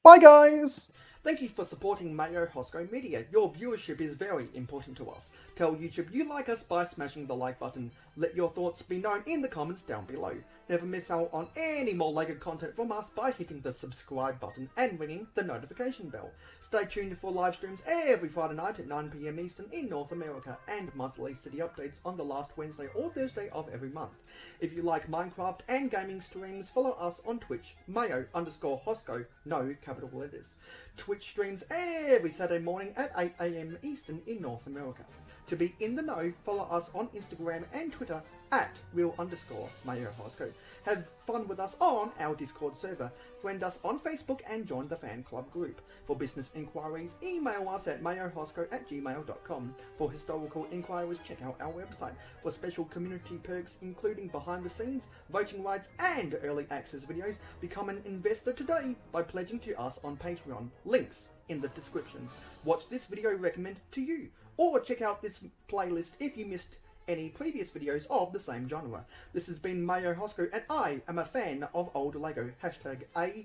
Bye, guys. Thank you for supporting Mayo Hosko Media. Your viewership is very important to us. Tell YouTube you like us by smashing the like button. Let your thoughts be known in the comments down below. Never miss out on any more LEGO content from us by hitting the subscribe button and ringing the notification bell. Stay tuned for live streams every Friday night at 9 PM Eastern in North America, and monthly city updates on the last Wednesday or Thursday of every month. If you like Minecraft and gaming streams, follow us on Twitch, Mayo_Hosko, no capital letters. Twitch streams every Saturday morning at 8 AM Eastern in North America. To be in the know, follow us on Instagram and Twitter at real_Mayo Hosko. Have fun with us on our Discord server. Friend us on Facebook and join the fan club group. For business inquiries, email us at mayohosko@gmail.com. For historical inquiries, check out our website. For special community perks, including behind the scenes, voting rights, and early access videos, become an investor today by pledging to us on Patreon. Links in the description. Watch this video recommended to you, or check out this playlist if you missed any previous videos of the same genre. This has been Mayo Hosko, and I am a fan of old LEGO. #AFO.